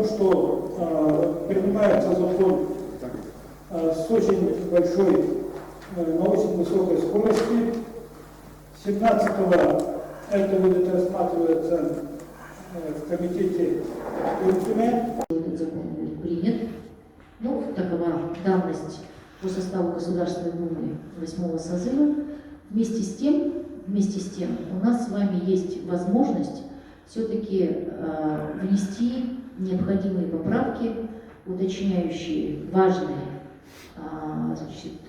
что принимается закон с очень большой, на очень высокой скорости. 17-го это будет рассматриваться в комитете Юртуме. Этот закон будет принят. Ну, такова давность по составу Государственной Думы 8-го созыва. Вместе с тем у нас с вами есть возможность все-таки внести необходимые поправки, уточняющие важные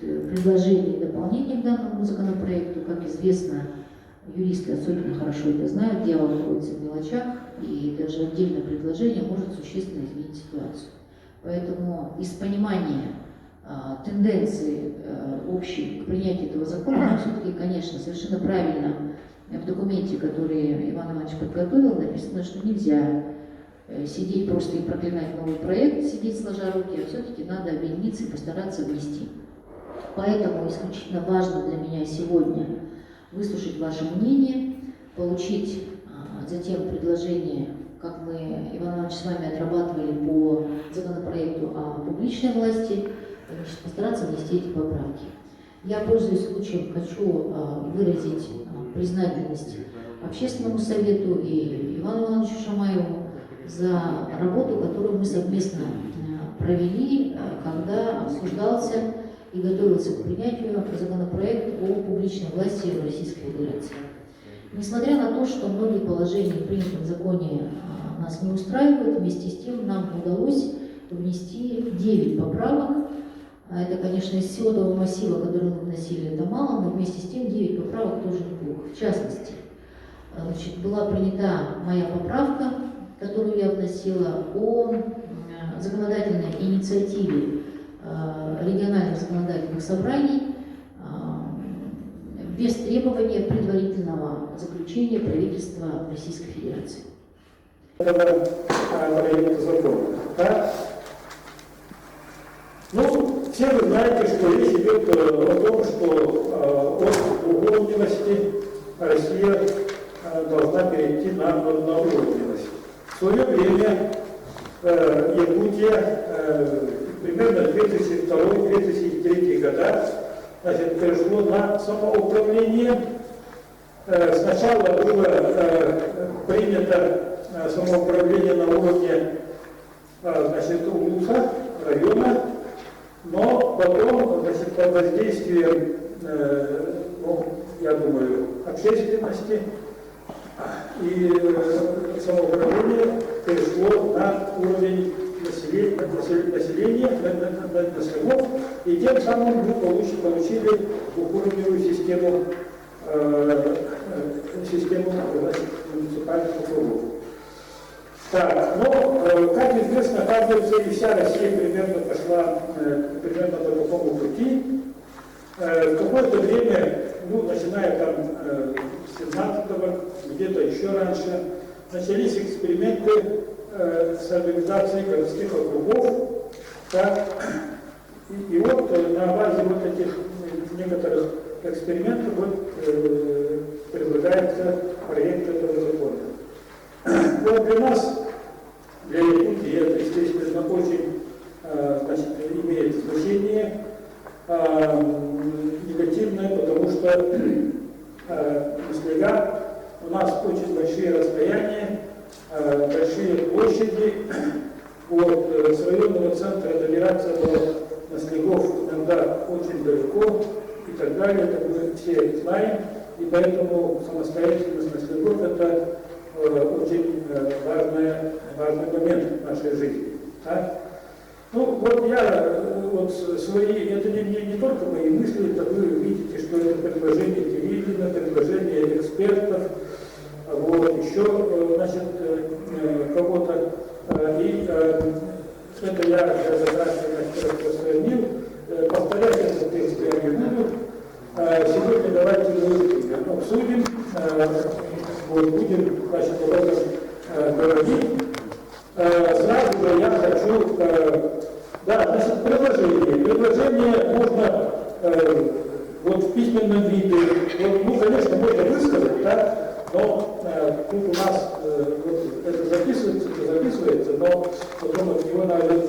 предложения и дополнения к данному законопроекту. Как известно, юристы особенно хорошо это знают, дьявол находится в мелочах, и даже отдельное предложение может существенно изменить ситуацию. Поэтому из понимания тенденции общей к принятию этого закона, все-таки, конечно, совершенно правильно в документе, который Иван Иванович подготовил, написано, что нельзя сидеть просто и проклинать новый проект, сидеть сложа руки, а все-таки надо объединиться и постараться внести. Поэтому исключительно важно для меня сегодня выслушать ваше мнение, получить затем предложение, как мы, Иван Иванович, с вами отрабатывали по законопроекту о публичной власти, постараться внести эти поправки. Я, пользуясь случаем, хочу выразить признательность Общественному совету и Ивану Ивановичу Шамаеву за работу, которую мы совместно провели, когда обсуждался и готовился к принятию законопроект о публичной власти в Российской Федерации. Несмотря на то, что многие положения в принятом законе нас не устраивают, вместе с тем нам удалось внести 9 поправок. Это, конечно, из всего того массива, который мы вносили, это мало, но вместе с тем 9 поправок тоже неплохо. В частности, была принята моя поправка, которую я вносила, о законодательной инициативе региональных законодательных собраний без требования предварительного заключения правительства Российской Федерации. Это проект закона. Да? Ну, все вы знаете, что речь идет о том, что от угодливости Россия должна перейти на угодливость. В свое время Якутия примерно 2002-2003 года перешло на самоуправление. Сначала было принято самоуправление на уровне улуса, района, но потом, под воздействием, я думаю, общественности и самоуправление перешло на уровень населения, на слогов, и тем самым мы получили двухуровневую систему муниципальных округов. Так, но, как известно, кажется, и вся Россия примерно пошла примерно по такому пути. В какое-то время, начиная там с 17-го, где-то еще раньше, начались эксперименты с организацией городских округов. Так, и вот на базе вот этих некоторых экспериментов предлагается проект этого закона. Вот для нас, для Якутии, это, естественно, очень имеет значение негативное, потому что на снегах у нас очень большие расстояния, большие площади. Вот, с районного центра добираться до снегов иногда очень далеко и так далее, это мы все знаем, и поэтому самостоятельность на снегов это очень важный момент в нашей жизни. Да? Ну, вот я свои, это не только мои мысли, это вы видите, что это предложение телевидения, предложение экспертов, вот, еще, кого-то, и это я распространил, повторять этот текст я не буду. Сегодня давайте мы обсудим, будем, об этом говорить. Сразу же я хочу, предложение можно в письменном виде, конечно, можно высказать, да, но тут у нас это записывается, но потом от него надо...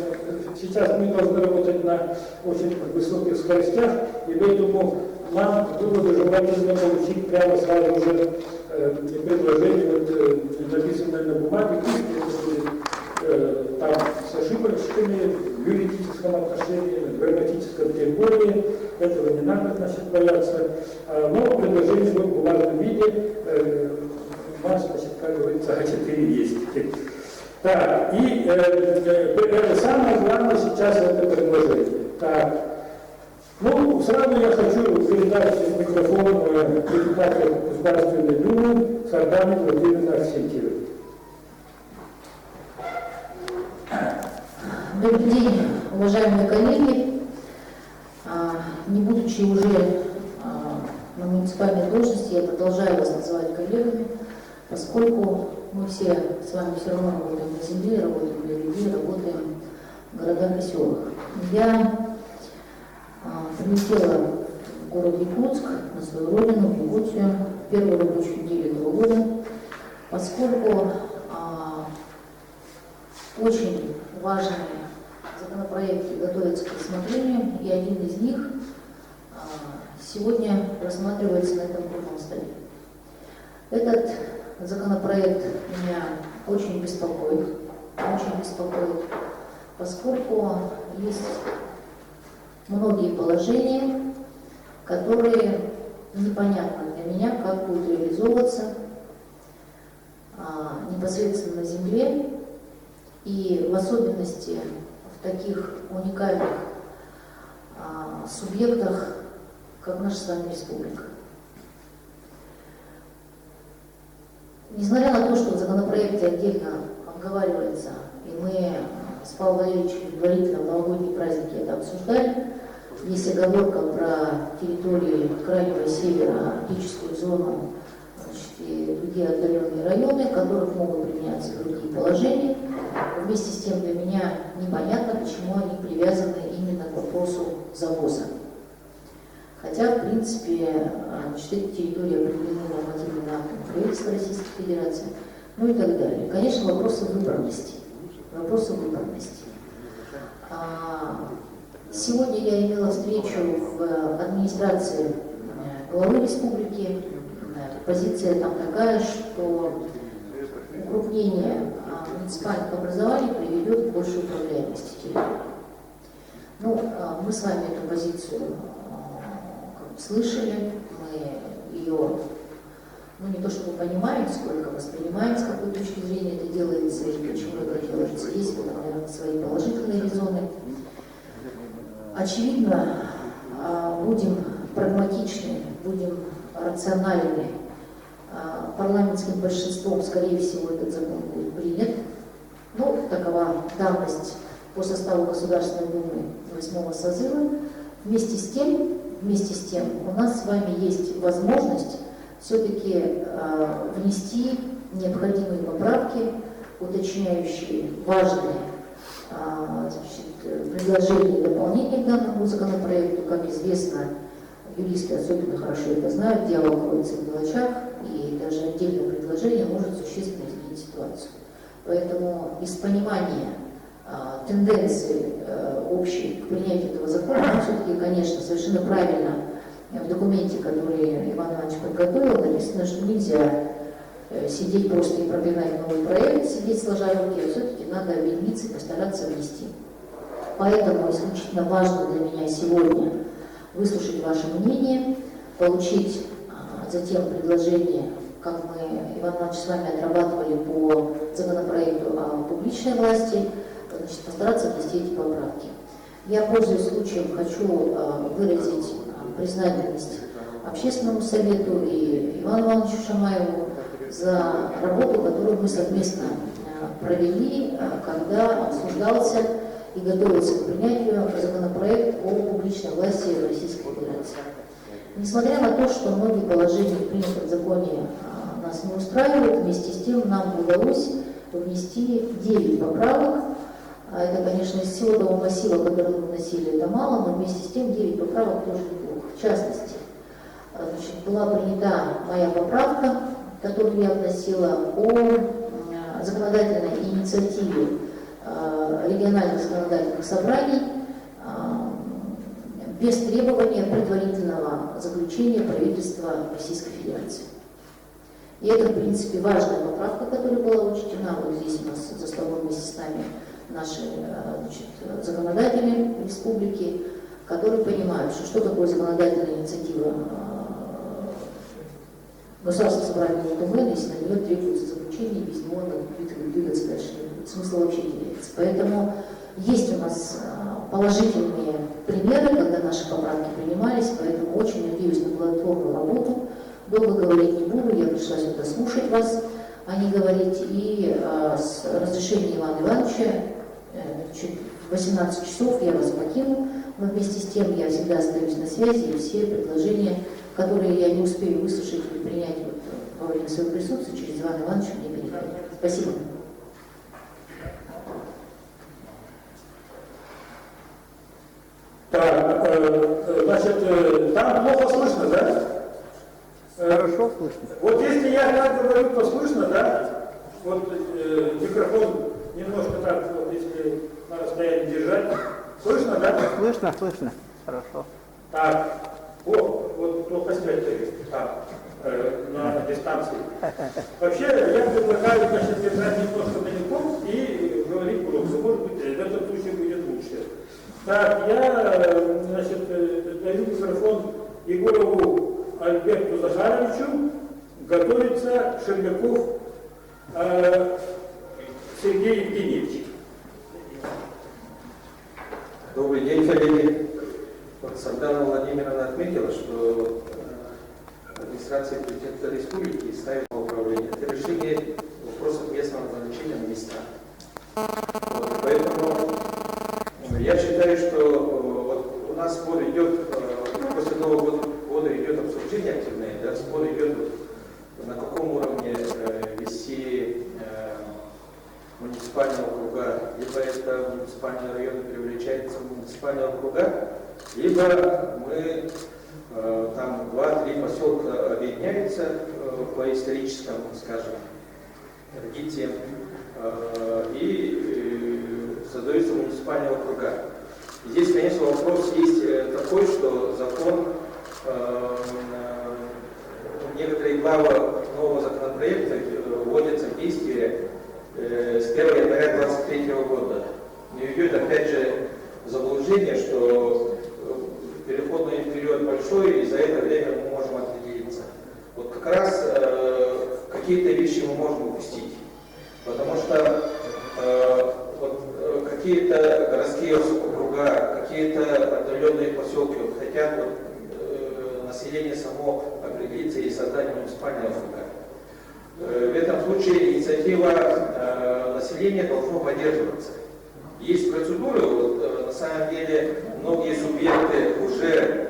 Сейчас мы должны работать на очень высоких скоростях, и поэтому нам было бы желательно получить прямо сразу же предложение, написанное на бумаге, там с ошибочками в юридическом отношении, в грамматическом тем более, этого не надо, значит, бояться. Но предложение в бумажном виде у нас, значит, как говорится, А4 есть. Так, и самое главное сейчас это предложение. Так, ну, сразу я хочу передать микрофон депутату Государственной Думы Сардане Владимировне Арсентьевой. Добрый день, уважаемые коллеги. Не будучи уже на муниципальной должности, я продолжаю вас называть коллегами, поскольку мы все с вами все равно работаем на земле, работаем для людей, работаем в городах и селах. Я прилетела в город Якутск, на свою родину, в Якутию, в первую рабочую неделю этого года, поскольку очень важные законопроекты готовятся к рассмотрению, и один из них сегодня рассматривается на этом круглом столе. Этот законопроект меня очень беспокоит, поскольку есть многие положения, которые непонятно для меня, как будут реализовываться непосредственно на земле, и в особенности в таких уникальных субъектах, как наша с вами республика. Несмотря на то, что в законопроекте отдельно обговаривается, и мы с Павлом Валерьевичем предварительно в новогодние праздники это обсуждали, есть оговорка про территории крайнего севера, арктическую зону, значит, и другие отдаленные районы, в которых могут применяться другие положения. Вместе с тем для меня непонятно, почему они привязаны именно к вопросу завоза. Хотя, в принципе, значит, эти территории определены нормативными актами правительства Российской Федерации, ну и так далее. Конечно, вопросы выборности. Сегодня я имела встречу в администрации главы республики. Позиция там такая, что укрупнение муниципальных образований приведет к большей управляемости территории. Ну, мы с вами эту позицию слышали, мы ее, ну, не то чтобы понимаем, сколько воспринимаем, с какой точки зрения это делается и почему это делается. Есть, наверное, свои положительные резоны. Очевидно, будем прагматичны, будем рациональны. Парламентским большинством, скорее всего, этот закон будет принят. Ну, такова давность по составу Государственной Думы 8-го созыва. Вместе с тем, у нас с вами есть возможность все-таки внести необходимые поправки, уточняющие важные предложения и дополнения к данному законопроекту. Как известно, юристы особенно хорошо это знают, дьявол кроется в мелочах, и даже отдельное предложение может существенно изменить ситуацию. Поэтому из понимания тенденции общей к принятию этого закона, все-таки, конечно, совершенно правильно в документе, который Иван Иванович подготовил, написано, что нельзя сидеть просто и проклинать новый проект, сидеть сложа руки, а все-таки надо объединиться и постараться внести. Поэтому исключительно важно для меня сегодня выслушать ваше мнение, получить затем предложение, как мы, Иван Иванович, с вами отрабатывали по законопроекту о публичной власти, значит, постараться внести эти поправки. Я, пользуясь случаем, хочу выразить признательность Общественному совету и Ивану Ивановичу Шамаеву за работу, которую мы совместно провели, когда обсуждался и готовился к принятию законопроект о публичной власти Российской Федерации. Несмотря на то, что многие положения в принятом законе нас не устраивают, вместе с тем нам удалось внести 9 поправок. Это, конечно, из всего того массива, который мы вносили, это мало, но вместе с тем 9 поправок тоже неплохо. В частности, значит, была принята моя поправка, которую я вносила о законодательной инициативе региональных законодательных собраний без требования предварительного заключения правительства Российской Федерации. И это, в принципе, важная поправка, которая была учтена. Вот здесь у нас за столом вместе с нами наши законодатели республики, которые понимают, что такое законодательная инициатива Государственного собрания УТМ, если на нее требуется заключение, без него двигаться дальше не будет. Смысл вообще теряется. Поэтому есть у нас положительные примеры, когда наши поправки принимались, поэтому очень надеюсь на плодотворную работу. Долго говорить не буду, я пришла сюда слушать вас, а не говорить. И с разрешения Ивана Ивановича в 18 часов я вас покину, но вместе с тем я всегда остаюсь на связи, и все предложения, которые я не успею выслушать или принять во время своего присутствия, через Ивана Ивановича мне переходить. Спасибо. Так, значит, там плохо слышно, да? Хорошо слышно. Вот если я так говорю, то слышно, да? Вот микрофон немножко так, вот, если на расстоянии держать. Слышно, да? Слышно, слышно. Хорошо. Так, вот плохо снять так, на дистанции. Вообще, я предлагаю, значит, держать немножко далеко и говорить громко. Может быть, в этом случае будет лучше. Так, я, значит, даю микрофон Егорову Альберту Захаровичу. Готовится Шермяков Сергей Евгеньевич. Добрый день, коллеги. Вот Сардана Владимировна отметила, что администрация президента республики ставит на управление. Это решение вопросов местного назначения на места. Вот, поэтому я считаю, что вот у нас спор идет, после Нового года идет обсуждение активное, да, спор идет, на каком уровне вести муниципального округа, либо это муниципальные районы превращаются в муниципальные округа, либо мы там 2-3 поселка объединяются по историческим, скажем, традициям и создаются муниципальные округа. Здесь, конечно, вопрос есть такой, что закон, некоторые главы нового законопроекта вводятся в действие с 1 января 2023 года. Не идет опять же заблуждение, что переходный период большой, и за это время мы можем определиться. Вот как раз какие-то вещи мы можем упустить, потому что какие-то городские округа, какие-то отдаленные поселки хотят население само определиться и создать муниципальные округа. В этом случае инициатива населения должна поддерживаться. Есть процедуры, вот, на самом деле многие субъекты уже,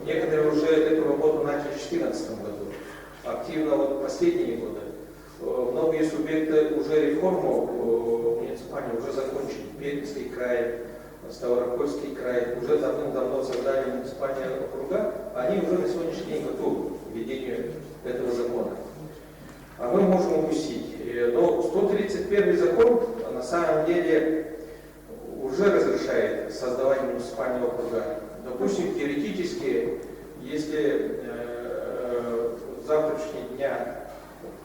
некоторые уже эту работу начали в 2014 году, активно вот последние годы. Многие субъекты уже реформу муниципальную уже закончили. Пермский край, Ставропольский край уже давным-давно создали муниципальные округа, они уже на сегодняшний день готовы к введению этого закона. А мы можем упустить. Но 131 закон на самом деле уже разрешает создавать муниципальные округа. Допустим, теоретически, если с завтрашнего дня,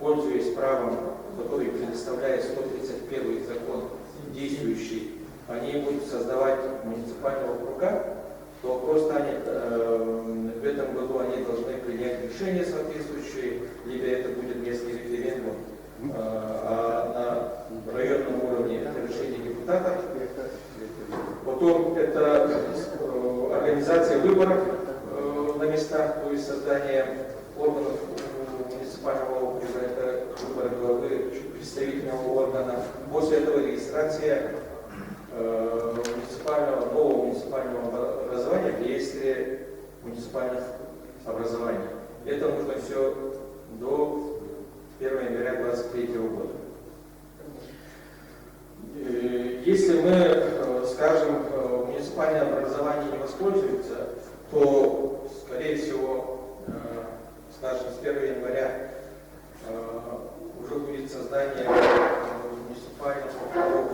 пользуясь правом, который предоставляет 131 закон, действующий, они будут создавать муниципальные округа, то вопрос станет, в этом году они должны принять решение соответствующее, либо это будет местный референдум, а на районном уровне это решение депутатов. Потом это организация выборов на местах, то есть создание органов муниципального округа, это выборы главы представительного органа. После этого регистрация нового муниципального образования в реестре муниципальных образований. Это нужно все до 1 января 2023 года. Если мы, скажем, муниципальное образование не воспользуется, то, скорее всего, скажем, с 1 января уже будет создание муниципальных округов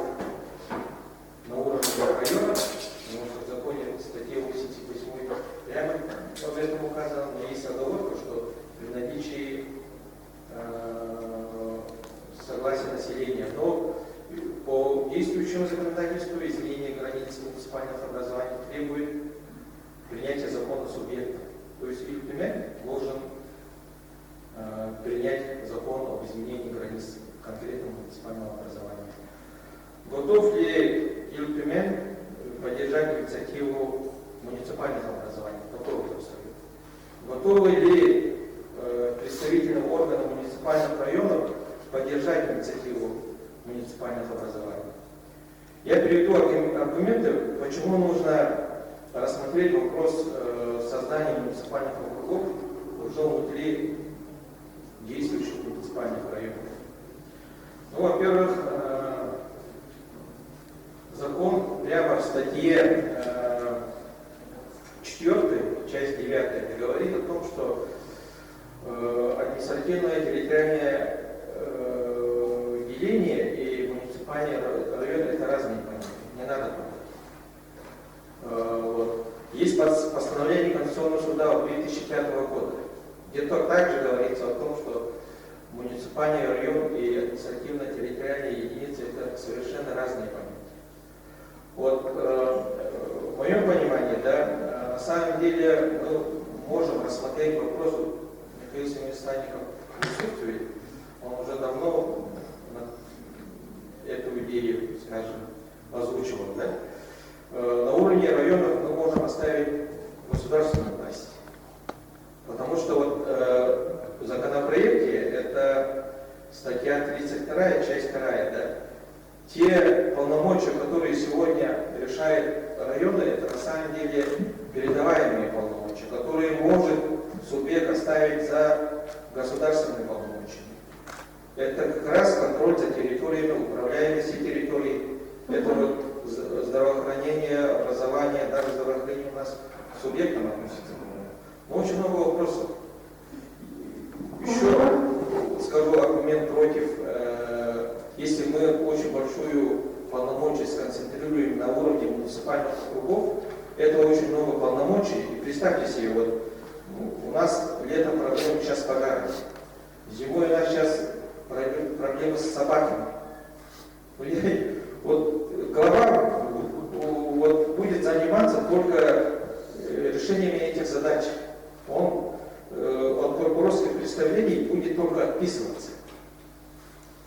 Ключевое законодательство изменение границ муниципальных образований требует принятия закона субъекта. То есть ИЛПИМЭК должен принять закон об изменении границ конкретного муниципального образования. Готов ли ИЛПИМЭК поддержать инициативу муниципальных образований? Готовы ли? Готовы ли представители органов муниципальных районов поддержать инициативу муниципальных образований? Я приведу аргументы, почему нужно рассмотреть вопрос создания муниципальных округов уже внутри действующих муниципальных районов. Ну, во-первых, закон прямо в статье 4, часть 9, говорит о том, что административное территориальное деление и муниципальные районы — это разные понятия, не надо путать. Вот. Есть постановление Конституционного суда от 2005 года, где также говорится о том, что муниципальный район и административно-территориальные единицы — это совершенно разные понятия. Вот, в моем понимании, да, на самом деле мы можем рассмотреть вопрос, Михаил Семенович Станников присутствует, он уже давно эту идею, скажем, озвучивал, да? На уровне районов мы можем оставить государственную власть. Потому что вот в законопроекте, это статья 32, часть 2, да, те полномочия, которые сегодня решает районы, это на самом деле передаваемые полномочия, которые может субъект оставить за государственными полномочиями. Это как раз контроль за территориями, управляемости территорий, это вот здравоохранение, образование, даже здравоохранение у нас к субъектам относится. Но очень много вопросов. Еще скажу аргумент против. Если мы очень большую полномочия сконцентрируем на уровне муниципальных округов, это очень много полномочий. И представьте себе, вот у нас летом проблемы сейчас с пожарами. Зимой у нас сейчас проблемы с собаками. Вот глава вот будет заниматься только решениями этих задач. Он от прокурорских представлений будет только отписываться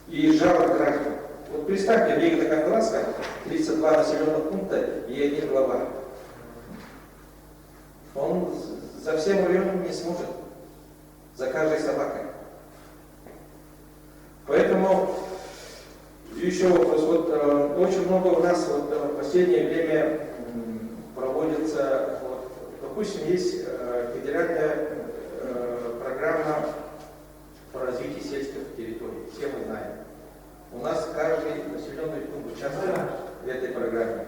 и жалоб граждан. Вот представьте, Великокавказская, 32 населенных пункта и один глава. Он за всем районом не сможет, за каждой собакой. Поэтому еще вопрос. Вот, очень много у нас вот, в последнее время проводится, вот, допустим, есть федеральная программа по развитию сельских территорий. Все мы знаем. У нас каждый населенный пункт участвует в этой программе.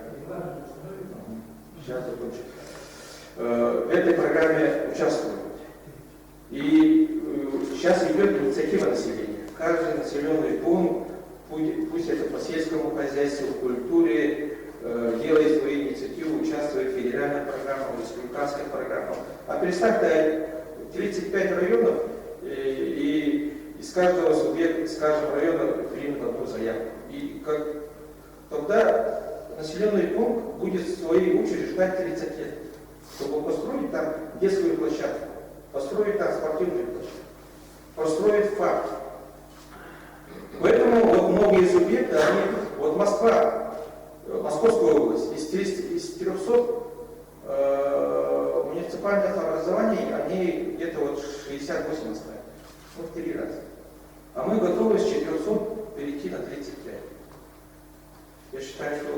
Сейчас закончу. В этой программе участвуют. И сейчас идет инициатива населения. Каждый населенный пункт, пусть это по сельскому хозяйству, культуре, делает свою инициативу, участвует в федеральных программах, в республиканских программах. А представьте, 35 районов, и из каждого субъекта, из каждого района примут одну заявку. И тогда населенный пункт будет в своей очереди ждать 30 лет, чтобы построить там детскую площадку, построить там спортивную площадку, построить ФАП. Поэтому вот многие субъекты, они, вот Москва, Московская область, из 300 муниципальных образований, они где-то вот 68 оставят, ну в 3 раза. А мы готовы с 400 перейти на 35. Я считаю, что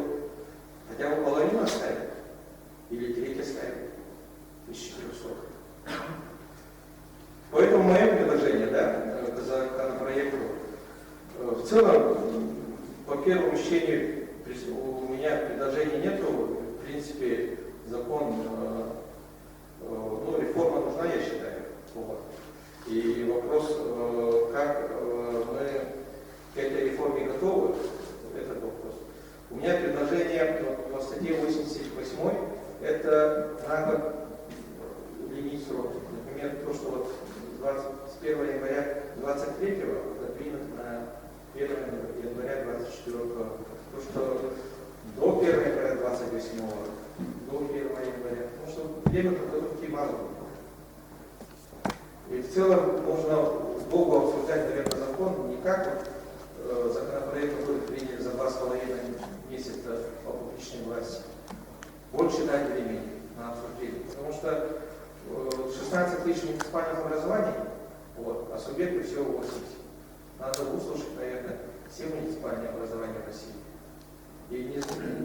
хотя бы половину оставим, или треть оставим из 400. Поэтому мое предложение, да, к законопроекту, в целом, по первому чтению у меня предложений нету. В принципе, закон, ну, реформа нужна, я считаю. Вот. И вопрос, как мы к этой реформе готовы, этот вопрос. У меня предложение по статье 88, это на год лимит срока. Например, то, что вот с 1 января 23 принято на 1 января 24 года. То, что проблемы подготовки мазов. И в целом можно долго обсуждать, наверное, закон, не как законопроект, который приняли за 2,5 месяца по публичной власти. Больше дать времени на обсуждение. Потому что 16 тысяч муниципальных образований, вот, а субъекты всего 80. Надо выслушать, наверное, все муниципальные образования в России. И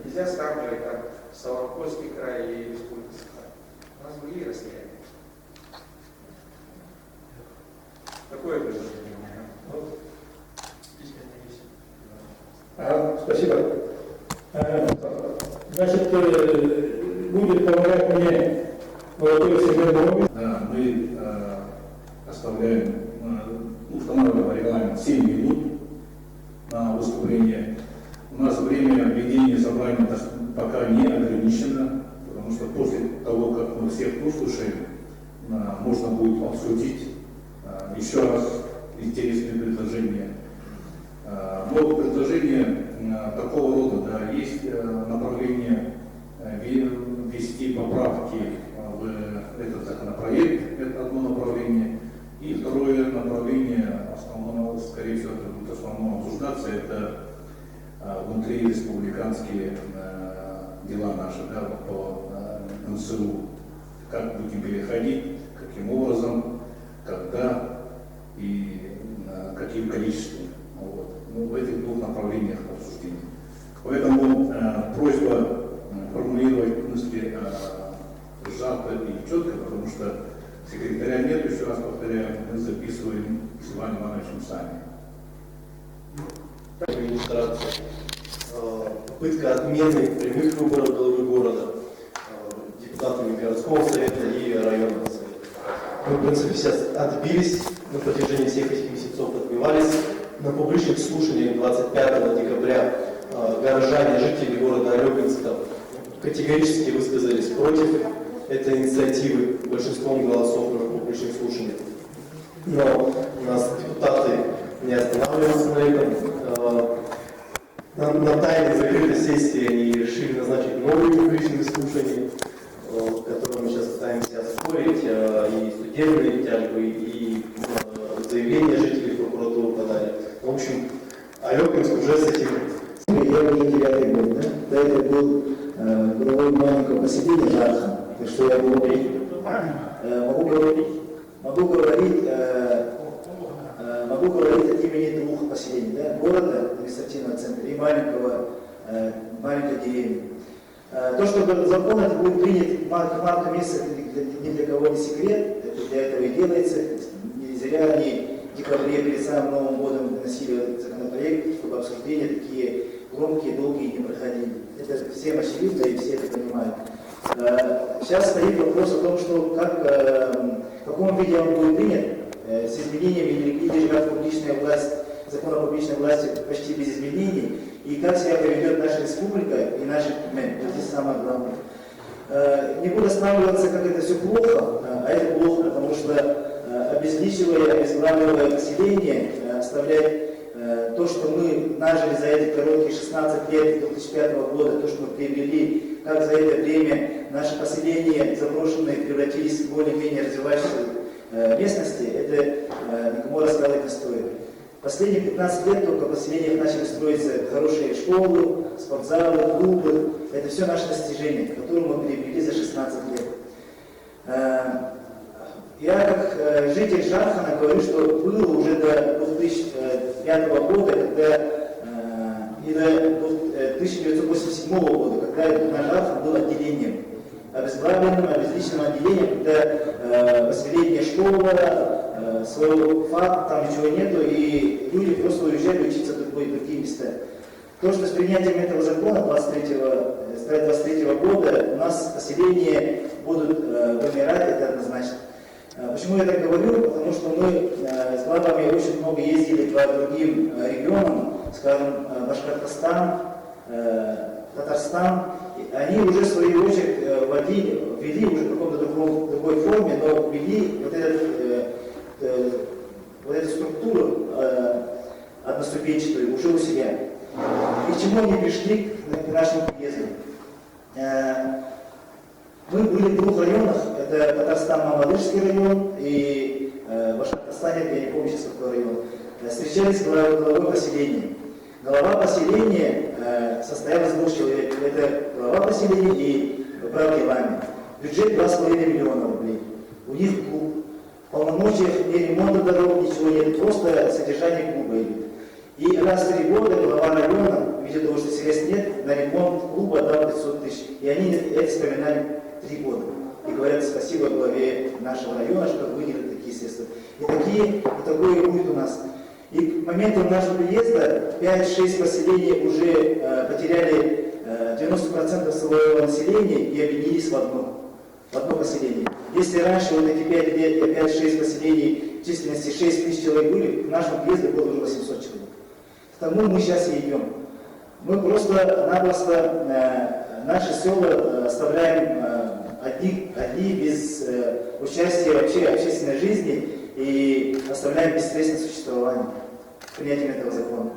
нельзя сравнивать там Ставропольский край и Республика Саха. У нас другие расстояния. Такое предложение. Вот. Спасибо. Значит, будет помогать мне молодой Сергей. Да, мы оставляем, устанавливаем регламент 7 минут на выступление. У нас время ведения собрания пока не ограничено, потому что после того, как мы всех выслушаем, можно будет обсудить еще раз интересные предложения. Но предложение такого рода, да, есть направление ввести поправки в этот законопроект, это одно направление. И второе направление, основное, скорее всего, это будет основное обсуждаться, это внутриреспубликанские дела наши, да, по НСУ. Как будем переходить, каким образом, когда и каким количеством. Вот. Ну, в этих двух направлениях обсуждения. Поэтому просьба формулировать мысли сжато и четко, потому что секретаря нет, еще раз повторяю, мы записываем с Иваном Ивановичем сами. Администрация. Попытка отмены прямых выборов главы города депутатами городского совета и районного совета. Мы, в принципе, сейчас отбились на протяжении всех этих месяцев, отбивались. На публичных слушаниях 25 декабря горожане, жители города Арёгинска категорически высказались против этой инициативы большинством голосов на публичных слушаниях. Но у нас депутаты не останавливаются на этом. На тайной закрытой сессии они решили назначить новые публичные слушания, которые мы сейчас пытаемся оспорить, и судебные тяжбы, и заявления жителей в прокуратуру подали. В общем, Арёгинск уже с этим... Я уже 9-й год, да? До этого был главой маленького поселения Жархан. Так что я могу говорить от имени двух поселений, да? Города, административного центра и маленькой деревни. То, что этот закон это будет принят к марту месяца, ни для кого не секрет, это для этого и делается. Не зря они в декабре перед самым Новым годом выносили законопроект, чтобы обсуждения такие громкие, долгие не проходили. Это всем очевидно и все это понимают. Сейчас стоит вопрос о том, что в каком виде он будет принят, с изменениями или же публичная власть, закон о публичной власти почти без изменений, и как себя поведет наша республика и наш мэр. Вот здесь самое главное. Не буду останавливаться, как это все плохо, а это плохо, потому что обезличивая, обезглавливая население, оставлять то, что мы нажили за эти короткие 16 лет 2005 года, то, что мы приобрели, как за это время наши поселения заброшенные превратились в более-менее развивающиеся местности, это никому рассказывать не стоит. Последние 15 лет только в поселениях начали строиться хорошие школы, спортзалы, клубы. Это все наши достижения, которые мы приобрели за 16 лет. Я как житель Жархана говорю, что было уже до 2005 года, и до 1987 года, когда наш Жархан был отделением, обезглавленным, обезличенным отделением, когда 8-летняя школа, своего факта, там ничего нету, и люди просто уезжали учиться в другие места. То, что с принятием этого закона 23 года у нас поселения будут вымирать, это однозначно. Почему я так говорю? Потому что мы с главами очень много ездили по другим регионам, скажем, Башкортостан, Татарстан. Они уже в свою очередь ввели уже в какой-то другой форме, но ввели вот эту структуру одноступенчатую уже у себя. И к чему они пришли к нашему приезду? Мы были в двух районах, это Татарстан-Мамадышский район и Башкортостане, я не помню сейчас какой район, встречались с главой поселения. Глава поселения состоял из двух человек, это глава поселения и управ делами. Бюджет 2,5 миллиона рублей. У них клуб. Полномочий ни ремонта дорог, ничего нет, просто содержание клуба идет. И раз в 3 года глава района, видя того, что средств нет, на ремонт клуба дал 500 тысяч. И они это вспоминали 3 года. И говорят спасибо главе нашего района, что выделили такие средства. И такое будет у нас. И к моменту нашего приезда 5-6 поселений уже потеряли 90% своего населения и объединились в одно поселение. Если раньше вот эти 5-6 поселений численности 6 тысяч человек были, к нашему приезду было уже 800 человек. К тому мы сейчас и идем. Мы просто-напросто наши села оставляем одни без участия вообще общественной жизни и оставляем бесследственное существование принятием этого закона.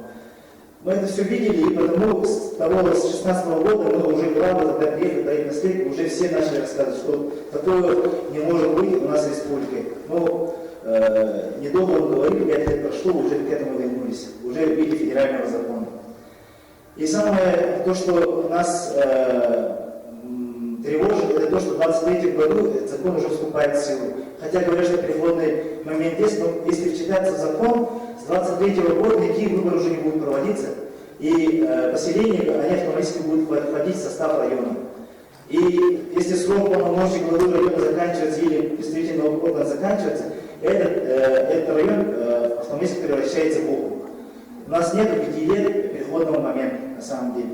Мы это все видели, и потому с 2016 года мы уже главы, когда приехали до наследия, уже все начали рассказывать, что такое не может быть у нас в республике. Но недолго мы говорили, 5 лет прошло, уже к этому вернулись, уже в виде федерального закона. И самое то, что нас тревожит, это то, что в 2023 году этот закон уже вступает в силу. Хотя говорят, что переходный момент есть, но если вчитаться в закон, с 2023 года никакие выборы уже не будут проводиться, и поселения, они автоматически будут входить в состав района. И если срок полномочий главы района заканчивается или представительного органа заканчивается, этот район автоматически превращается в округ. У нас нет 5 лет переходного момента, на самом деле.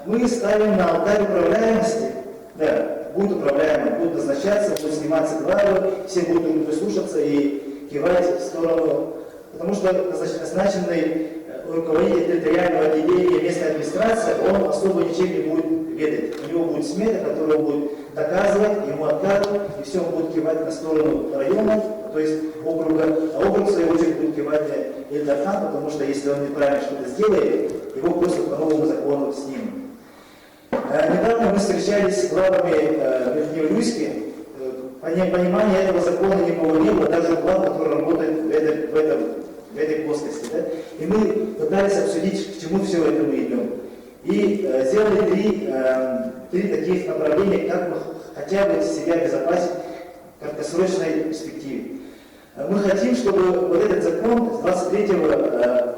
Мы ставим на алтарь управляемости, да, будет управляемо, будут назначаться, будут сниматься главы, все будут прислушаться и кивать в сторону, потому что назначенный руководитель территориального отделения местной администрации, он особо ничем не будет ведать. У него будет смета, которую он будет доказывать, ему отказывать, и все, он будет кивать на сторону района, то есть округа, а округ, в свою очередь, будет кивать на Эльдархан, потому что если он неправильно что-то сделает, его просто по новому закону снимут. Недавно мы встречались с главами Верхнеуральска. Понимания этого закона никого не было, даже глав, которые работают в этой плоскости. Да? И мы пытались обсудить, к чему все это мы идем. И сделали три таких направления, как мы хотя бы себя обезопасить в краткосрочной перспективе. Мы хотим, чтобы вот этот закон с 23-го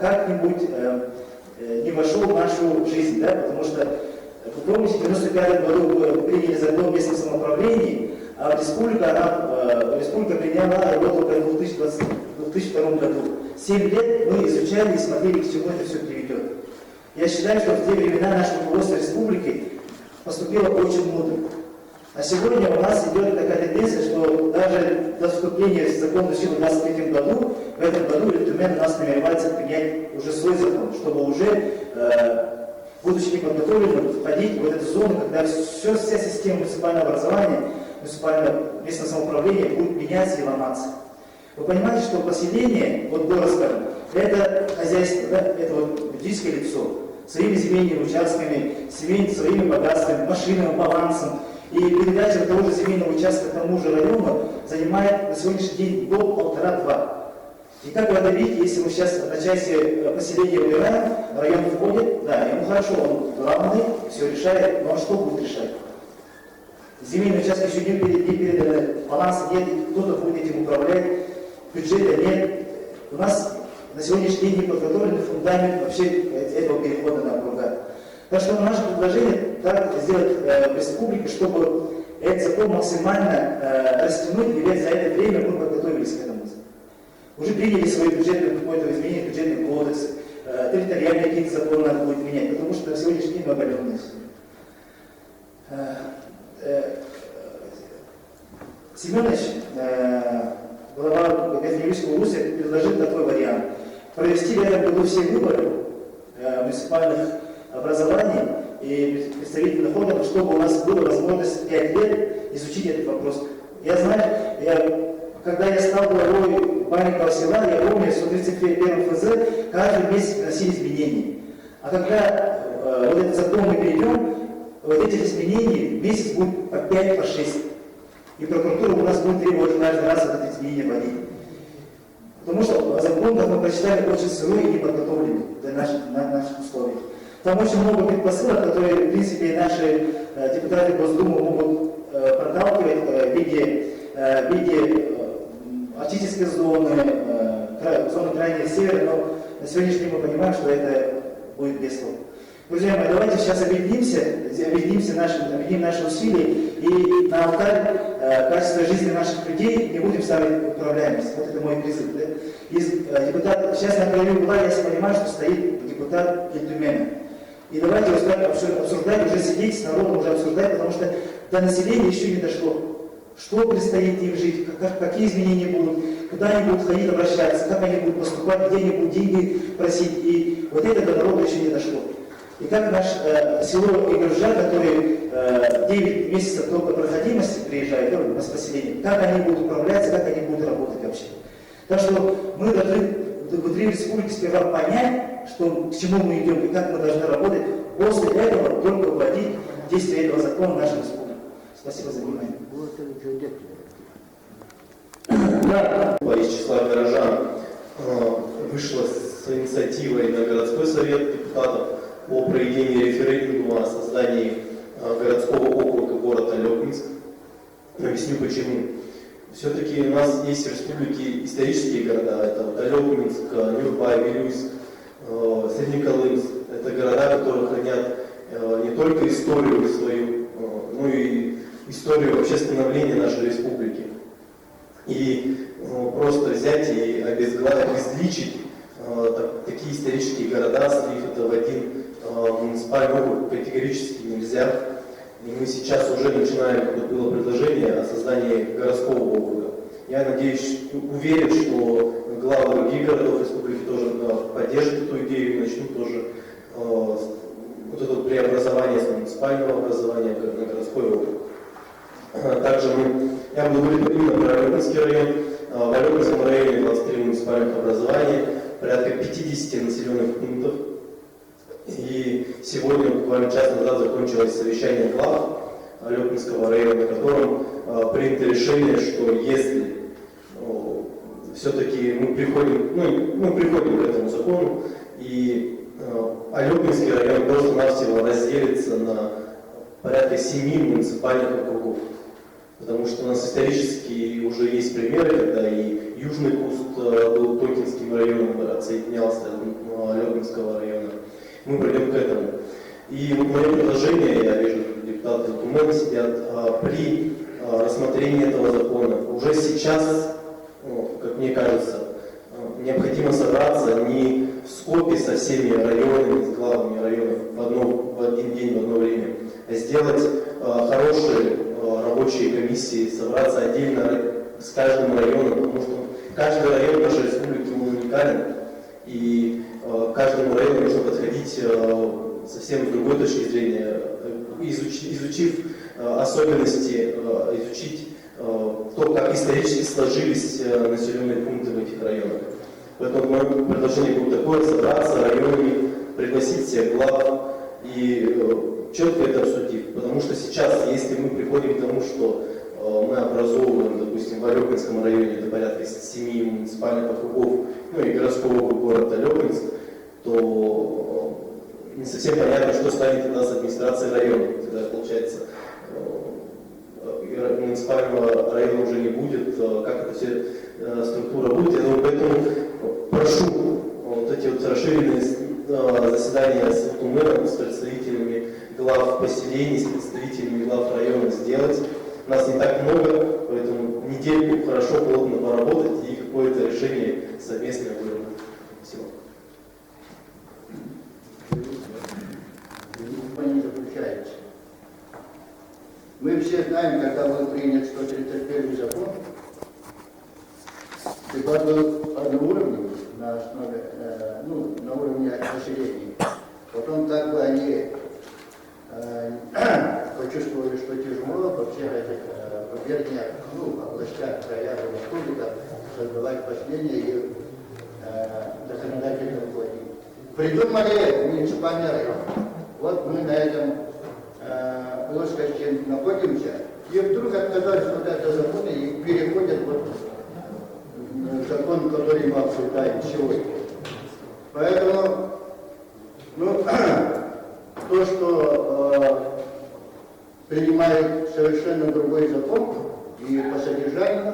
как-нибудь не вошел в нашу жизнь, да? Потому что, вы помните, в 1995 году приняли закон о местном самоуправлении, а республика приняла работу в 2002 году. 7 лет мы изучали и смотрели, к чему это все приведет. Я считаю, что в те времена наше руководство республики поступило очень мудро. А сегодня у нас идет такая тенденция, что даже до вступления в закон в силу в 2023 году, в этом году Литвен у нас намеревается принять уже свой закон, чтобы уже, будучи неподготовленным, входить в эту зону, когда вся система муниципального образования, муниципального местного самоуправления будет меняться и ломаться. Вы понимаете, что поселение, вот город, скажем, это хозяйство, да, это вот юридическое лицо, своими земельными участками, своими богатствами, машинным балансом. И передача того же земельного участка тому же району занимает на сегодняшний день год, 1,5-2. И как вы это видите, если мы сейчас на части поселения выбираем, район входит, да, ему хорошо, он главный, все решает, но он что будет решать? Земельный участок еще не переданы, баланса нет, кто-то будет этим управлять, бюджета нет. У нас на сегодняшний день не подготовлен фундамент вообще этого перехода на округа. Так что наше предложение так сделать в республике, чтобы этот закон максимально растянуть, и ведь за это время мы подготовились к этому. Уже приняли свои бюджетные какое-то изменение, бюджетный кодекс, территориальные какие-то законы надо будет менять, потому что на сегодняшний день мы оголенные. Семенович, глава Верхнеуральского УСа, предложил такой вариант. Провести в этом году все выборы муниципальных образований и представительных органов, чтобы у нас была возможность 5 лет изучить этот вопрос. Я знаю, когда я стал главой маленького села, я помню, что в 31 ФЗ каждый месяц приносили изменения. А когда вот этот закон мы перейдем, вот этих изменений в месяц будет по 5, по 6. И прокуратура у нас будет требовать каждый раз вот эти изменения вводить. Потому что закон, как мы прочитали, очень сырой и неподготовленный для наших условий. Там очень много предпосылок, которые, в принципе, наши депутаты Госдумы могут проталкивать в виде арктической зоны, зоны крайней севера, но на сегодняшний день мы понимаем, что это будет без слов. Друзья мои, давайте сейчас объединим наши усилия и на алтарь качества жизни наших людей не будем ставить управляемость. Вот это мой призыв. Да? Депутат, сейчас на краю была, я понимаю, что стоит депутат Кельтумена. И давайте обсуждать, уже сидеть с народом, уже обсуждать, потому что до населения еще не дошло. Что предстоит им жить, какие изменения будут, куда они будут ходить, обращаться, как они будут поступать, где они будут деньги просить. И вот это до народа еще не дошло. И как наш село Игоржа, который 9 месяцев только проходимости приезжает на поселение, как они будут управляться, как они будут работать вообще. Так что мы должны внутри республики сперва понять, что, к чему мы идем и как мы должны работать. После этого только вводить действие этого закона в нашу республику. Спасибо за внимание. Из числа горожан вышла с инициативой на городской совет депутатов о проведении референдума о создании городского округа города Алепинск. Объясню почему. Все-таки у нас есть в республике исторические города, это вот Алепинск, Нюрбай, Вилюйск, Среднеколымск. Это города, которые хранят не только историю свою, но и историю вообще становления нашей республики. И просто взять и обезличить такие исторические города, слив это в один муниципальный округ категорически нельзя. И мы сейчас уже начинаем, как было предложение о создании городского округа. Я надеюсь, уверен, что главы других городов республики тоже поддержат эту идею и начнут тоже вот это преобразование с муниципального образования на городской округ. Также я буду говорить именно про Алепинский район. В Алепинском районе 23 муниципальных образования, порядка 50 населенных пунктов. И сегодня, буквально час назад, закончилось совещание глав Алепинского района, в котором принято решение, что если все-таки мы приходим к этому закону, и Алепинский район просто-навсего разделится на порядка 7 муниципальных округов. Потому что у нас исторически уже есть примеры, когда и Южный Куст был Токинским районом, отсоединялся от Алепинского района. Мы придем к этому. И мое предложение, я вижу, депутаты Тумена сидят, при рассмотрении этого закона уже сейчас, как мне кажется, необходимо собраться не в скопе со всеми районами, с главами районов в один день, в одно время, а сделать хорошие рабочие комиссии, собраться отдельно с каждым районом, потому что каждый район нашей республики уникален, и каждому району нужно подходить совсем с другой точки зрения, изучив особенности, изучить то, как исторически сложились населенные пункты в этих районах. Поэтому мое предложение будет такое: собраться районами, пригласить всех глав и четко это обсудить. Потому что сейчас, если мы приходим к тому, что мы образовываем, допустим, в Алепинском районе до порядка 7 муниципальных округов, и городского округа города Алепинск, то не совсем понятно, что станет тогда с администрацией района. Тогда, получается, муниципального района уже не будет, как эта вся структура будет. Я думаю, поэтому прошу вот эти вот расширенные заседания с Туменом, с представителями глав поселений, с представителями глав района сделать. Нас не так много, поэтому недельку хорошо, плотно поработать и какое-то решение совместное выработать. Спасибо. Не заключается. Мы все знаем, когда был принят 131 закон, дебат был одноуровневый на основе, на уровне населения. Потом как бы они почувствовали, что тяжело во всех этих губерниях, областях, краях, республиках создавать последние и законодательные плоды. Придумали муниципальный район. Вот мы на этом плоскости находимся, и вдруг отказались от этого закона и переходят вот в закон, который мы обсуждаем сегодня. Поэтому, ну, то, что принимает совершенно другой закон, и по содержанию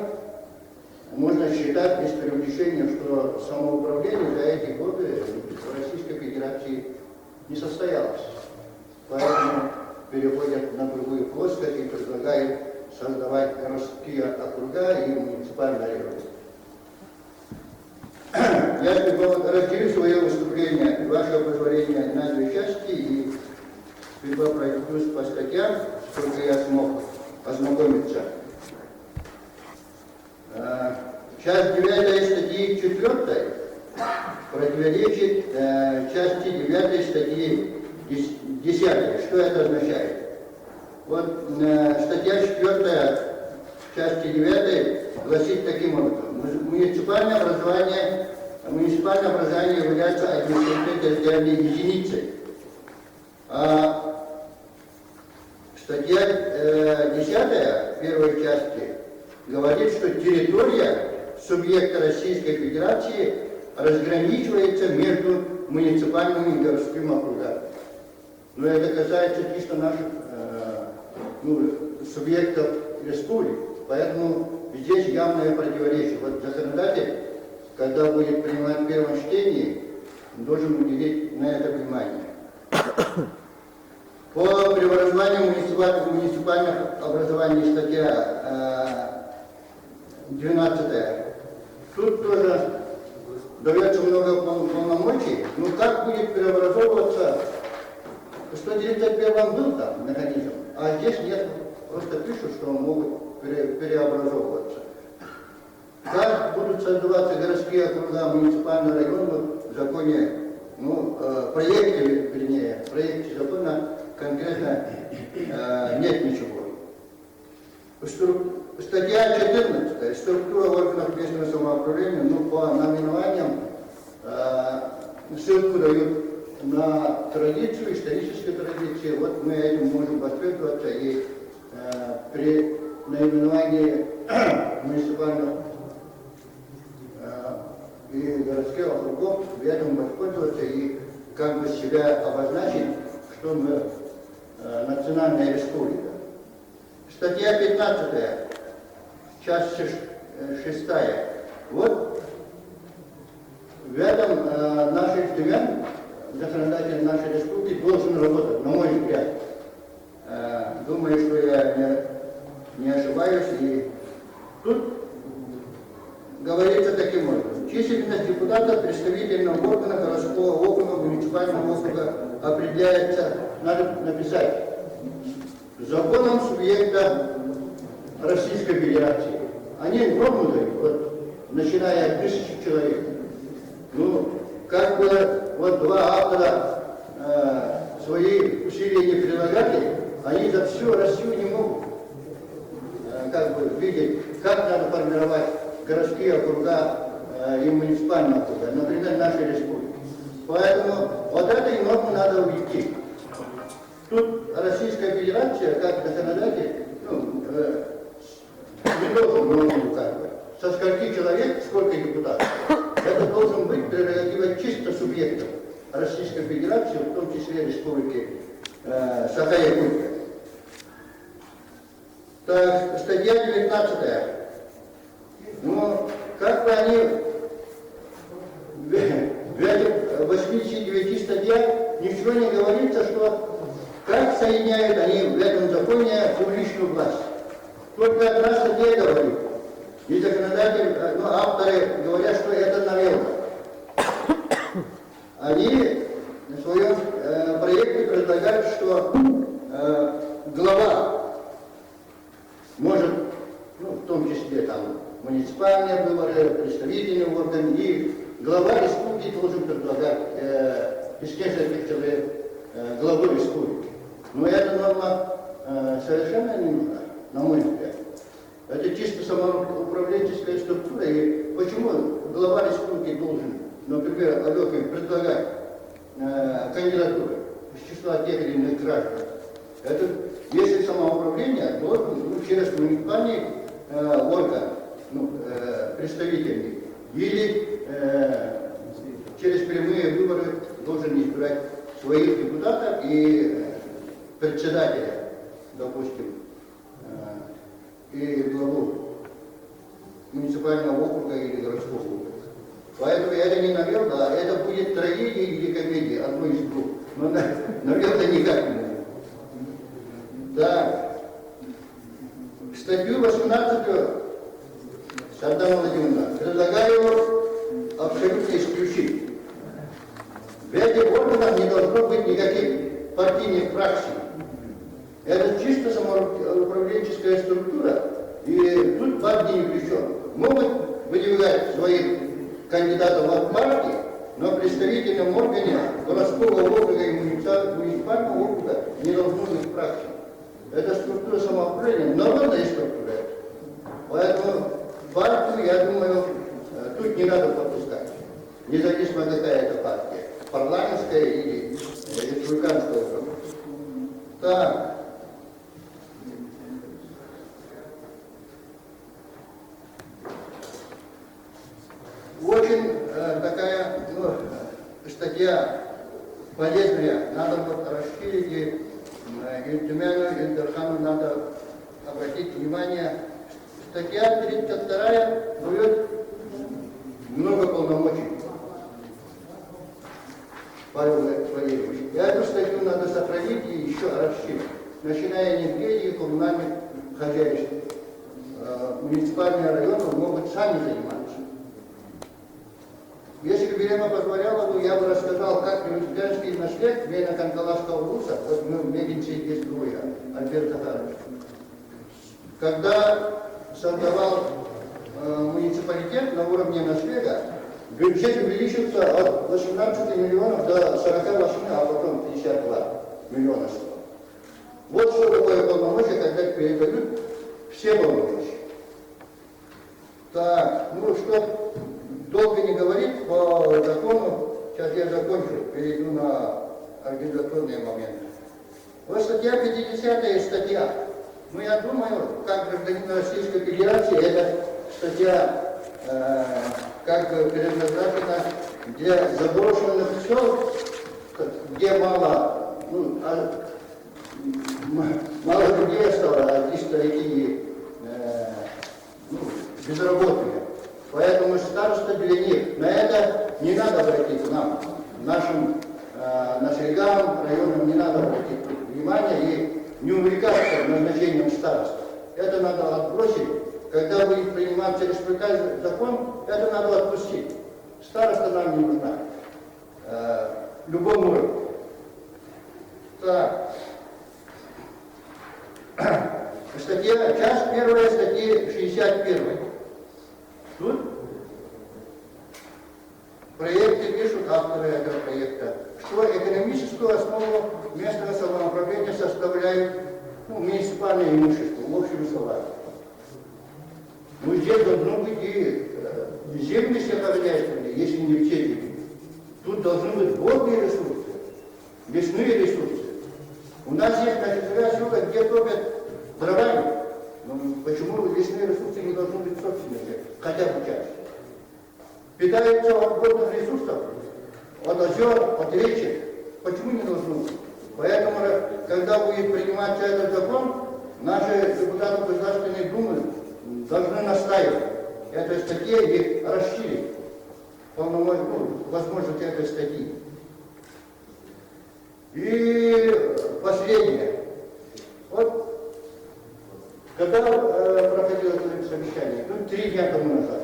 можно считать без привлечения, что самоуправление за эти годы в Российской Федерации не состоялось. Поэтому переходят на другую плоскость и предлагают создавать городские округа и муниципальные районы. Я разделю свое выступление, ваше позволение, на две части и пройдусь по статьям, сколько я смог ознакомиться. Часть 9 статьи 4 противоречит части 9 статьи 10. Что это означает? Вот статья 4 части 9 гласит таким образом. Муниципальное образование является административной территориальной единицей. А статья 10 первой части говорит, что территория субъекта Российской Федерации разграничивается между муниципальными и городскими округами. Но это касается чисто наших субъектов республик. Поэтому здесь явное противоречие. Вот законодатель, когда будет принимать в первом чтении, должен уделить на это внимание. По преобразованию муниципальных образований статья 12. Тут тоже дается много полномочий, но как будет преобразовываться, что 91 был там механизм, а здесь нет, просто пишут, что могут преобразовываться. Как будут создаваться городские округа, муниципальные районы в законе, проекте закона конкретно нет ничего. Статья 14. Структура органов местного самоуправления, по наименованиям ссылку дают на традицию, историческую традицию. Вот мы этим можем воспользоваться и при наименовании муниципальных и городских округов в этом воспользоваться и как бы себя обозначить, что мы национальная республика. Статья 15, часть 6. Вот в этом наши студенты, законодатель нашей республики должен работать, на мой взгляд. Думаю, что я не ошибаюсь. И тут говорится таким образом. Численность депутатов представительного органа, городского округа, муниципального округа определяется, надо написать, законом субъекта Российской Федерации. Они норму дают, вот, начиная от 1000 человек. Как бы вот два автора свои усилия не прилагали, они за всю Россию не могут видеть, как надо формировать городские округа и муниципальные округа, например, нашей республики. Поэтому вот этой нормы надо увести. Тут Российская Федерация, как законодатель, не должен норму указывать. Со скольки человек, сколько депутатов. Это должен быть прерогатива чисто субъектов Российской Федерации, в том числе Республики Саха-Якутия. Так, статья 19. Как бы они в этих 89 статьях ничего не говорится, что как соединяют они в этом законе публичную власть. Только одна статья говорит. И законодатель, авторы говорят, что это наверное. Они в своем проекте предлагают, что глава может, в том числе там муниципальные выборы, представительные органы, и глава республики должен предлагать из нескольких человек главу республики. Но эта норма совершенно не нужна, на мой взгляд. Это чисто самоуправленческая структура. И почему глава республики должен, например, Алёкин предлагать кандидатуры из числа тех или иных граждан? Это, если самоуправление должен через муниципальный орган, представительный, или через прямые выборы должен избирать своих депутатов и председателя, допустим, и главу муниципального округа или городского округа. Поэтому я это не навел, да, это будет трагедия или комедия, одно из двух. Но навел-то никак не могу. Да. Статью 18 Сардана Владимировна предлагаю абсолютно исключить. В этих органах не должно быть никаких партийных фракций. Это чисто самоуправленческая структура, и тут партии не при чем. Могут выдвигать своих кандидатов от партии, но в представительном органе городского округа и муниципального округа не должно быть фракций. Это структура самоуправления, народная структура. Поэтому партию, я думаю, тут не надо пропускать. Независимо какая это партия. Парламентская или республиканская. Так. Очень такая статья полезная. Надо расширить и Тюмену, и Дархану надо обратить внимание. Статья 32 дает много полномочий. Павел Валерьевич. И эту статью надо сохранить и еще расширить. Начиная энергии, коммунальных хозяйств. Муниципальные районы могут сами заниматься. Если бы время позволяло, я бы рассказал, как президентский наслед Вена Канкаласского вуза, вот мы в Мегинце есть двое, Альберт Захарович. Когда создавал муниципалитет на уровне наследа, бюджет увеличился от 18 миллионов до 48, а потом 52 миллиона. Вот что такое полномочия, когда передают все полномочия. Так, что долго не говорить по закону, сейчас я закончу, перейду на организационные моменты. Вот статья 50 статья. Я думаю, как гражданин Российской Федерации, эта статья как бы предназначена для заброшенных сел, где мало людей осталось, а чисто такие безработные. Поэтому староста для них. На это не надо обратить нам, нашим начальникам, районам не надо обратить внимание и не увлекаться назначением староста. Это надо отбросить. Когда будет приниматься республиканский закон, это надо отпустить. Староста нам не нужна. В любом уровне. Так. Статья, часть первая статьи 61. Тут проекты пишут авторы этого проекта, что экономическую основу местного самоуправления составляют муниципальное имущество, в общем словах. Здесь должно быть и земли сельскохозяйственные, если не в Чехии. Тут должны быть водные ресурсы, лесные ресурсы. У нас есть села, где топят дровами. Но почему лесные ресурсы не должны быть собственности, хотя бы часть? Питаются от водных ресурсов, от озер, от речек. Почему не должно быть? Поэтому, когда будет приниматься этот закон, наши депутаты Государственной Думы должны настаивать этой статье и расширить возможности этой статьи. И последнее. Вот когда проходило это совещание, 3 дня тому назад,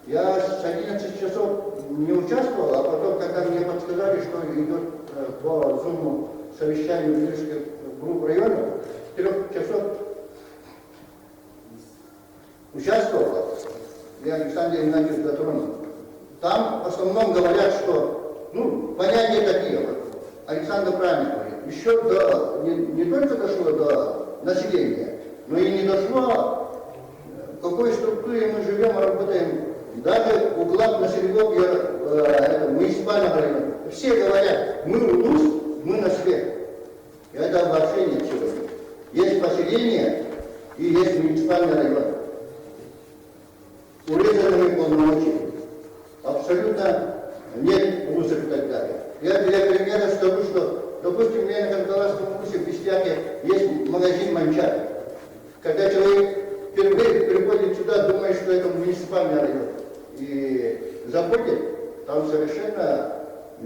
я с 11 часов не участвовал, а потом, когда мне подсказали, что идет по Zoom совещанию лидерских групп районов, 3 часов участвовал, и Александр Геннадьевич затронул. Там в основном говорят, что, понятия такие вот. Александр правильно говорит. Еще не только дошло до населения, но и не дошло, в какой структуре мы живем, работаем. Даже в углах населенного муниципального района. Все говорят, мы УНУС, мы на свет. Это обобщение всего. Есть поселение и есть муниципальный район. Урезанными полномочиями. Абсолютно нет вузов и так далее. Я для примера скажу, что, допустим, у меня на Канталасском вузе в Пестяке есть магазин «Манчар». Когда человек впервые приходит сюда, думает, что это муниципальный район, и заходит, там совершенно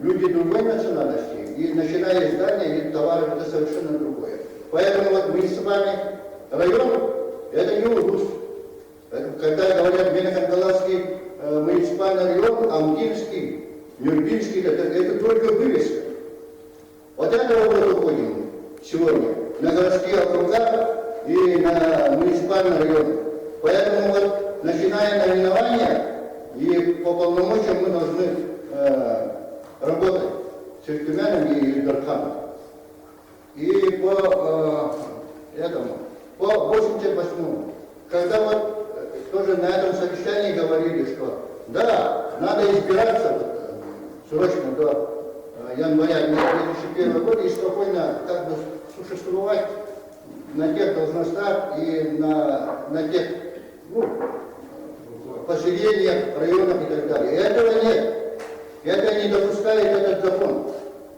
люди другой национальности, и начиная здания, и товары, это совершенно другое. Поэтому вот муниципальный район, это не УГУС. Когда говорят Великоканталасский муниципальный район, Амгинский, Нюрбинский, это только вывеска. Вот этого мы выходим сегодня на городские округа и на муниципальный район. Поэтому вот, начиная наименование, и по полномочиям мы должны работать с Иртюменом и Дарханом. И по 88-му, когда вот тоже на этом совещании говорили, что да, надо избираться срочно до января 2001 года и спокойно как бы существовать на тех должностях и на тех поселениях, районах и так далее. И этого нет. Это не допускает этот закон.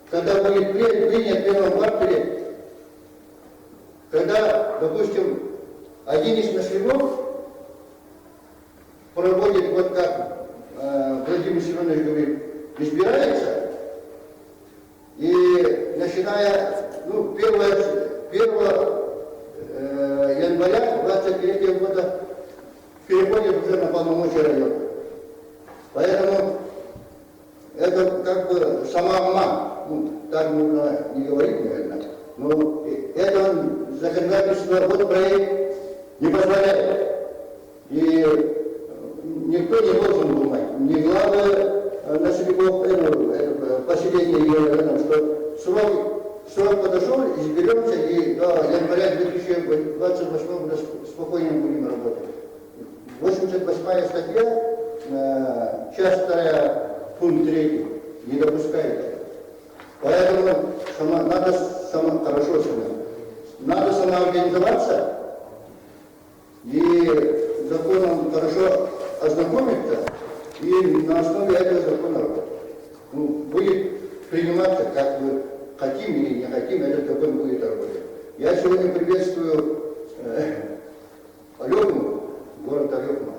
Когда будет принят в первом квартале, когда, допустим, один из наследов проводит, вот как Владимир Семенович говорит, избирается, и начиная 1 января 23 года переходит уже на полномочия района. Поэтому это как бы самообман. Так нужно не говорить, наверное. Но это законодательство, вот проект не позволяет. И никто не должен думать, ни главы населенных поселения, что срок подошел, изберемся и до января 2028 года спокойно будем работать. 88-я статья, часть 2, пункт 3, не допускает этого. Поэтому надо самоорганизоваться и законом хорошо ознакомиться и на основе этого закона работать. Будет приниматься, как мы хотим или не хотим, этот закон будет работать. Я сегодня приветствую Алёкну, город Алёкна.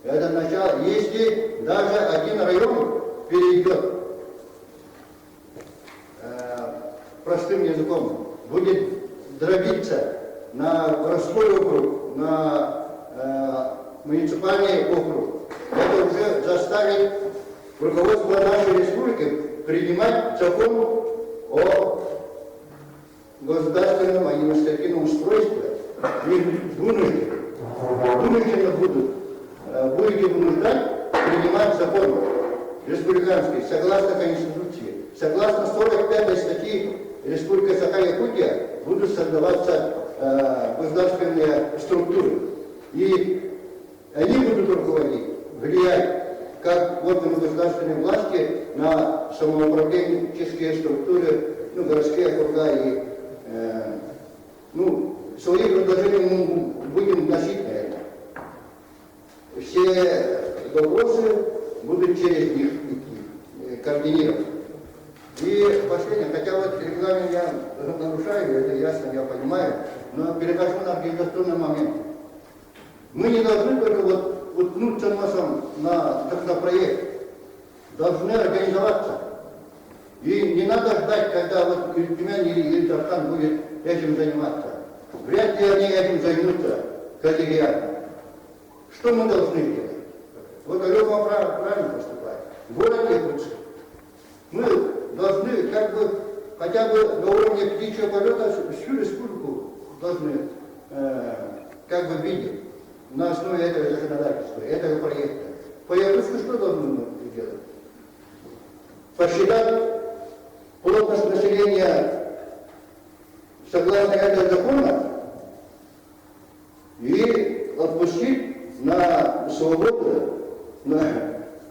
Это начало, если даже один район перейдет простым языком, будет дробиться на городской округ, на муниципальный округ, это уже заставит руководство нашей республики принимать закон о государственном административном устройстве. И вынуждены будете вынуждать принимать закон республиканский, согласно Конституции. Согласно 45 статьи Республика Саха-Якутия будут создаваться государственные структуры. И они будут руководить, влиять, как органы государственной власти, на самоуправленческие структуры, городские округа. И свои предложения мы будем вносить на это. Все вопросы будут через них идти, координировать. И последнее, хотя вот регламент я нарушаю, это ясно, я понимаю, но перехожу на организационный момент. Мы не должны только вот уткнуться носом на проект, должны организоваться. И не надо ждать, когда вот Тюмень или Дархан будет этим заниматься. Вряд ли они этим займутся коллегиально. Что мы должны делать? Вот Алёха правильно поступает. Город Якутск. Мы должны как бы хотя бы на уровне птичьего полета всю республику должны как бы видеть на основе этого законодательства, этого проекта. По Якутску что должны делать? Посчитать плотность населения согласно этого закона и отпустить на свободу, на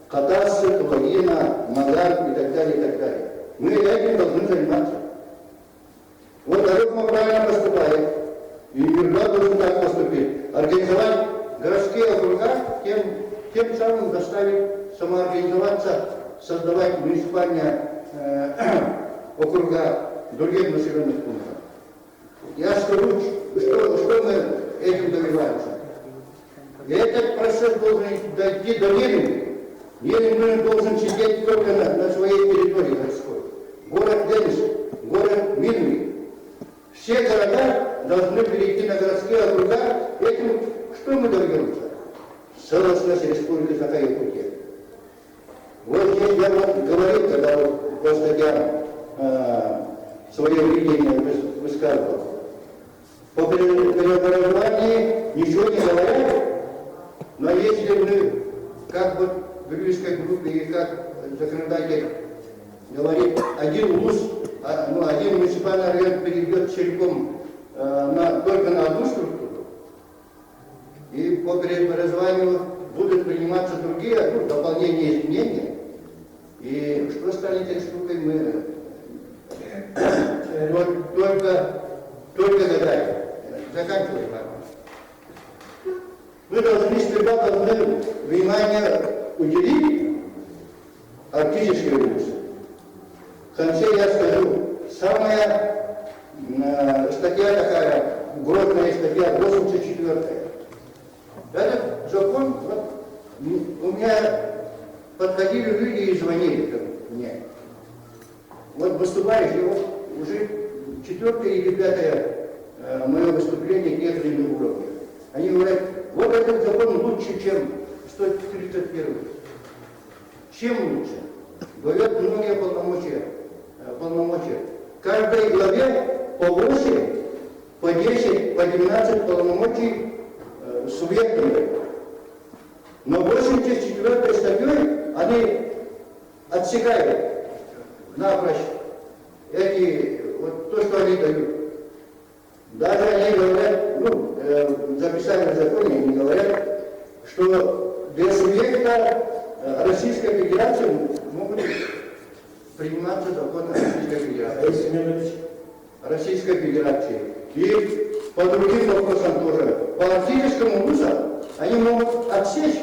кататься, Тулагина, Магар и так далее, и так далее. Мы этим должны заниматься. Вот создавать муниципальные округа других населенных пунктов. Я скажу, что мы этим добиваемся. И этот процесс должен дойти до Ленина. Ленин должен сидеть только на своей территории городской. Город Ленинск, город Минный. Все города должны перейти на городские округа. Этим что мы добьемся? Целостность Республики Саха-Якутия. Вот здесь я вот говорил, когда вот просто я свое видение высказывал. По преобразованию ничего не говорят, но если мы, как вот в Брюсской группе и как законодатель говорит, один вуз, один муниципальный район перейдет целиком только на одну структуру, и по преобразованию будут приниматься другие дополнения, изменения, и что станет этой штукой, мы только гадаем. Заканчиваем. Мы должны сперва внимание уделить арктической улице. В конце я скажу, самая статья такая, грозная статья, 84-я. Этот закон, вот, у меня подходили люди и звонили мне. Вот выступающие, вот уже 4-е или 5-е мое выступление к на уровне. Они говорят, вот этот закон лучше, чем 131. Чем лучше? Говорят, многие полномочия. Каждой главе по 8, по 10, по 12 полномочий субъектами. Но 84-й статьей они отсекают напрочь вот то, что они дают. Даже они говорят, записали в законе, они говорят, что для субъекта Российской Федерации могут приниматься законы Российской Федерации. Российской Федерации. И по другим вопросам тоже. По арктическому вузу они могут отсечь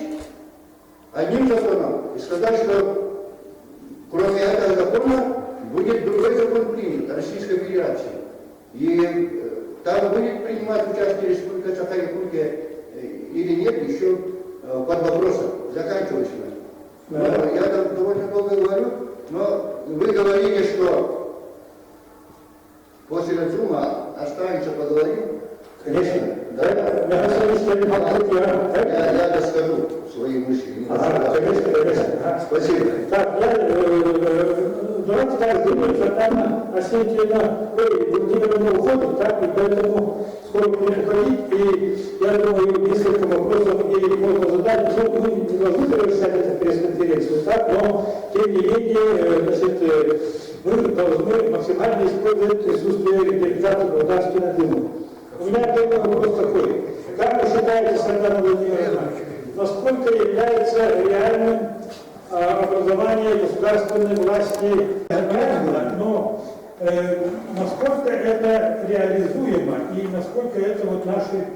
одним законом и сказать, что кроме этого закона будет другой закон принят Российской Федерации. И там будет принимать участие Республика Саха-Якутия или нет, еще под вопросом. Заканчиваюсь. Я там довольно долго говорю, но вы говорите, что после Зума останемся, поговорим. Конечно. Да? Я расскажу свои мысли. Конечно. Спасибо. Так, давайте так сделаем, что там Осетия, Владимир уходит, так, и поэтому скоро будем ходить, и я думаю, несколько вопросов или можно задать, мы не должны завершать эту пресс-конференцию, так, но тем не менее, значит, мы должны максимально использовать присутствие депутатов Государственной Думы. У меня первый вопрос такой. Как вы считаете, Светлана Владимировна, насколько является реальным образование государственной власти, но насколько это реализуемо и насколько это вот наши,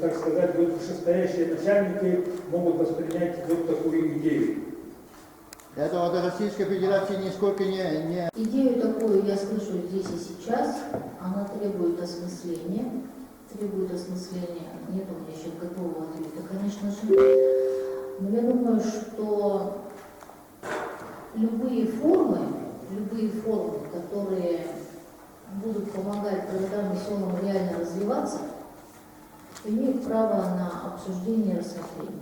так сказать, вышестоящие начальники могут воспринять вот такую идею? Это вот Российской Федерации нисколько не... Идею такую я слышу здесь и сейчас. Она требует осмысления. Нет у меня еще готового ответа, конечно же. Но я думаю, что любые формы, которые будут помогать городам и селам реально развиваться, имеют право на обсуждение и рассмотрение.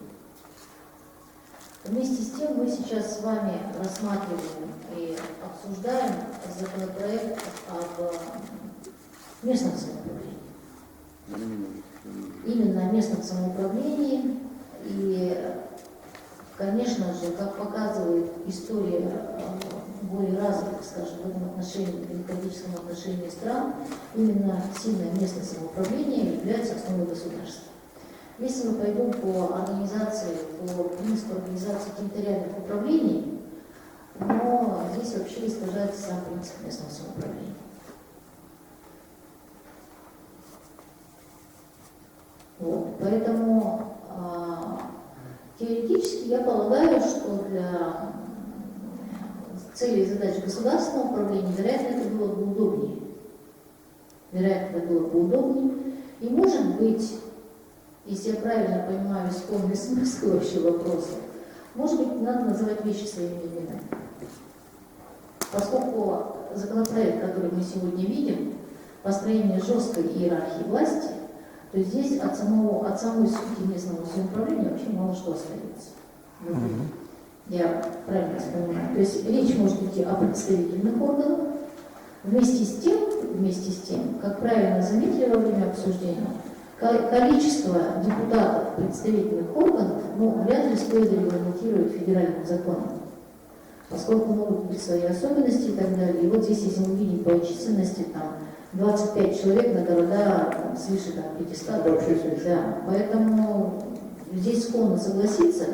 Вместе с тем мы сейчас с вами рассматриваем и обсуждаем законопроект об местном самоуправлении. Именно о местном самоуправлении. И, конечно же, как показывает история более развитых, скажем, в этом отношении, в демократическом отношении стран, именно сильное местное самоуправление является основой государства. Если мы пойдем по принципу организации территориальных управлений, но здесь вообще искажается сам принцип местного самоуправления. Вот. Поэтому теоретически я полагаю, что для целей и задач государственного управления, вероятно, это было бы удобнее. Вероятно, это было бы удобнее. И может быть, если я правильно понимаю исконный смысл вообще вопроса, может быть, надо называть вещи своими именами. Поскольку законопроект, который мы сегодня видим, построение жесткой иерархии власти, то здесь от самой сути местного самоуправления вообще мало что остается. Я правильно понимаю. То есть речь может идти о представительных органах. Вместе с тем, как правильно заметили во время обсуждения, количество депутатов представительных органов вряд ли стоит регламентировать федеральным законом, поскольку могут быть свои особенности и так далее. И вот здесь, если мы видим по численности, там 25 человек на города свыше 500. Да, поэтому здесь склонно согласиться.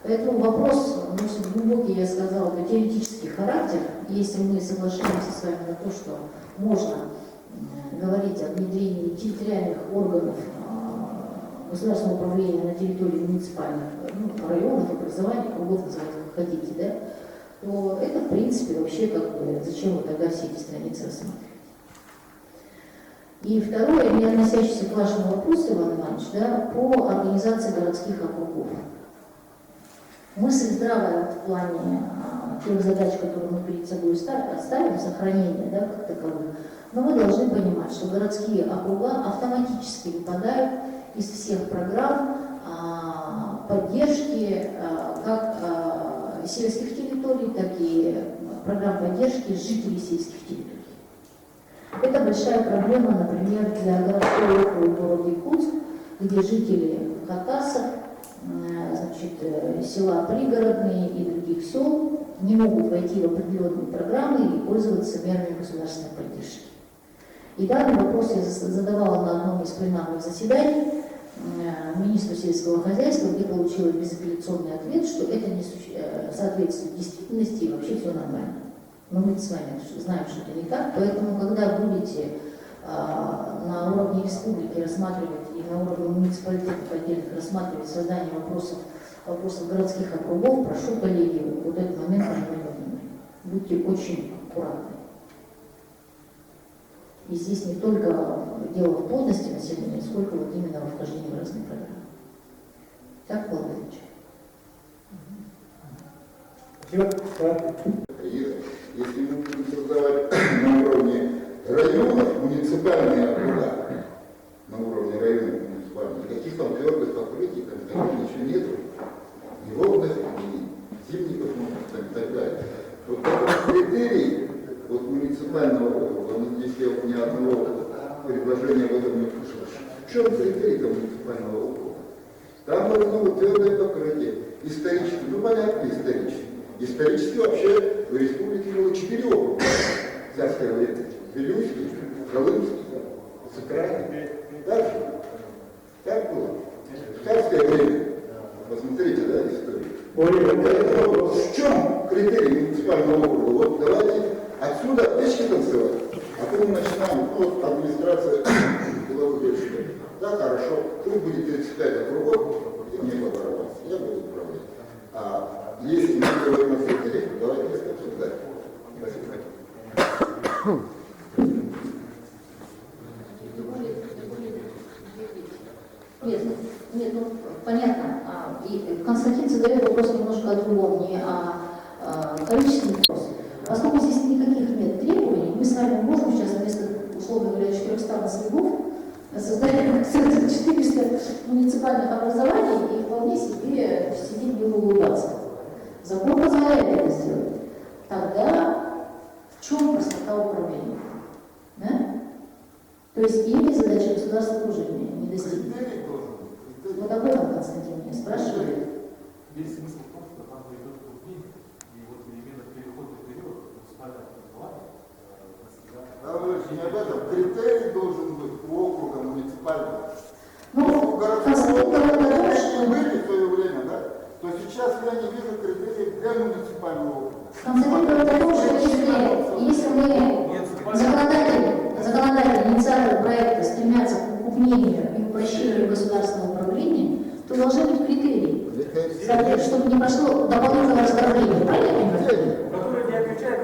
Поэтому вопрос носит глубокий, я сказала бы, теоретический характер. Если мы соглашаемся с вами на то, что можно говорить о внедрении территориальных органов государственного управления на территории муниципальных районов, образования, кругов, называйте как хотите, да, то это, в принципе, вообще зачем вы тогда все эти страницы рассматриваете. И второе, не относящееся к вашему вопросу, Иван Иванович, да, по организации городских округов. Мысль здравая в плане тех задач, которые мы перед собой ставим, сохранения, да, как таковых, но мы должны понимать, что городские округа автоматически выпадают из всех программ поддержки как сельских территорий, так и программ поддержки жителей сельских территорий. Это большая проблема, например, для городского округа города Якутск, где жители Хакасов, села пригородные и других сел не могут войти в определенные программы и пользоваться мерами государственной поддержки. И данный вопрос я задавала на одном из пленарных заседаний министру сельского хозяйства, где получила безапелляционный ответ, что это не соответствует действительности и вообще все нормально. Но мы с вами знаем, что это не так, поэтому когда будете на уровне республики рассматривать и на уровне муниципалитетов отдельных рассматривать создание вопросов городских округов, прошу, коллеги, вот этот момент внимания. Будьте очень аккуратны. И здесь не только дело в плотности населения, сколько вот именно во вхождении в разные программы. Так, Павел Ильич? Если мы будем создавать на уровне районов муниципальные округа, на уровне районов муниципальных, никаких там твердых покрытий, там ничего нету, ни ровных, ни зимников, и так далее. Вот такой критерий вот муниципального округа, здесь я ни одного предложения в этом не услышал. В чем критерий муниципального округа? Там должно быть твердое покрытие. Исторически, понятно, исторически. Исторически вообще в республике было 4 округа. Царское время. Вилюйский, Колымский, Центральный. Дальше. Так было. В царское время. Посмотрите, да, историю. В чем критерий муниципального округа? Вот давайте отсюда печки танцевать. А потом начинаем, администрация была решила. Да, хорошо, вы будете 35 округов, и мне по барабану, я буду управлять. А если мы говорим о критериях, давайте это обсуждать. Нет, понятно. И Константин задает вопрос немножко о другом, не о количественном вопросе. Поскольку здесь никаких нет требований, мы с вами можем сейчас вместо, условно говоря, 400 наследов создать 400 муниципальных образований и вполне себе сидеть и улыбаться. Закон позволяет это сделать. Тогда в чем простота управления? Да? То есть и эти задачи государства тоже не достигнут. Вот об этом Константин меня спрашивает. Весь смысл в том, что там идет крупнение, и вот именно переходный период муниципального образования Не об этом. Критерий должен быть у округа муниципального. Ну, Константин говорит, что... были в свое время, да? То сейчас я не вижу критериев для муниципального округа. Константин говорит о том, что если мы законодатели, инициаторы проекта стремятся к укрупнению и упрощению государственного управления, то должны быть критерии, чтобы не пошло дополнительного раздробления. Правильно? который не отвечает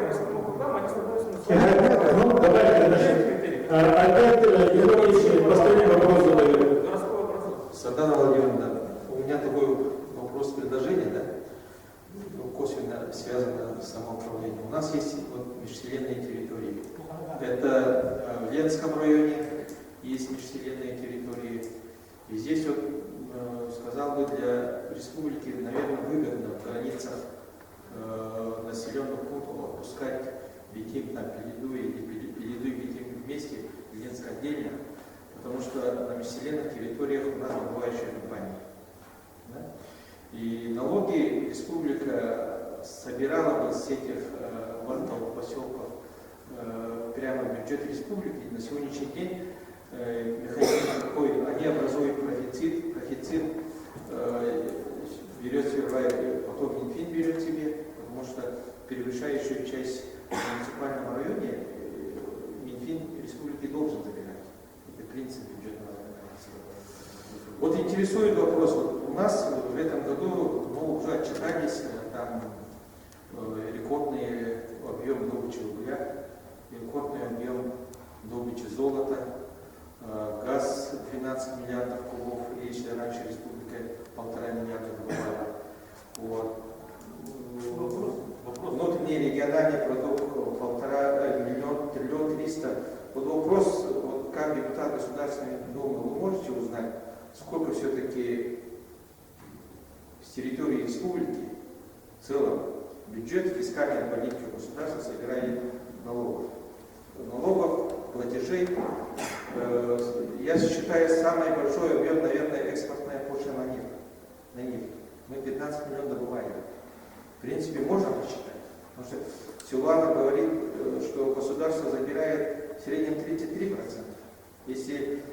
Это в Ленском районе есть межселенные территории. И здесь вот, сказал бы, для республики, наверное, выгодно в границах населенных пунктов отпускать Битим на Пелиду или Пелиду и Битим вместе, Ленск отдельно, потому что на межселенных территориях у нас добывающие компании. Да? И налоги республика собирала бы с этих вортовых поселков прямо в бюджет республики. На сегодняшний день механизм такой, они образуют профицит берет сперва, потом Минфин берет себе, потому что перевышающую часть в муниципальном районе Минфин республики должен забирать. Это принцип бюджетного законодательства. Вот интересует вопрос, вот у нас в этом году уже отчитались там рекордный объем добычи угля, рекордный объем добычи золота, газ 12 миллиардов кубов, если раньше республика 1,5 миллиарда добывала. Вот. Внутренний региональный продукт 1,5 триллиона 300. Вот вопрос, вот как депутат Государственной Думы, вы можете узнать, сколько все-таки с территории республики в целом бюджет фискальной политики государства собирает налогов? Платежей, я считаю, самый большой объем, наверное, экспортная пошлина на нефть. Мы 15 миллионов добываем. В принципе, можно посчитать. Потому что Силуанов говорит, что государство забирает в среднем 33%. Если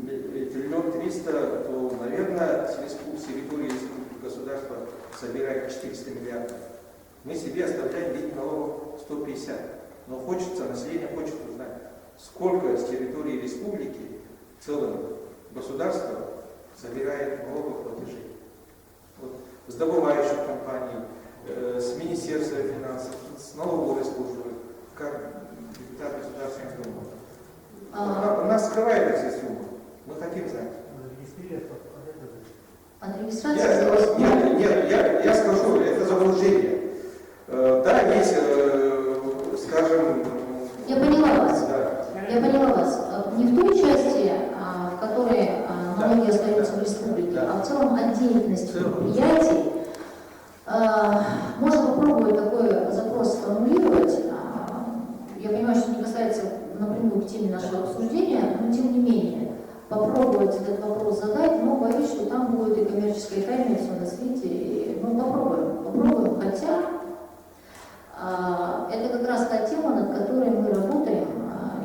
1,3 триллиона, то, наверное, с территории государства собирает 400 миллиардов. Мы себе оставляем вид налогов 150. Но население хочет узнать, сколько с территории республики в целом государство собирает налоговых платежей. Вот, с добывающих компаний, с Министерства финансов, с налоговой службы, как депутат Государственной Думы. У нас скрывается эта сумма. Мы хотим знать. От регистрации? Нет, я скажу, это заблуждение. Да, есть, скажем... Я поняла вас. Да. Я поняла вас. Не в той части, в которой налоги остаются в республике, а в целом от деятельности предприятий. Можно попробовать такой запрос сформулировать. Я понимаю, что не касается напрямую к теме нашего обсуждения, но тем не менее попробовать этот вопрос задать, но боюсь, что там будет и коммерческая тайна, и все на свете. Ну, попробуем, хотя это как раз та тема, над которой мы работаем,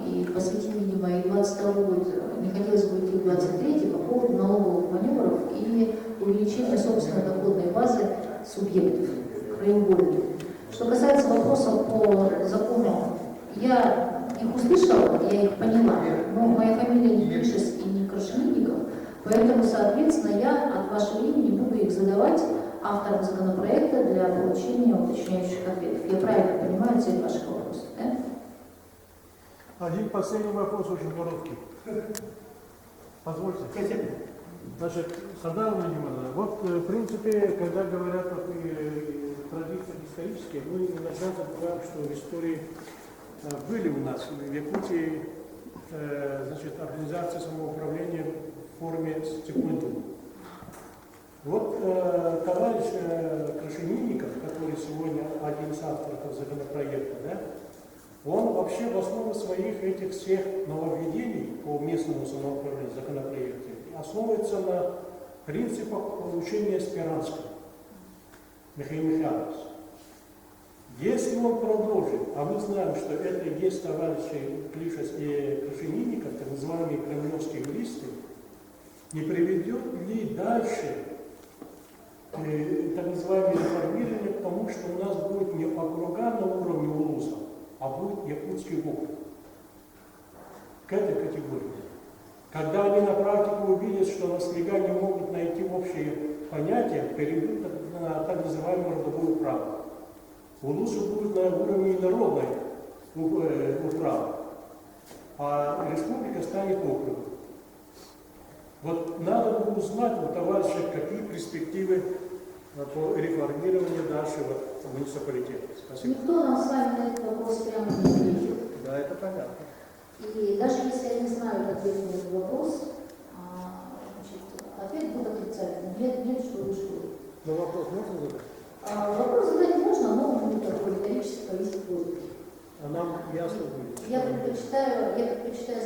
и посвятим, видимо, и 22 год, не хотелось бы идти в 23 по поводу налоговых маневров и увеличения собственной доходной базы субъектов краеугольных. Что касается вопросов по закону, я их услышала, я их поняла, но моя фамилия не Гришес и не Крашенинников, поэтому, соответственно, я от вашего имени буду их задавать авторам законопроекта для получения уточняющих ответов. Я правильно понимаю цель ваших вопросов, да? Один последний вопрос, очень короткий. Позвольте. Значит, Садал Владимировна, вот в принципе, когда говорят о традициях исторических, мы иногда забываем, что в истории были у нас в Якутии организации самоуправления в форме степнутого. Вот товарищ Крашенинников, который сегодня один из авторов законопроекта, да, он вообще в основе своих этих всех нововведений по местному самоуправлению законопроекта основывается на принципах получения Спиранского Михаила Михайловича. Если он продолжит, а мы знаем, что это и есть товарищи Клишес и Крашенинников, так называемые кремлевские юристы, не приведет ли дальше так называемое реформирование к тому, что у нас будет не округа на уровне улуса, а будет Якутский округ. К этой категории. Когда они на практике увидят, что наслега не могут найти общие понятия, перейдут на так называемое родовое право. Улусы будут на уровне народной управы, а республика станет округом. Вот надо бы узнать у товарища, какие перспективы по реформированию дальше муниципалитета. Спасибо. Никто нам с вами на этот вопрос прямо не ответил. Да, это понятно. И даже если они знают ответ на этот вопрос, значит, ответ будет отрицательным. Нет, что ли, что ли. Но вопрос можно задать? Вопрос задать можно, но он будет такой риторический, повесить воздухе. А нам ясно будет. Я предпочитаю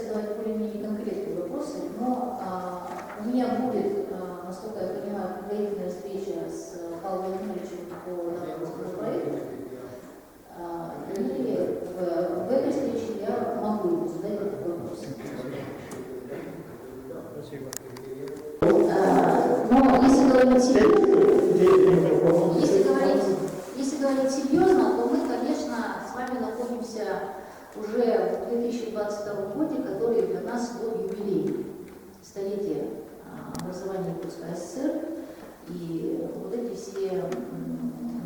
задавать более-менее конкретные вопросы, но у меня будет, насколько я понимаю, предварительная встреча с Павлом Владимировичем по данному законопроекту. И в этой встрече я могу ему задать этот вопрос. Спасибо. Но если говорить серьезно, то мы, конечно, с вами находимся уже в 2022 году, который для нас год юбилей, столетие образования Якутской ССР. И вот эти все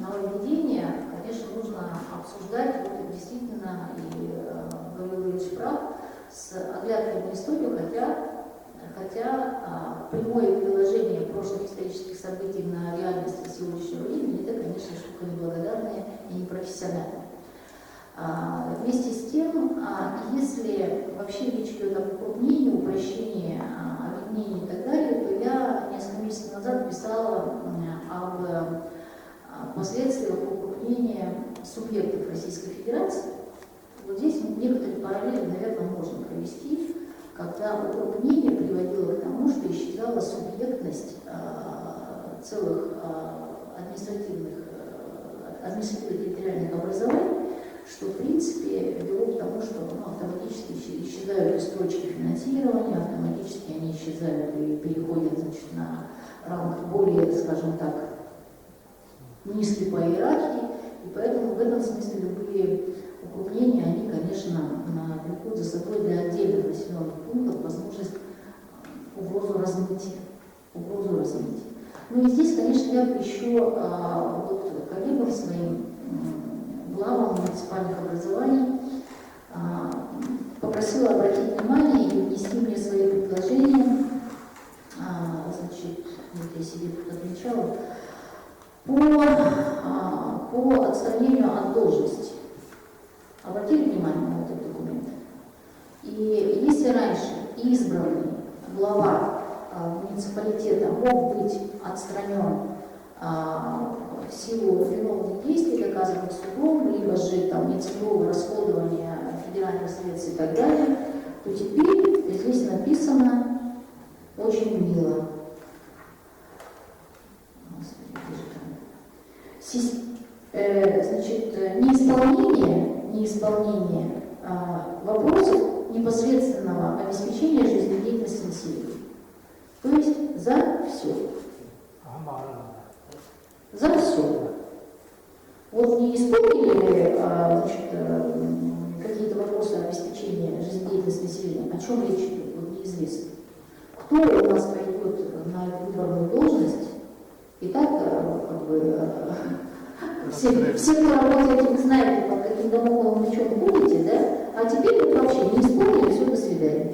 нововведения, конечно, нужно обсуждать, вот действительно, и Гаврил Ильич прав, с оглядкой на историю, хотя прямое приложение прошлых исторических событий на реальность сегодняшнего времени, это, конечно, штука неблагодарная и непрофессиональная. Вместе с тем, если вообще речь идет об укрупнении, упрощении, объединении и так далее, то я несколько месяцев назад писала об последствиях укрупнения субъектов Российской Федерации. Вот здесь некоторые параллели, наверное, можно провести, когда укрупнение приводило к тому, что исчезала субъектность целых административно-территориальных образований, что в принципе вело к тому, что автоматически исчезают источники финансирования, автоматически они исчезают и переходят, значит, на ранг более, скажем так, низкий по иерархии, и поэтому в этом смысле любые укрупнения, они, конечно, влекут за собой для отдельных населенных пунктов возможность угрозу размытия. Ну и здесь, конечно, я бы еще вот коллегам своим главам муниципальных образований попросила обратить внимание и внести мне свои предложения, значит, вот я себе тут отмечала, по отстранению от должности. Обратили внимание на этот документ? И если раньше избранный глава муниципалитета мог быть отстранен в силу виновных действий, доказанных судом, либо же там нецелевого расходования федеральных средств и так далее, то теперь здесь написано очень мило. Значит, неисполнение вопросов непосредственного обеспечения жизнедеятельности населения. То есть за все. За все. Вот не исполнили какие-то вопросы обеспечения жизнедеятельности населения, о чем речь идет, вот неизвестно. Кто у нас пойдет на эту выборную должность, и так как бы все, кто работает, вы знаете, под каким домокловым мечом будете, да? А теперь вот вообще не исполнили, все, до свидания.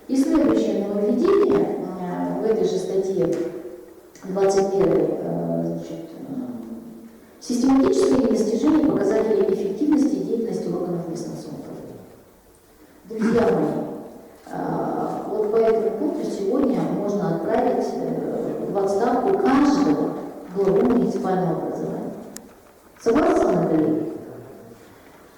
И следующее нововведение в этой же статье 21, значит, систематическое недостижение показателей эффективности и деятельности органов местного самоуправления. Друзья мои, вот по этому пункту сегодня можно отправить в отставку каждого главу муниципального образования. Согласны, коллеги?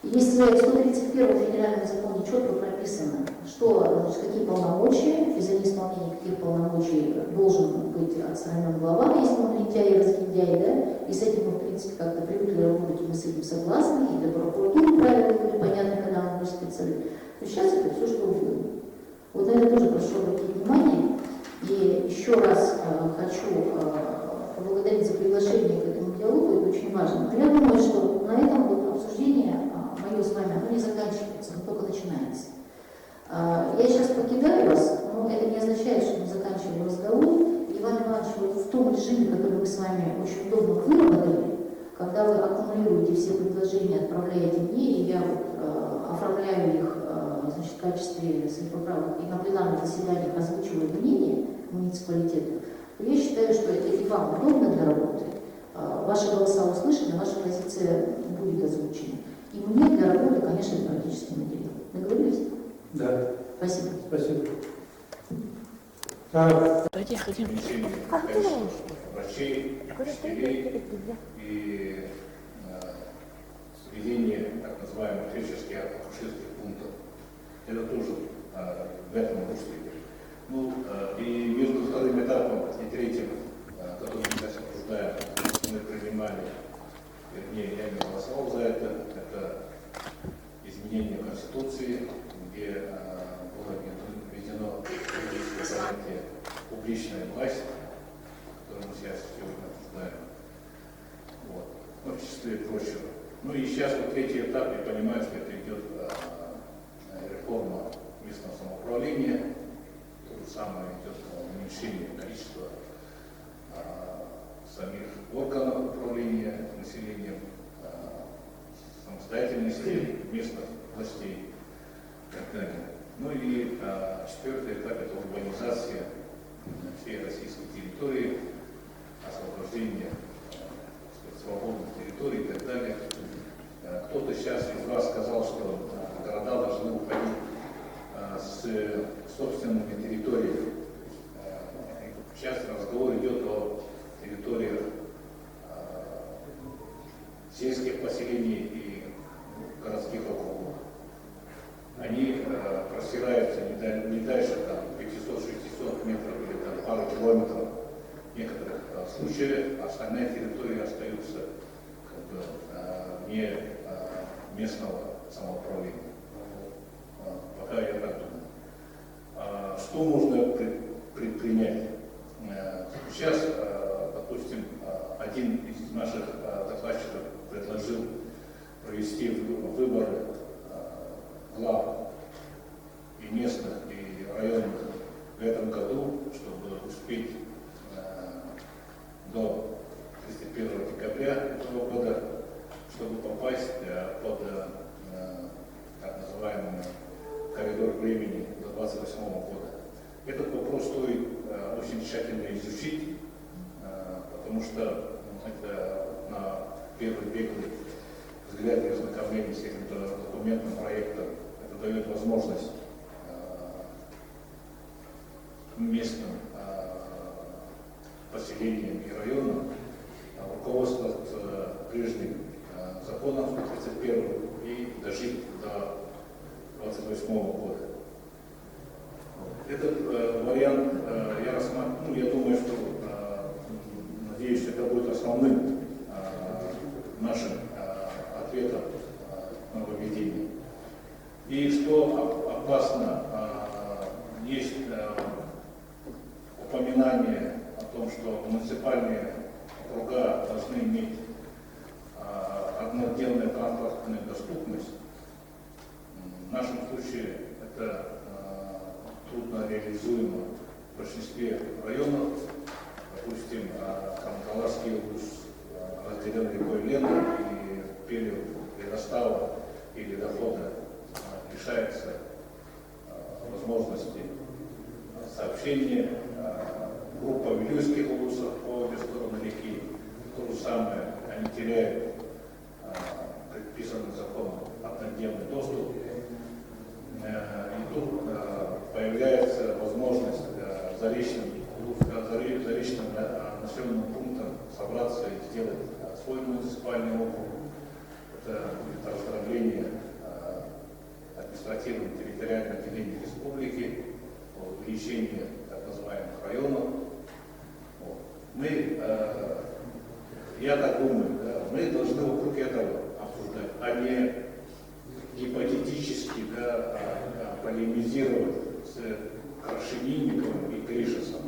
Если в 131 федеральном законе четко прописано, что, значит, какие полномочия, из-за неисполнения каких полномочий должен быть отстранен глава, если он лентяй и разгильдяй, да, и с этим мы, в принципе, как-то привыкли работать, мы с этим согласны, и для прокуратуры правила были понятны, когда он был специалист, то сейчас это все, что угодно. Вот на это тоже прошу обратить внимание, и еще раз хочу поблагодарить за приглашение к этому диалогу, это очень важно. Но я думаю, что на этом вот обсуждение мое с вами, оно не заканчивается, оно только начинается. Я сейчас покидаю вас, но это не означает, что мы заканчиваем разговор. Иван Иванович, вот в том режиме, который мы с вами очень удобно выработали, когда вы аккумулируете все предложения, отправляете мне, и я вот, оформляю их, значит, в качестве своих поправок и на пленарных заседаниях озвучиваю мнение муниципалитета, то я считаю, что это и вам удобно для работы. Ваши голоса услышаны, ваша позиция будет озвучена. И мне для работы, конечно, это практически материал. Договорились? Да, Спасибо. спасибо. Так, Лечение, конечно, врачей, учителей и сведение так называемых фельдшерских акушерских пунктов. Это тоже в этом русле. Ну, и между вторым этапом и третьим, который мы сейчас обсуждаем, мы принимали, вернее, я не голосовал за это изменение Конституции, где было введено понятие публичная власть, которую мы сейчас сегодня обсуждаем, вот, в числе прочего. Ну и сейчас вот третий этап, я понимаю, что это идет реформа местного самоуправления, то же самое идет уменьшение количества самих органов управления населением, самостоятельности местных властей и так далее. Ну и четвертый этап – это урбанизация всей российской территории, освобождение свободных территорий и так далее. Кто-то сейчас из вас сказал, что города должны уходить с собственными территориями. Сейчас разговор идет о территориях сельских поселений и городских округов. Они простираются не дальше 500-600 метров или пару километров в некоторых случаях, а остальные территории остаются вне местного самоуправления. Пока я так думаю. Что можно предпринять? Сейчас, допустим, один из наших докладчиков предложил провести выборы глав и местных, и районных в этом году, чтобы успеть до 31 декабря этого года, чтобы попасть под так называемый коридор времени до 28 года. Этот вопрос стоит очень тщательно изучить, потому что это на первый беглый взгляд и ознакомление с этим документным проектом, это дает возможность местным поселениям и районам руководствоваться прежним законом 31 и дожить до 28 года. Этот вариант я рассматриваю, я думаю, что, надеюсь, это будет основным нашим ответом на нововведение. И что опасно, есть упоминание о том, что муниципальные округа должны иметь однодневную транспортную доступность. В нашем случае это трудно реализуемо в большинстве районов. Допустим, Камкаларский улус разделен рекой Лену, и в период предостава или дохода лишается возможности сообщения. Группа вилюйских улусов по обе стороны реки, то же самое, они теряют предписанным законом однодневный доступ. И тут появляется возможность заречным населенным пунктам собраться и сделать свой муниципальный округ. Это будет раздробление административно-территориального деления республики, увеличение так называемых районов. Я так думаю, мы должны вокруг этого обсуждать, а не гипотетически полемизировать с Крашенинниковым и Гришесом.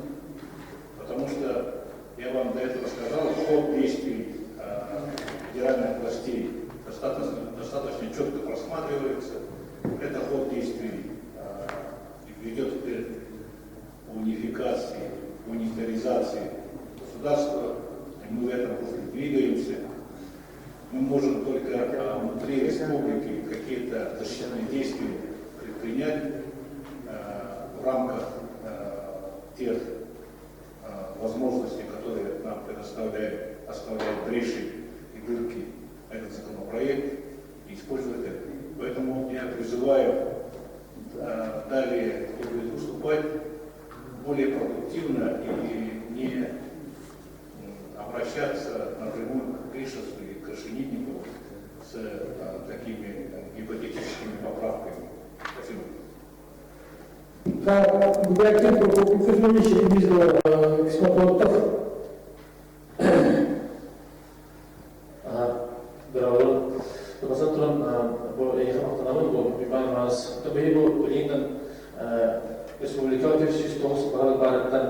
Потому что, я вам до этого сказал, ход действий федеральных властей достаточно четко просматривается. Это ход действий ведет к унификации, унитаризации государства, и мы в этом русле двигаемся. Мы можем только внутри республики какие-то защитные действия предпринять в рамках тех возможностей, которые нам оставляет бреши и дырки этот законопроект, и использовать это. Поэтому я призываю Губернатор Кузьмович визовал эксплуататов. Браво. Посмотрим, по этим автономным, по Ивановс, то было Линдон, республикатив системус Бараттан,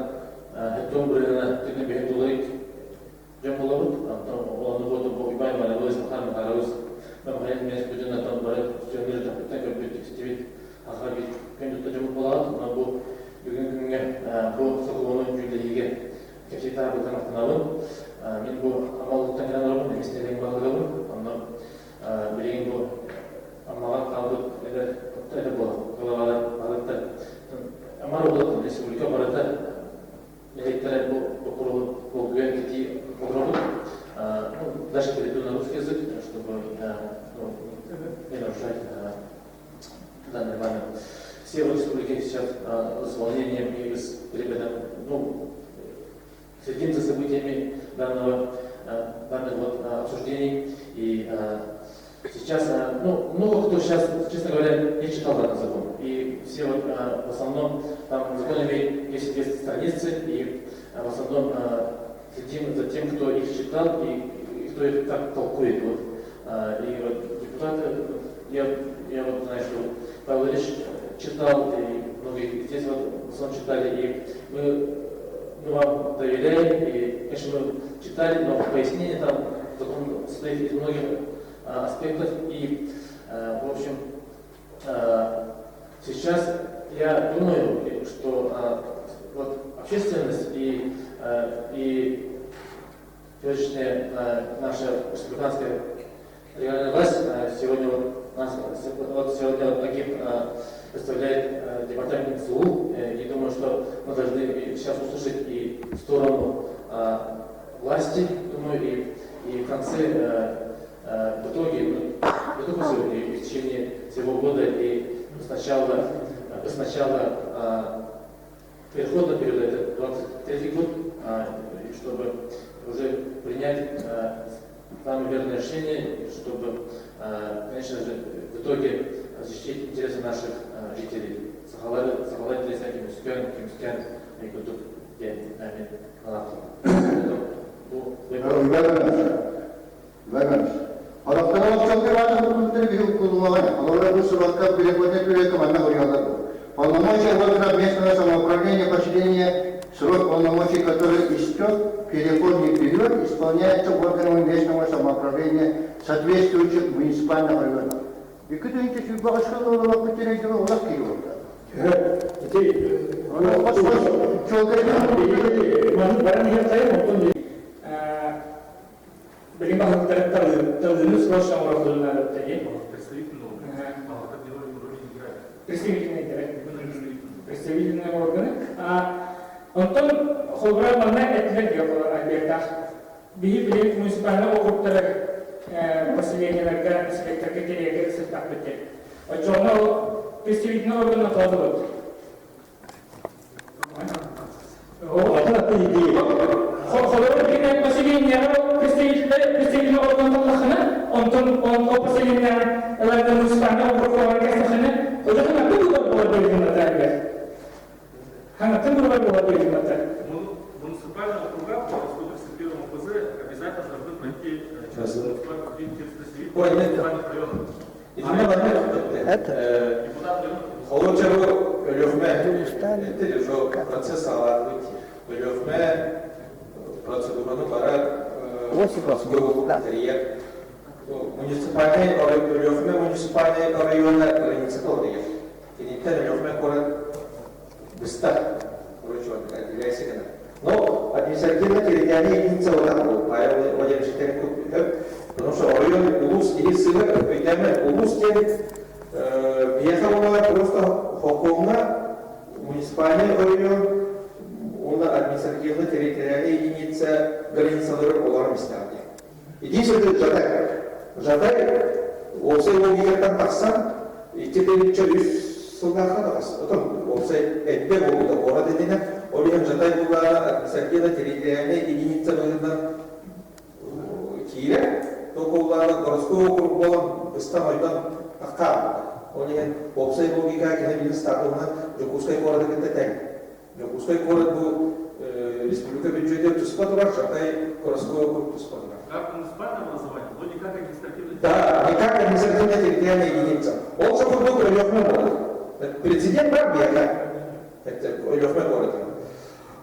Хеттон Брена, Тенебе Дулейк, Джамбулавут, он вот по Иванову, Луис Махамед Араус, Махамед Мест Будина, там Барат, Стюнер, Тенебе Бетикстивит, Ахаби, Кендута Джамбулавут, но по Югенге, по Соколону, Юлиге, Капитан Автономным, мен бұл амалдықтан кенарабын, еместелеген бағылабын, онда білеген бұл амалған қалдық әлі бұл бағылықта. Амар олықтың республика барыта электр бұл құрылы бұл гуен кетей ұғырабын. Даже перейду на русский язык, чтобы не нарушать данный момент. Все в республике сейчас с волнением и с переводом, следим за событиями данных обсуждений. И сейчас, много кто сейчас, честно говоря, не читал данный закон. И все в основном, там в законе имеет 10 страницы, и в основном следим за тем, кто их читал и кто их так толкует. И депутаты, я знаю, что Павел Ильич читал, и многие здесь в основном читали, и мы вам доверяем, и, конечно, мы читали, но пояснение там закон состоит из многих аспектов. И, в общем, сейчас я думаю, что вот общественность и сегодняшняя наша республиканская региональная власть сегодня сегодня таких представляет департамент СУ. И думаю, что мы должны сейчас услышать и сторону власти, думаю, и в конце, в итоге, не только сегодня, и в течение всего года, и сначала переходного периода, это 23-й год, чтобы уже принять самое верное решение, чтобы, конечно же, в итоге защитить интересы наших жителей. Сахалай Лесна, Кимскян, и Кутук, Амин, Халахту. Халықтан олшалды важны күндері бігіл күлуағын, олар бұл сұраққа переходный период команда ғырғалады. Полномочия органов местного самоуправления подчинения срок полномочий, который истек, переходный период, исполняется органами местного самоуправления соответствующих муниципальных районов. И когда эти фигурашкалы олар көтерейді олар кейуілді. Білім бағыттары талдыны сұраш шамырақлығына өттеге. Представительные органы. Онтон холбырамана әтілер объектах. Биhi білім муниципальный округтары поселенияларга инспекторға керегі сыртақ бітер. Очоғына ол представительный органына қалды болды. Холбырам кенен поселениялар представительный орган қалдықыны, онтон поселениялар муниципальный округтары кәсіқыны, одан кім болады өйдіңді Ханатын бұрғай болады өйдіңді Муниципального округа по 131 ОПЗ обязательно должны пройти через муниципальных районов. Холочару Лёвме, процесс алады, Лёвме, процедураны бара, муниципальный Лёвме, муниципальный районы границы Толдыев. И не то Лёвме город быстро, короче, отделяйся. Но административно-территориальная единица вот так вот, Павел Владимирович Тереков, потому что район Улус и Сывер, ведь Улус въехала просто хокомна, муниципальный район, он административно-территориальная единица границалары олар местами. Единственное Жатай, осы логикадан тақсан, теперь Сулдаха, потом осы әтпе болуды орады денен, олеген Жатай бұллары административно-территориальная единица кейлі, только олары городской округ болын, бұстан ойдан аққа. Олеген осы логика кені бизнес стартована Жокускай города кететен. Жокускай город был республика бюджета Туспатура, Шатай городской округ Туспатура. Как муниципальное образование, но никак административное. Да, никак административная территориальная единица. Он же был Лёхмый город. Президент Барбека, это Лёхмый город.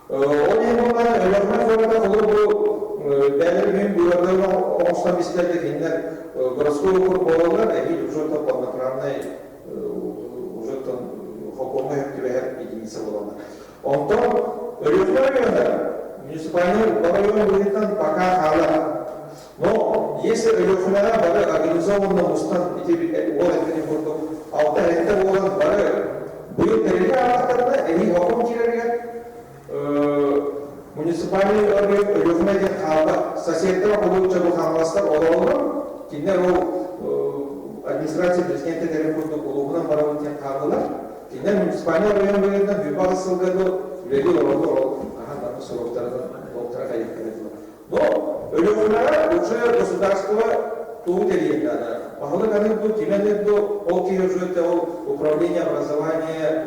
Он ему Лёхмый город был бәлірген бюродың оңыстан бескелді кейіндер городской округ болалар, әйел уже полноправный уже хокомный өктебәр единица болалар. Онтон Лёхмый районда муниципальный район будет пока хала. Но если Лёхмыйға бары организованно устан ол әкелен болдық, алты әйтті болған бары бұйыл тәрелі ағақтарына әйел хоком керерге муниципальный орган Лёхмыйден қалды. Соседтер болуынша бұл қамластар олауылы, кейдер ол администрация президенті тәрелі болдық олуғынан бары өткен қалдылар. Кейдер муниципальный район бөлігінен бүйбағы сылғады, үлелі олауды ағандағы сұрақтардан олтырақ әйеккеледі. Но Лёхмыйға уже государство туу терейді. Махалы канын бұл кеменді ол кейі уже управление образования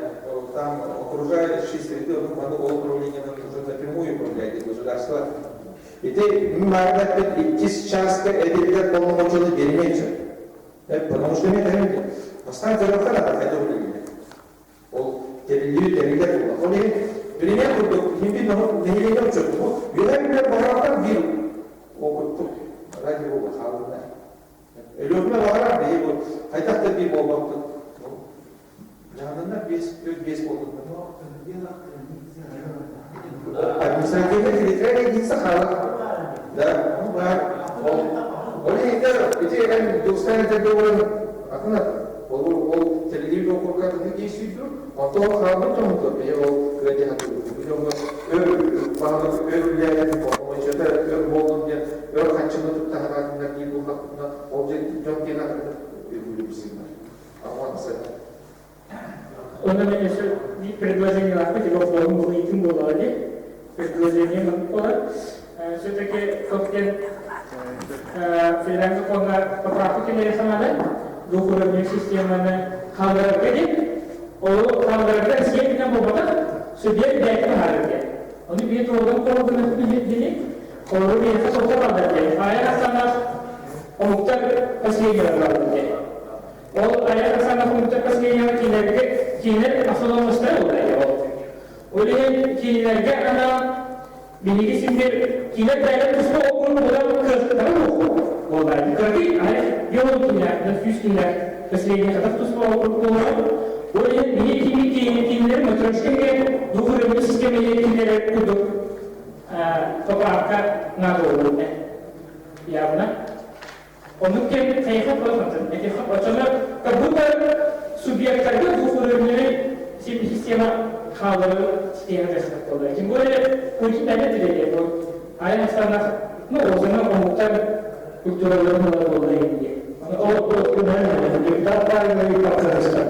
там окружающей среды, ол управление уже напрямую управляет государство. И ты, мағынат, часто әдеттер полномочияны бермейді. Потому что мен әмінде. Бастан зарақта да қайда өрлегенде. Ол терилер болады. Ол деген, пример құрдық, нелеген өтшөктің. Үйәйімдер бағарақтан бір оқыттық. Радио болды қалында. Лёхмый бағарақ бей бұл. Қайтақты бей болмақты. Жанында 5 болды. Административный территориальный единица халық. Да, ну бар. Ол егер, достанет договорын ақынат. Ол телевизор оқырқатыны кейсүйді, ото қалды тұмды. Ол кіреді хаты. Бағылық өрлерін бойыншада өр болдым ден, өр қатшыны тұтта ғатында кейін бұл қақытына ол жон кен ақырды өрлерін. Аманысы. Он мне предложение лапать, его форму выйдем было, предложение было. Все-таки как-то федеральный фонд поправки не решали, двухуровневая система халдерки, ол халдерки съедена бобата, субъект дайте халдерки. Он бьет орган полгода на денег, он бьет что-то халдерки, а я сама он так последний халдерки. Ол аяқ сана пунктта последнего кейінер асылымызда олай кейінерге ана белеге сендер кейінер дәлі тұсқа оқуын одан кірдіктері оқу олай кірді биология физкилер последний қадақ тұсқа оқуын олай олай міне кейінер матрешкеге двухуровневая система кейінер күдік поправка надо олай явно. Он мungkin kayak apa macam, как будто субъектами двухуровневой система халдер система тестовая. Тем более пути дали тебе, а я на странах, ну, означает, он там культурный молодой. Он просто нормально, не да правильно и процесс так.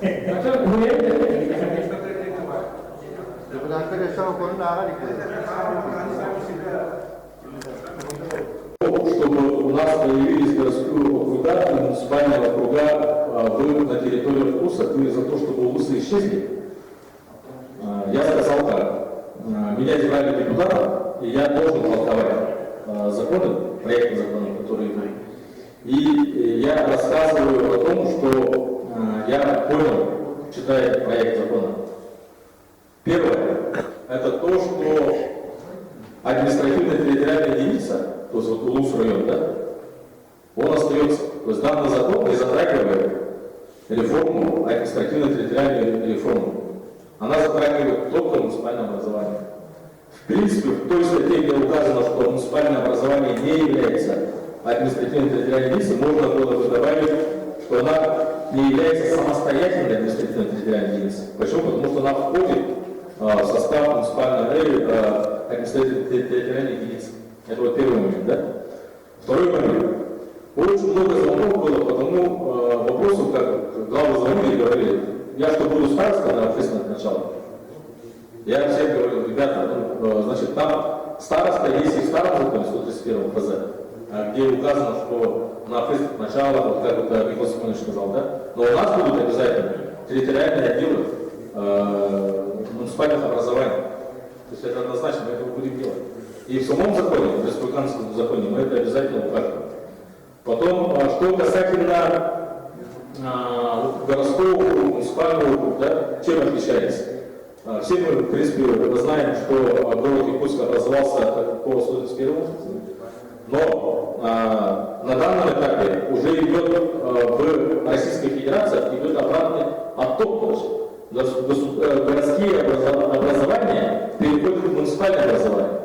Это мы это чтобы у нас появились городские округа и муниципальные округа на территории Урса, и за то, чтобы Урсы исчезли, я сказал так. Меня избрали депутатом, и я должен толковать законы, проекты законов, которые были. И я рассказываю о том, что я понял, читая проект закона. Первое, это то, что административно-территориальная единица, то есть вот Улус район, да, он остается. То есть данный закон не затрагивает реформу, административно-территориальную реформу. Она затрагивает только муниципальное образование. В принципе, в той статье, где указано, что муниципальное образование не является административно-территориальной единицей, можно было бы добавить, что она не является самостоятельной административно-территориальной единицей. Почему? Потому что она входит в состав муниципальной административно-территориальной единицы. Это вот первый момент, да? Второй момент. Очень много звонков было по тому вопросу, как главы звонили и говорили, я что буду староста на общественное начало. Я всем говорю, ребята, значит, там староста есть и в старом законе 131 ФЗ, где указано, что на общественное начало, вот как это Михаил Степанович сказал, да? Но у нас будут обязательно территориальные отделы муниципальных образований. То есть это однозначно, мы это будем делать. И в самом законе, в республиканском законе, мы это обязательно укажем. Потом, что касательно городского округа, муниципального округа, да, чем отличается? Все мы, в принципе, знаем, что город Якутск образовался по 131 но на данном этапе уже идет в Российской Федерации идет обратный отток. Городские образования переходят в муниципальное образование.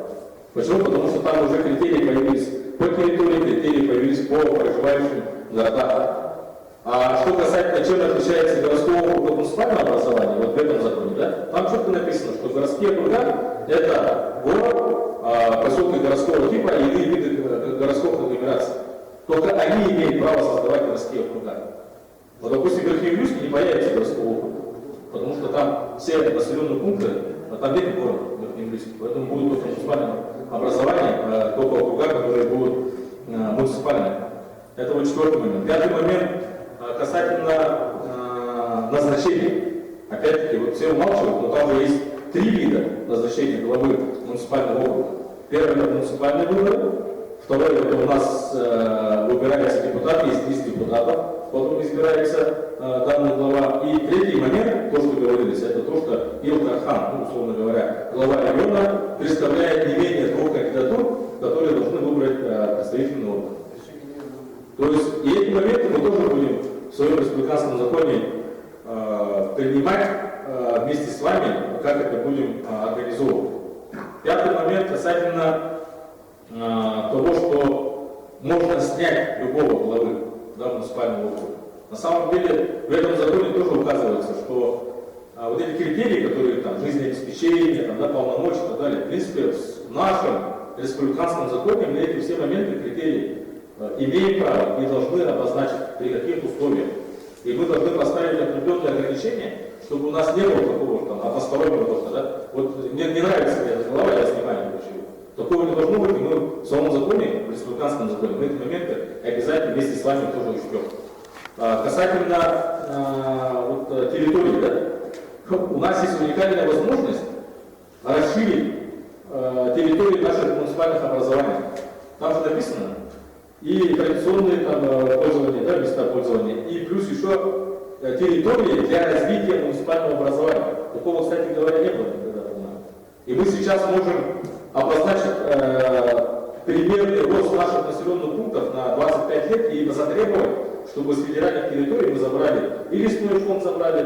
Почему? Потому что там уже критерии появились по территории, критерии появились по проживающим городам. А что касательно, чем отличается городского округа от муниципального образования, вот в этом законе, да, там четко написано, что городские округа – это город, поселки городского типа и иные виды городских агломераций. Только они имеют право создавать городские округа. Вот, допустим, в Верхнеуфимске не появится городского округа, потому что там все населенные пункты, там нет города в Верхнеуфимске, поэтому будет только муниципальное образование, только округа, которые будут муниципальные. Это вот четвертый момент. Пятый момент касательно назначения. Опять-таки, вот все умалчивают, но там же есть 3 вида назначения главы муниципального округа. Первый – это муниципальные выборы. Второй – это у нас выбираются депутаты, есть 10 депутатов, потом избирается данный глава. И третий момент, то, что говорилось, это то, что Ил-Тархан, условно говоря, глава района, представляет не менее 2 кандидатур, которые должны выбрать представительный орган. То есть и эти моменты мы тоже будем в своем республиканском законе принимать вместе с вами, как это будем организовывать. Пятый момент касательно того, что можно снять любого главы муниципального округа. На самом деле в этом законе тоже указывается, что вот эти критерии, которые там жизнеобеспечение, там, полномочия и так далее, в принципе, в нашем республиканском законе мы эти все моменты, критерии имеем право и должны обозначить, при каких условиях. И мы должны поставить определенные ограничения, чтобы у нас не было такого там, одностороннего дохода. Да? Вот мне не нравится эта глава, я снимаю не хочу. Такого не должно быть, и мы в самом законе, в республиканском законе, мы эти моменты обязательно вместе с вами тоже учтем. Касательно вот, территории, да? У нас есть уникальная возможность расширить территорию наших муниципальных образований. Там же написано, и традиционные там, пользования, да, места пользования, и плюс еще территории для развития муниципального образования. Такого, кстати говоря, не было никогда. И мы сейчас можем обозначить примерный рост наших населенных пунктов на 25 лет и затребовать, чтобы с федеральных территорий мы забрали, и лесной фонд забрали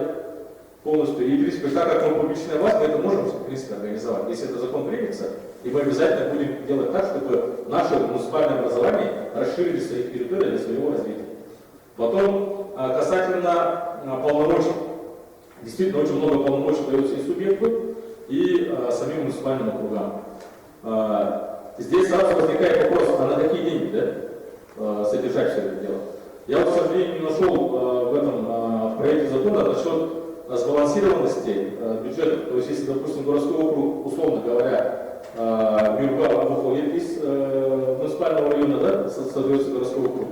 полностью, и в принципе, так как мы публичная власть, мы это можем в принципе организовать. Если этот закон примется, и мы обязательно будем делать так, чтобы наше муниципальное образование расширили свои территории для своего развития. Потом, касательно полномочий. Действительно, очень много полномочий дается и субъекту, и самим муниципальным округам. Здесь сразу возникает вопрос, а на какие деньги, да, содержать все это дело? Я вот, к сожалению, не нашел в этом проекте закона насчет сбалансированности бюджета. То есть, если, допустим, городской округ, условно говоря, Мюрга из муниципального района, да, создается городской округ,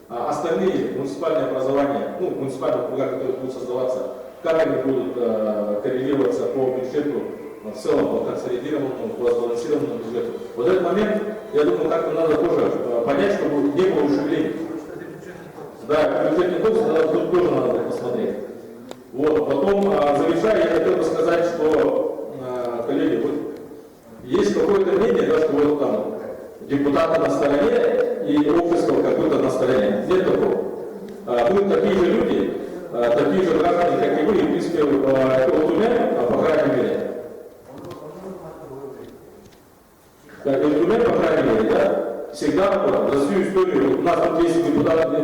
а остальные муниципальные образования, ну, муниципальные округа, которые будут создаваться, как они будут коррелироваться по бюджету в целом, по консолидированному, по сбалансированному бюджету. Вот этот момент, я думаю, как-то надо тоже понять, чтобы не было ущемлений. Да, бюджетный кодекс тут тоже надо посмотреть. Вот. Потом, завершая, я хотел бы сказать, что, коллеги, вот, есть какое-то мнение, да, что вот там депутаты на стороне и общество какое-то на стороне. Нет такого. Мы такие же люди, такие же граждане, как и вы, и, в принципе, Элтумен, по крайней мере, по крайней мере, да, всегда работал за всю историю, у нас тут есть депутаты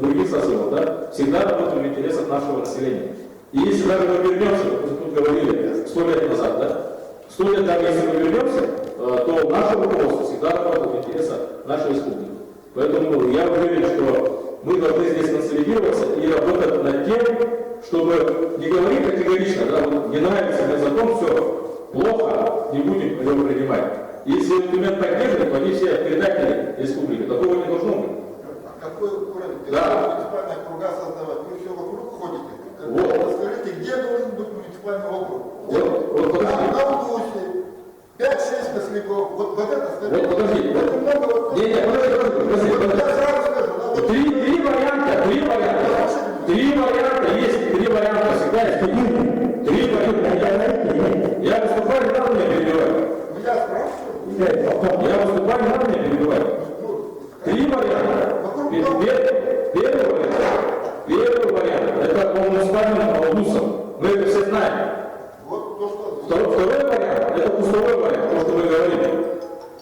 других созывов, да, всегда работали в интересах нашего населения. И если даже мы вернемся, как мы тут говорили, 100 лет назад, да, 100 лет, даже если мы вернемся, то наше руководство всегда работает в интересах нашей республики. Поэтому я уверен, что мы должны здесь консолидироваться и работать над тем, чтобы не говорить категорично, да, вот не нравится мне закон, все, плохо, не будем его принимать. Если документ поддерживает, то они все предатели республики. Такого не должно быть. А какой уровень? Да. Муниципальные округа создавать? Вы все вокруг ходите? Вот. Скажите, где должен быть муниципальный округ? Вот подожди. На Удусе 5-6 космяков. Вот это скажите. Вот подожди. Подожди. Вот я сразу скажу. Три варианта есть, три варианта всегда есть. Три варианта. Я выступаю, не надо меня перебивать. Я спрашиваю. Я выступаю, не надо меня перебивать. Три варианта. Первый вариант, это по муниципальным аудусам. Мы это все знаем. Вот то, что... Второй вариант, это пустой вариант, то, что вы говорили.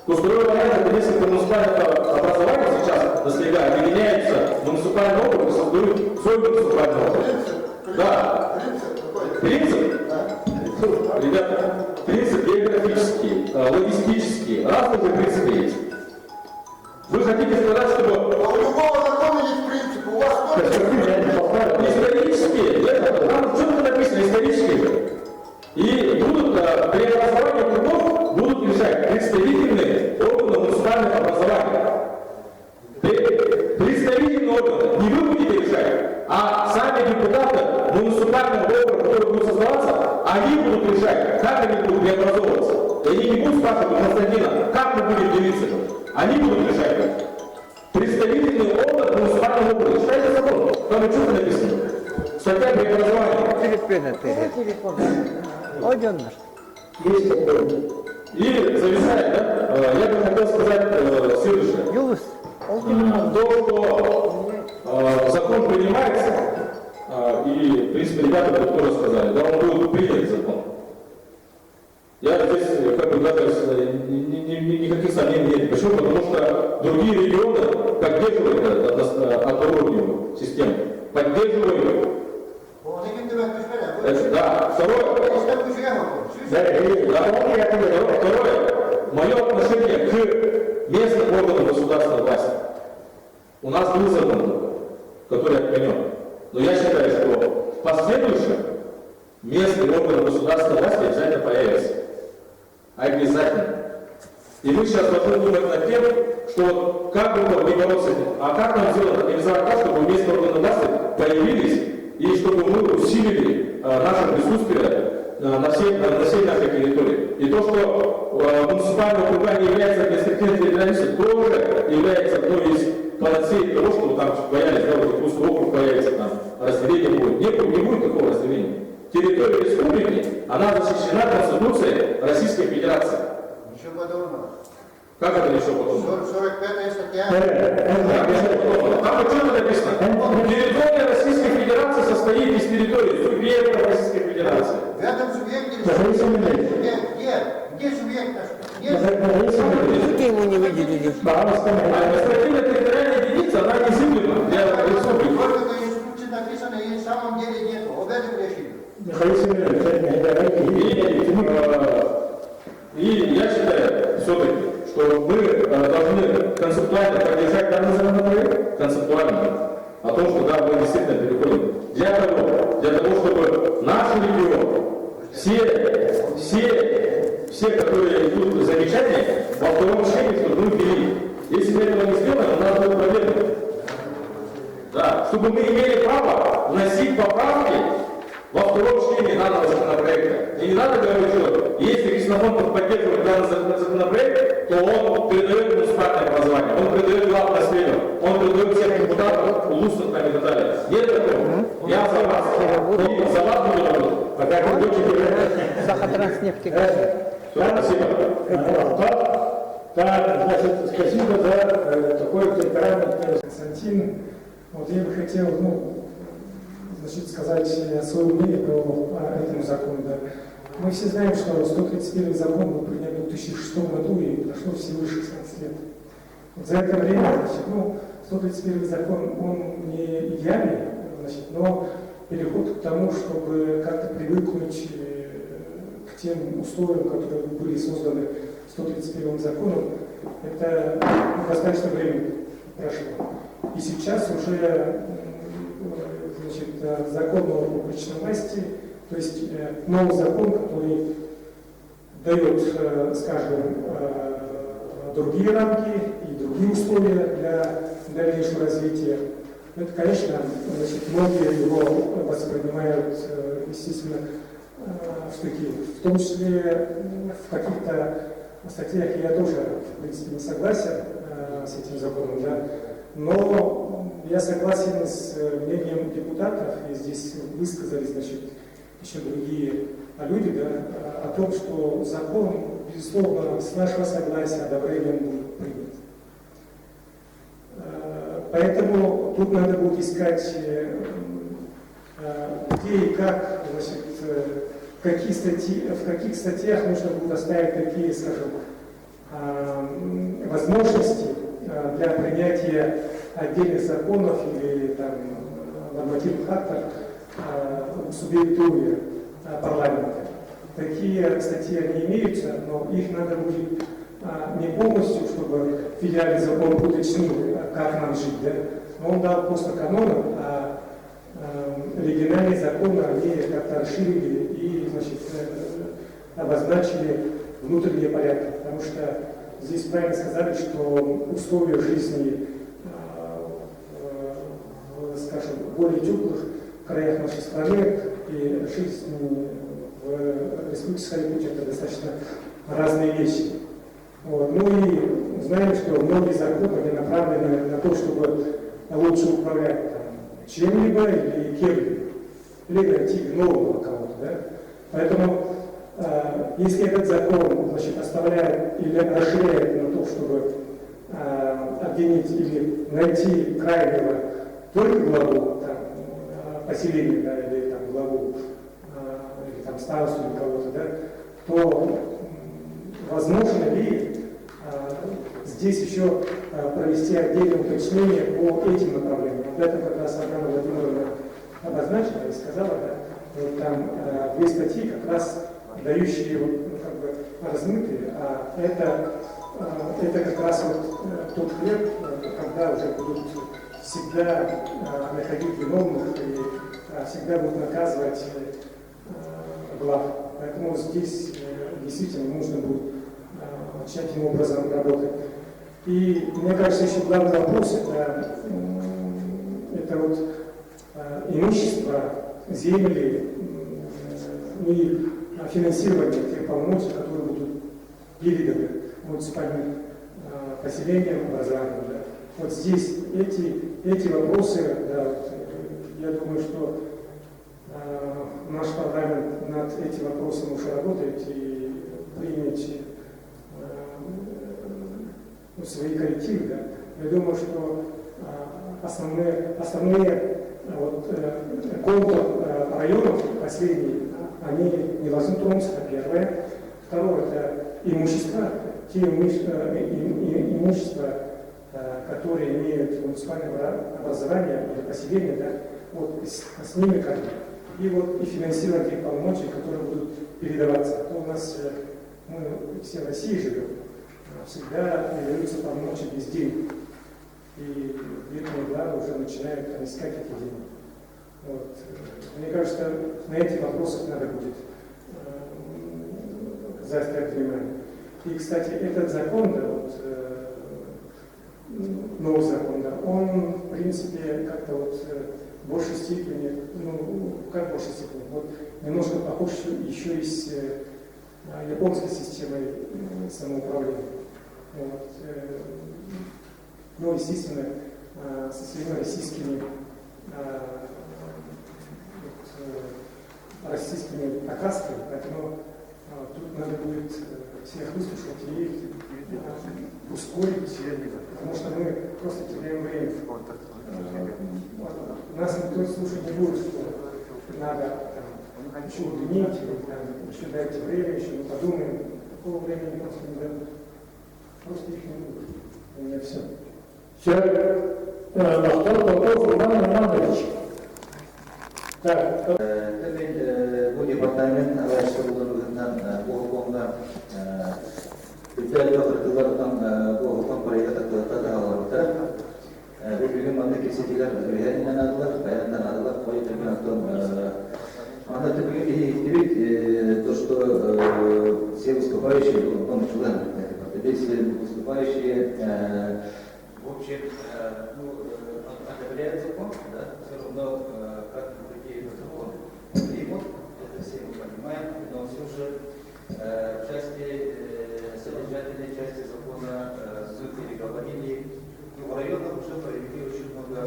Пустой вариант, это если муниципальное образование сейчас на снега объединяется в муниципальный округ и создают свой муниципальный округ. Да. Принцип? Ребята, принцип географический, логистический, разные принципы есть. Вы хотите сказать, чтобы... А у любого закона есть принцип, у вас тоже... Исторические, там что-то написано, исторические. И будут при образовании округов будут решать представительные органы муниципальных образований. Представительные органы. Не вы будете решать, а сами депутаты муниципального округа, который будет создаваться, они будут решать, как они будут преобразовываться. И они не будут спрашивать у Константина, как мы будем делиться. Они будут решать. Представительный орган муниципального округа. Читайте закон. Там что-то написано. Статья преобразования. И завершая, да, я бы хотел сказать следующее. То, что закон принимается, и, в принципе, ребята тут тоже сказали, да, он будет принят закон. Я здесь, как бы, даже никаких сомнений нет. Почему? Потому что другие регионы поддерживают одноуровневую систему. Поддерживают. Да. Второе. Мое отношение к местным органам государственной власти. У нас был закон, который отменен. Но я считаю, что в последующем местные органы государственной власти обязательно появятся. Обязательно. И мы сейчас должны думать над тем, что вот как бы не бороться с этим, а как нам сделать, организовать так, чтобы местные органы власти появились, и чтобы мы усилили наше присутствие на всей нашей территории. И то, что муниципальное округа не является административной территориальностью, тоже является одной из панацеи того, что там боялись, да, вот пустой округ появится, там разделение будет. Не будет такого разделения. Территория республики, она защищена Конституцией Российской Федерации. Еще подумал. Как это еще потом? 45-я статья. Там что-то написано. Территория Российской Федерации состоит из территории субъектов Российской Федерации. В этом субъекте... Где субъект наш? Где ему не выделили? Административно-территориальная единица, она незыблема для республики. Только в инструкции написано, и в самом деле нет. Вот это решили. И я считаю, все-таки, что мы должны концептуально поддержать данный законопроект, концептуально, о том, что да, мы действительно переходим. Для того, чтобы наш регион, все, которые идут замечания, во втором чтении, чтобы мы ввели. Если мы этого не сделаем, у нас будут проблемы. Да, чтобы мы имели право вносить поправки во втором чтении данного законопроекта. И не надо говорить, что если Кришнафонд поддерживает данный законопроект, то он передает муниципальное образование, он передает главное население, он передает всех депутатов, улусных там и так далее. Нет такого. Я за вас. И за вас буду работать. Пока вы будете Сахатранснефтегаз. Спасибо. Так, значит, спасибо за такой темперамент, Константин. Вот я бы хотел, значит, сказать свое мнение по этому закону. Да. Мы все знаем, что 131 закон был принят в 2006 году и прошло всего 16 лет. Вот за это время, значит, 131 закон, он не идеальный, значит, но переход к тому, чтобы как-то привыкнуть к тем условиям, которые были созданы 131 законом, это достаточно времени прошло. И сейчас уже, значит, закон о публичной власти, то есть новый закон, который дает, скажем, другие рамки и другие условия для дальнейшего развития. Это, конечно, значит, многие его воспринимают, естественно, в штыки. В том числе в каких-то статьях я тоже, в принципе, не согласен с этим законом, да? Но я согласен с мнением депутатов, и здесь высказали, значит, еще другие люди, да, о том, что закон, безусловно, с нашего согласия, одобрением будет принят. Поэтому тут надо будет искать, где и как, значит, в каких статьях нужно будет оставить такие, скажем, возможности для принятия отдельных законов или там, нормативных актов субъективе парламента. Такие статьи не имеются, но их надо будет не полностью, чтобы федеральный закон уточнил, как нам жить, да? Но он дал просто каноны, а региональные законы они как-то расширили и, значит, обозначили внутренние порядки, потому что здесь правильно сказали, что условия жизни, скажем, в более теплых краях нашей страны и жизнь в Республике Сахалин это достаточно разные вещи. Вот. Ну и знаем, что многие законы направлены на то, чтобы лучше управлять чем-либо или кем-либо, или найти нового кого-то. Да? Поэтому если этот закон, значит, оставляет или расширяет на то, чтобы обвинить или найти крайнего только главу там, поселения, да, или там, главу или там, старосту или кого-то, да, то возможно ли здесь еще провести отдельное уточнение по этим направлениям. Вот это как раз Анна Владимировна обозначила и сказала, да, вот там две статьи как раз дающие вот, ну, как бы размытые, а это как раз вот тот хлеб, когда уже будут всегда находить виновных и всегда будут наказывать глав. Поэтому здесь действительно нужно будет тщательным образом работать. И мне кажется, еще главный вопрос это вот имущество, земли и финансирование тех полномочий, которые будут переданы муниципальным поселениям, образованием. Да. Вот здесь эти вопросы, да, вот, я думаю, что наш парламент над этим вопросом уже работает и примет свои коррективы. Да. Я думаю, что основные вот, контур районов последние, они не должны тронуться, это первое. Второе, это имущество, те имущества, которые имеют муниципальное образование или поселение, да, вот с ними как и вот и финансирование тех полномочий, которые будут передаваться. А то у нас мы все в России живем, всегда передаются полномочия без денег. И бедные главы уже начинают искать эти деньги. Вот. Мне кажется, на эти вопросы надо будет заострять внимание. И, кстати, этот закон, да, вот, новый закон, да, он, в принципе, как-то вот в большей степени, ну, как в большей степени, вот, немножко похож еще и с японской системой самоуправления. Вот. Ну, естественно, со своими российскими окрасками, поэтому тут надо будет всех выслушать и ускорить, потому что мы просто теряем время. Нас никто слушать не будет, что надо там, еще удлинить, еще дайте время, еще мы подумаем. Такого времени просто не дадут. Просто их не будет. У меня все. На второй вопрос Иван Иванович. Так. Bu departament araştırmalarından bu konuda ülke yoksullarından bu konu parayla takılanlarda bugün bana kesinlikle üyelerinden aldılar, bayandan aldılar, koyuyorlar. Она говорит, то, что все выступающие, он член, здесь выступающие в общем, одобряет закон, да, все равно, как другие закон примут, это все мы понимаем, но все же в части, содержательной части закона мы переговорили, и в районах уже провели очень много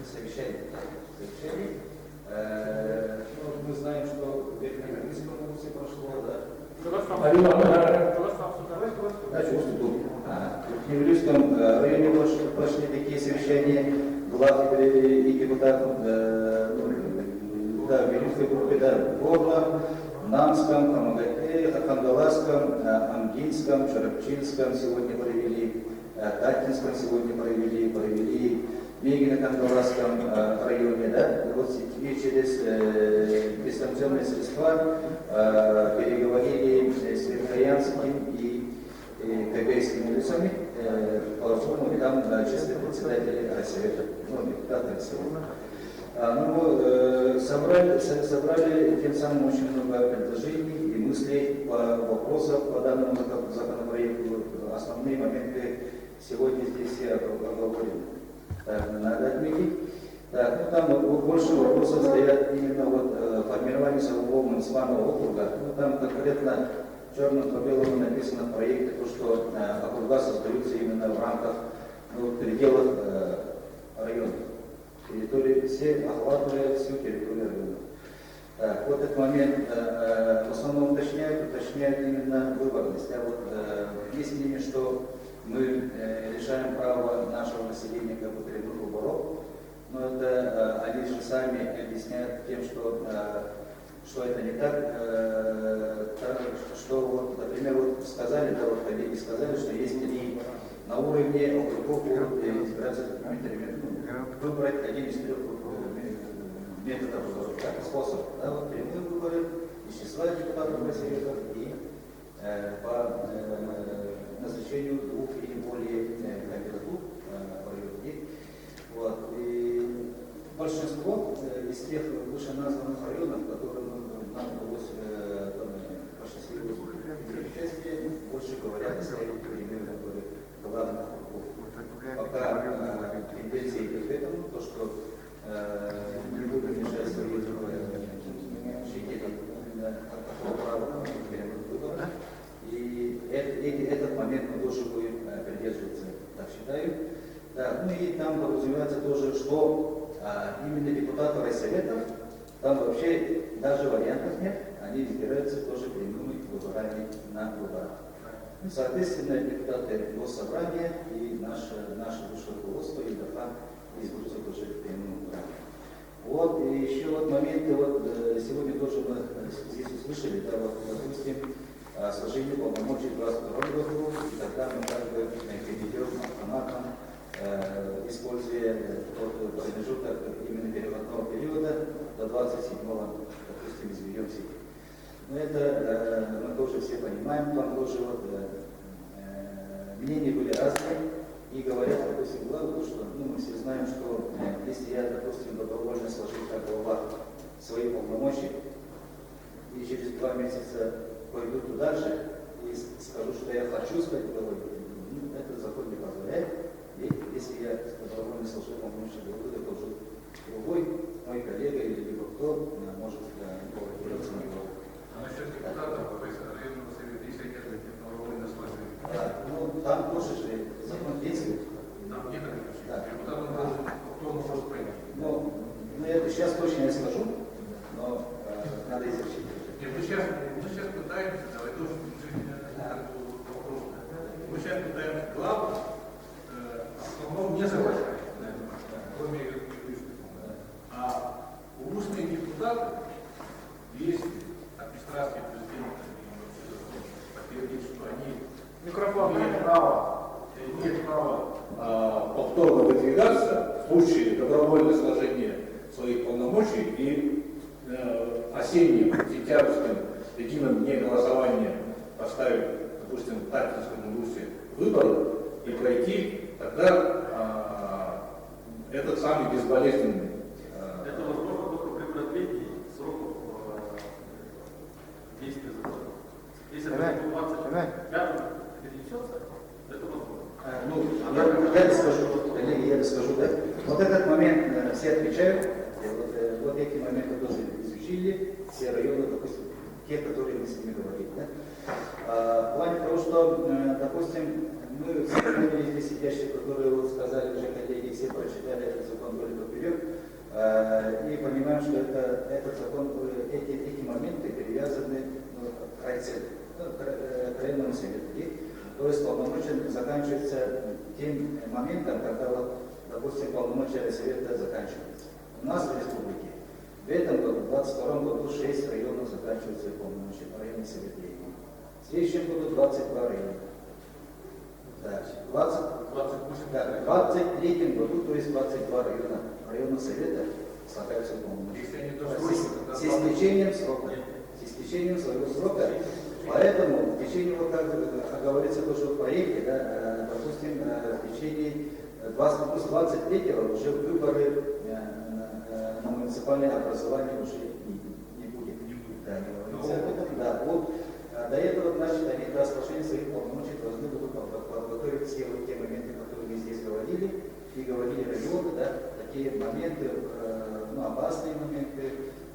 совещаний. Мы знаем, что в Верхнеуфимском курсе прошло, да? В Верхнеуфимском районе прошли такие совещания глав и депутатов, да, в Верхнеуфимской группе, да, в Горно, Нанском, Хамагате, Хангаласском, Амгинском, Шарапчинском сегодня провели, Татинском сегодня провели, в Мегино-Кангаласском районе, да, вот и через дистанционные средства переговорили с Верхоянским и Кагайскими улицами, по-разному там числе председателей Райсовета, депутаты Райсовета. Собрали тем самым очень много предложений и мыслей по вопросам по данному законопроекту. Основные моменты сегодня здесь я оговорил. Надо отметить. Так, там больше вопросов стоят именно формирование самого муниципального округа. Там конкретно черным по белому написано в проекте, то, что округа создаются именно в рамках пределов района. Территории все, охватывая всю территорию района. Так, вот этот момент в основном уточняют именно выборность. Есть мнение, что мы решаем право нашего населения как бы прямых выборов, но это они же сами объясняют тем, что это не так, что например, сказали, да, коллеги сказали, что есть три на уровне округов будут избираться выбрать один из трех методов, способов, да, прямые выборы, из числа депутатов Совета и по назначению двух или более кандидатур в районе. И большинство из тех вышеназванных районов, которые нам удалось посчастливить участие, больше говорят о своих прямых главных округов. Пока тенденция идет к этому, то что не будут мешать свои жители от такого права выбора. И этот момент мы тоже будем придерживаться, так считаю. Да, ну и там подразумевается тоже, что именно депутаты райсоветов, там вообще даже вариантов нет, они избираются тоже прямыми выборами на выборах. Соответственно, депутаты Госсобрания и наше высшее руководство и ДАФА избираются тоже прямыми выборами. Вот, и еще моменты, сегодня тоже мы здесь услышали, да, допустим, сложение полномочий 22 году, и тогда мы как бы перейдем автоматом, используя промежуток именно переходного периода до 27-го, допустим, изберем себе. Но это мы тоже все понимаем, там тоже мнения были разные, и говорят, допустим, главу, что мы все знаем, что если я, допустим, добровольно сложил как глава свои полномочия, и через 2 месяца пойду туда же и скажу, что я хочу стать главой, это закон не позволяет. И если я добровольно сложил полномочия главы, то уже другой мой коллега или либо кто может баллотироваться на главу. А насчет депутатов, районного совета, если я добровольно сложил? Там тоже же закон действует. Нам некогда. Депутатам должен, кто может понять. Это сейчас точно не скажу, но надо изучить. Мы сейчас пытаемся, давай тоже вопрос. Мы сейчас пытаемся главу основном не соглашать, кроме юристов. А устные депутаты, если администрация президента подтвердит, что они имеют право повторно выдвигаться в случае добровольного сложения своих полномочий и осенним, сентябрьским единым дне голосования поставить, допустим, в Татинском ГУСе выборы и пройти, тогда этот самый безболезненный. Это возможно только при продлении сроков действия закона. Если это 25 перенесется, это возможно. те, которые мы с ними говорили. Да? В плане того, что, допустим, мы все люди здесь сидящие, которые вот сказали, уже коллеги, все прочитали этот закон вдоль и поперек, и понимаем, что этот закон, эти моменты привязаны к районному совету. То есть полномочия заканчиваются тем моментом, когда, вот, допустим, полномочия райсовета заканчиваются. У нас в республике в этом году, в 2022 году, 6 районов заканчиваются полномочия районных советов. В следующем году 22 района. Да, в 23 году, то есть 22 района районного совета слагаются полномочия. С исключением срока. С исключением своего срока. Поэтому в течение, вот как говорится, то, что в проекте, да, допустим, в течение 23-го уже выборы на муниципальное образование уже не будет. Да, не говорится об этом. Да, вот, до этого, значит, они до сложения своих полномочий должны будут подготовить все вот те моменты, которые мы здесь говорили, и говорили районы, да, такие моменты, ну, опасные моменты,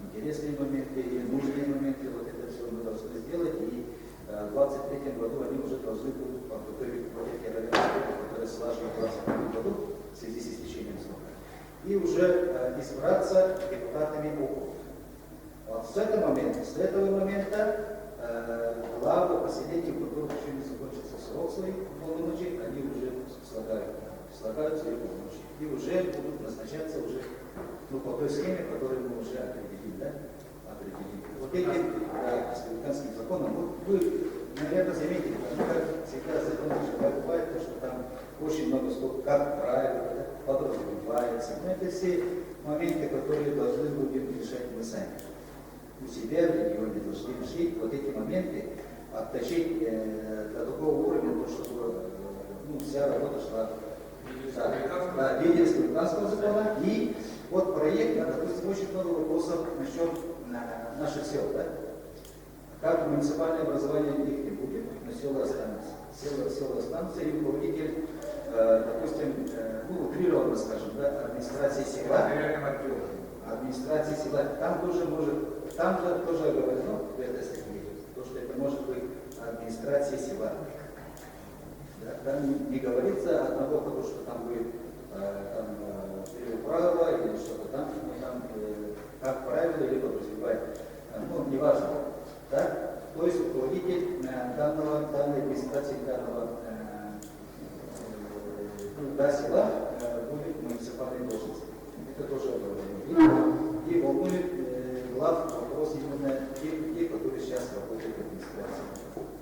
интересные моменты и нужные моменты, вот это все мы должны сделать, и в 2023 году они уже должны будут подготовить вот эти районы, которые сложены в 2023 году в связи с истечением срока, и уже избраться депутатами округа. Вот с этого момента главы поселений, у которых еще не закончится срок своих полномочий, они уже слагают свои полномочия. И уже будут назначаться уже, ну, по той схеме, которую мы уже определили, да? Вот этим республиканским законом, вот вы, наверное, заметили, ну, как всегда закон бывает, то, что там очень много слов, как правило, да, подразумевается. Но это все моменты, которые должны будем решать мы сами. У себя в регионе должны решить вот эти моменты, отточить до такого уровня, чтобы ну, вся работа шла в виде республиканского закона. И вот проект, допустим, очень много вопросов насчет наших сел. Да? Как муниципальное образование их не будет, но села останутся. Села останутся, и руководитель, допустим, ну, утрированно скажем, да, администрации села, там тоже может, там же тоже оговорено в этой статье, то, что это может быть администрация села. Да, там не говорится одного того, что там будет правило или что-то там, как правило или подразумевает. Ну, неважно. Да? То есть руководитель данной администрации, данного села будет муниципальной должности. Это тоже оговорено. И волнует глав вопрос именно те, которые сейчас работают в администрации.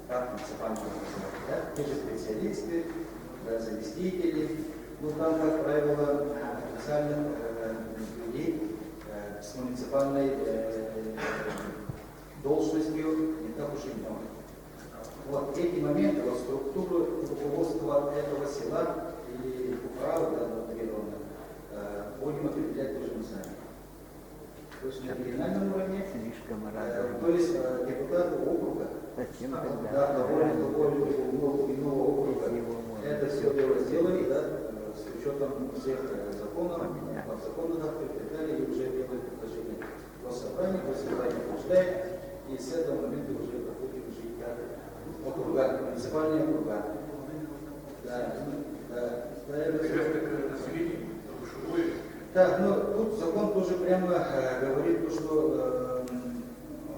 Как муниципальные должности. Да? Те же специалисты, да, заместители. Ну, там, как правило, официальных людей с муниципальной должностью не так уж и много. Вот эти моменты, вот структуру руководства этого села и управы, да, будем определять тоже мы сами. То есть на региональном уровне, то есть депутаты округа, довольно иного округа, это все дело сделали, да, с учетом всех законов, подзаконных актов и так далее, и уже делают предложение госсобрания утверждает, и с этого момента уже проходит уже округа, муниципальные округа. Да. Так, ну тут закон тоже прямо говорит, что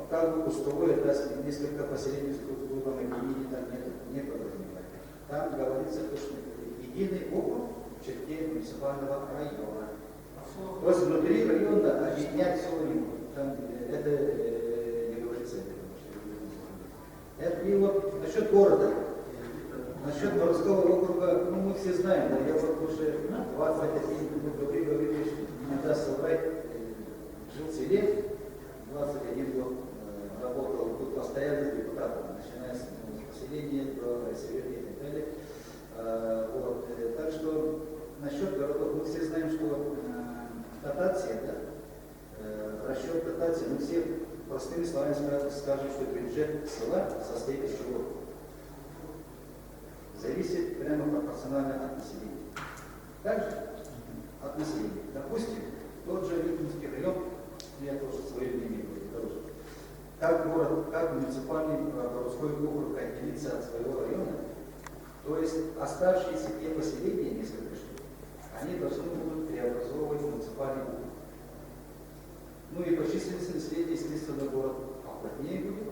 как бы пустовое, да, несколько поселений с группами объединений там не подразумевает. Там говорится, что единый округ в черте муниципального района. То есть внутри района объединять все не будет. Там это не говорится. И вот насчет города. Насчет городского округа, ну мы все знаем, да, я вот уже 21 говорили, не даст соврать, жил в селе, 21 год работал тут постоянно депутатом, начиная с поселения до райсовета и так далее. Вот, так что насчет городов, мы все знаем, что дотация, да, расчет дотации, мы все простыми словами скажем, что бюджет села состоит из чего? Зависит прямо пропорционально от населения. Также от населения. Допустим, тот же Липинский район, я тоже свое мнение говорю, как город, как муниципальный городской округ отделится от своего района, то есть оставшиеся те поселения, несколько штук, они должны будут преобразовывать в муниципальный округ. Ну и по численности населения, естественно, город плотнее будет,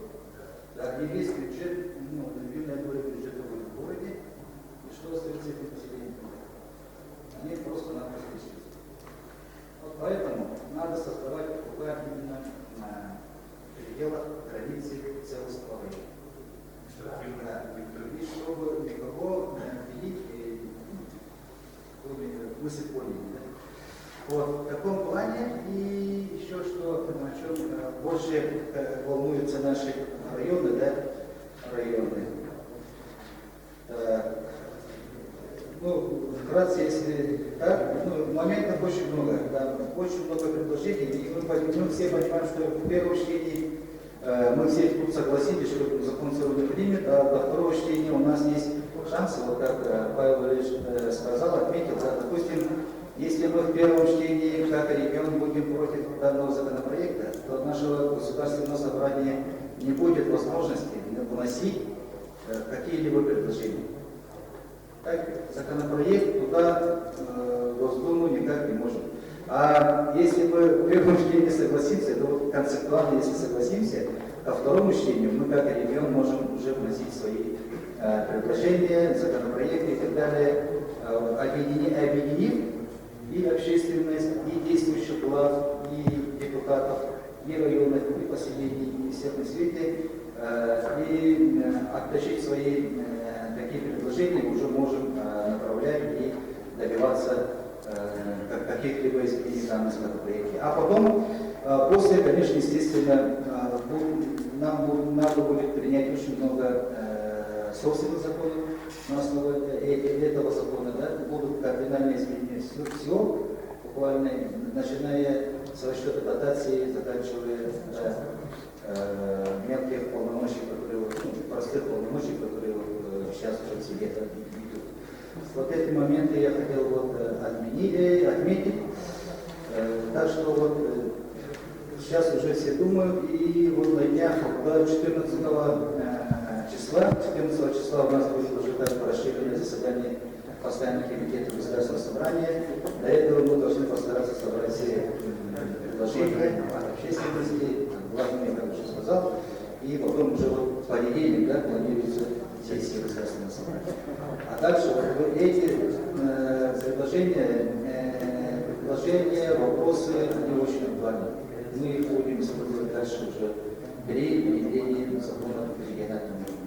да, и весь бюджет, ну, львиная доля бюджета будет в городе, и что остается этим поселением? Они просто-напросто исчезнут. Вот поэтому надо создавать округа именно на пределах границы целостного района. И чтобы никого делить мысль поняли. Вот в таком плане и еще что, о чем больше волнуются наши районы, да, районы. Ну, вкратце, если так, ну, моментов очень много, да, очень много предложений, и мы все понимаем, что в первом чтении мы все тут согласились, что закон сегодня принят, а до второго чтения у нас есть шансы, вот как Павел Валерьевич сказал, отметил, да, допустим, если мы в первом чтении, как регион, будем против данного законопроекта, то от нашего государственного собрания не будет возможности вносить какие-либо предложения. Так, законопроект туда в Госдуму никак не может. А если мы в первом чтении согласимся, то вот концептуально, если согласимся, ко второму чтению мы как регион можем уже вносить свои предложения, законопроекты и так далее, объединив и общественность, и действующих глав, и депутатов, и районных, и поселений, и всех на свете, и отточить свои такие предложения уже можем направлять и добиваться каких-либо изменений в данном законопроекте. А потом, после, конечно, естественно, нам надо будет принять очень много собственных законов на основе этого закона, да, будут кардинальные изменения всего, буквально начиная с расчета дотации, заканчивая мелких полномочий, которые, ну, простых полномочий, которые сейчас уже все лето идут. Вот эти моменты я хотел вот отметить. Так что вот сейчас уже все думают, и вот на днях до 14 числа у нас будет уже даже расширенное заседание постоянных комитетов Государственного собрания. До этого мы должны постараться собрать все предложения от общественности, главное, как уже сказал, и потом уже вот в понедельник, да, планируется сессия Государственного собрания. А дальше вот эти предложения, вопросы, они очень актуальны. Мы их будем использовать дальше уже при внедрении закона регионального уровня.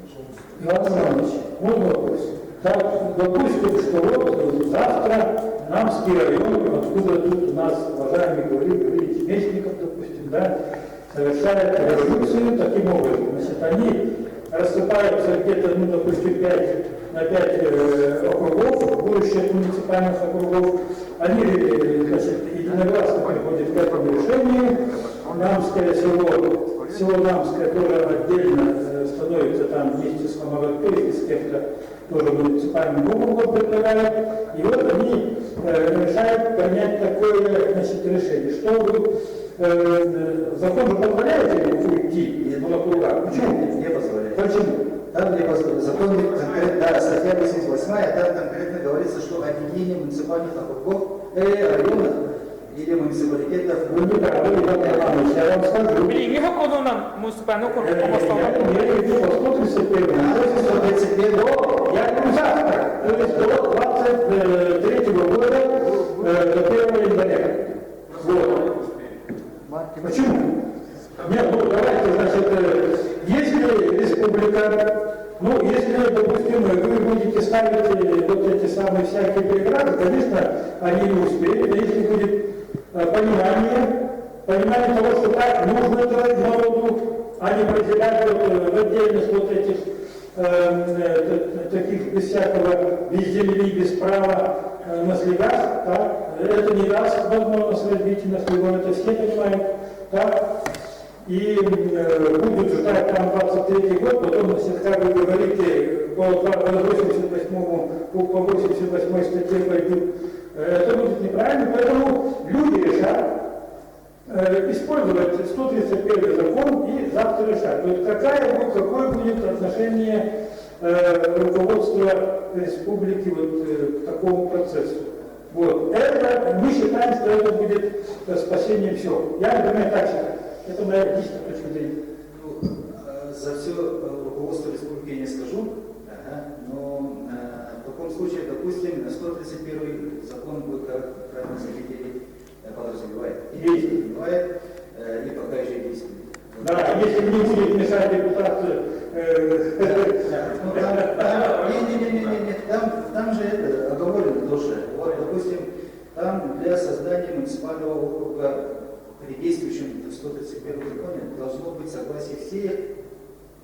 Иван Иванович, можно вопрос? Так, допустим, что вот завтра Намский район, откуда тут у нас, уважаемый Гаврилович Мечников, допустим, да, совершает революцию таким образом. Значит, они рассыпаются где-то, ну, допустим, 5 на 5 округов, будущих муниципальных округов. Они, значит, единогласно приходят к этому решению. Намское село Намское тоже отдельно становится там вместе с Хамагаткой и с кем-то тоже муниципальным округом предлагают. И вот они решают принять такое, значит, решение. Что вы, закон же позволяет им уйти в округа? Почему? Не позволяет. Почему? Там не позволяет. Закон конкретно, да, статья 88, там конкретно говорится, что объединение муниципальных округов, районов или муниципалитетов. Вы не правы, Иван Иванович, я вам скажу. Билинги законунан муниципальный округ Я имею в виду по 131, я говорю завтра, то есть до 23 года, до 1 января. Вот. Почему? Нет, ну давайте, значит, если республика, ну, если, допустим, вы будете ставить вот эти самые всякие преграды, конечно, они не успеют, но если будет понимание того, что так нужно делать народу, а не разделять вот, в отдельность вот этих таких без всякого, без земли, без права наследств, так, это не даст возможность развития наследства, это все понимают, так. И будет ждать там 23 год, потом, значит, как вы говорите, по 88 статье пойдут, это будет неправильно, поэтому люди решат, использовать 131 закон и завтра решать. То есть какое будет отношение руководства республики к такому процессу. Вот. Это, мы считаем, что это будет спасение всего. Я, например, так считаю. Это моя личная точка зрения. За все руководство республики я не скажу, но в таком случае, допустим, 131 закон, вы правильно заметили, подразумевает и пока еще действует. Да, если не будет мешать депутату... Там же это оговорено тоже. Вот, допустим, там для создания муниципального округа при действующем 131 законе должно быть согласие всех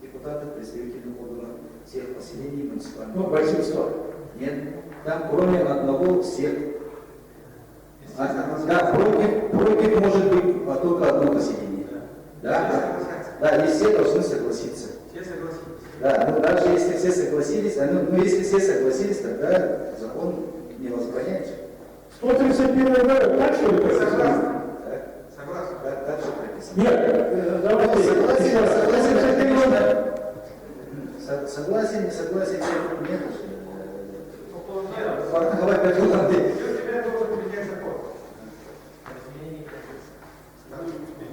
депутатов, представителей органов, всех поселений муниципального. Ну, большинство. Нет, там кроме одного всех. Да, против может быть только одно поселение. Да, да, и все должны согласиться. Все согласились. Да, но даже если все согласились, если все согласились, тогда закон не возбраняется. 131 так что ли? Согласен. Согласен. Так же прописано. Нет, давайте. Согласен, не согласен, нет.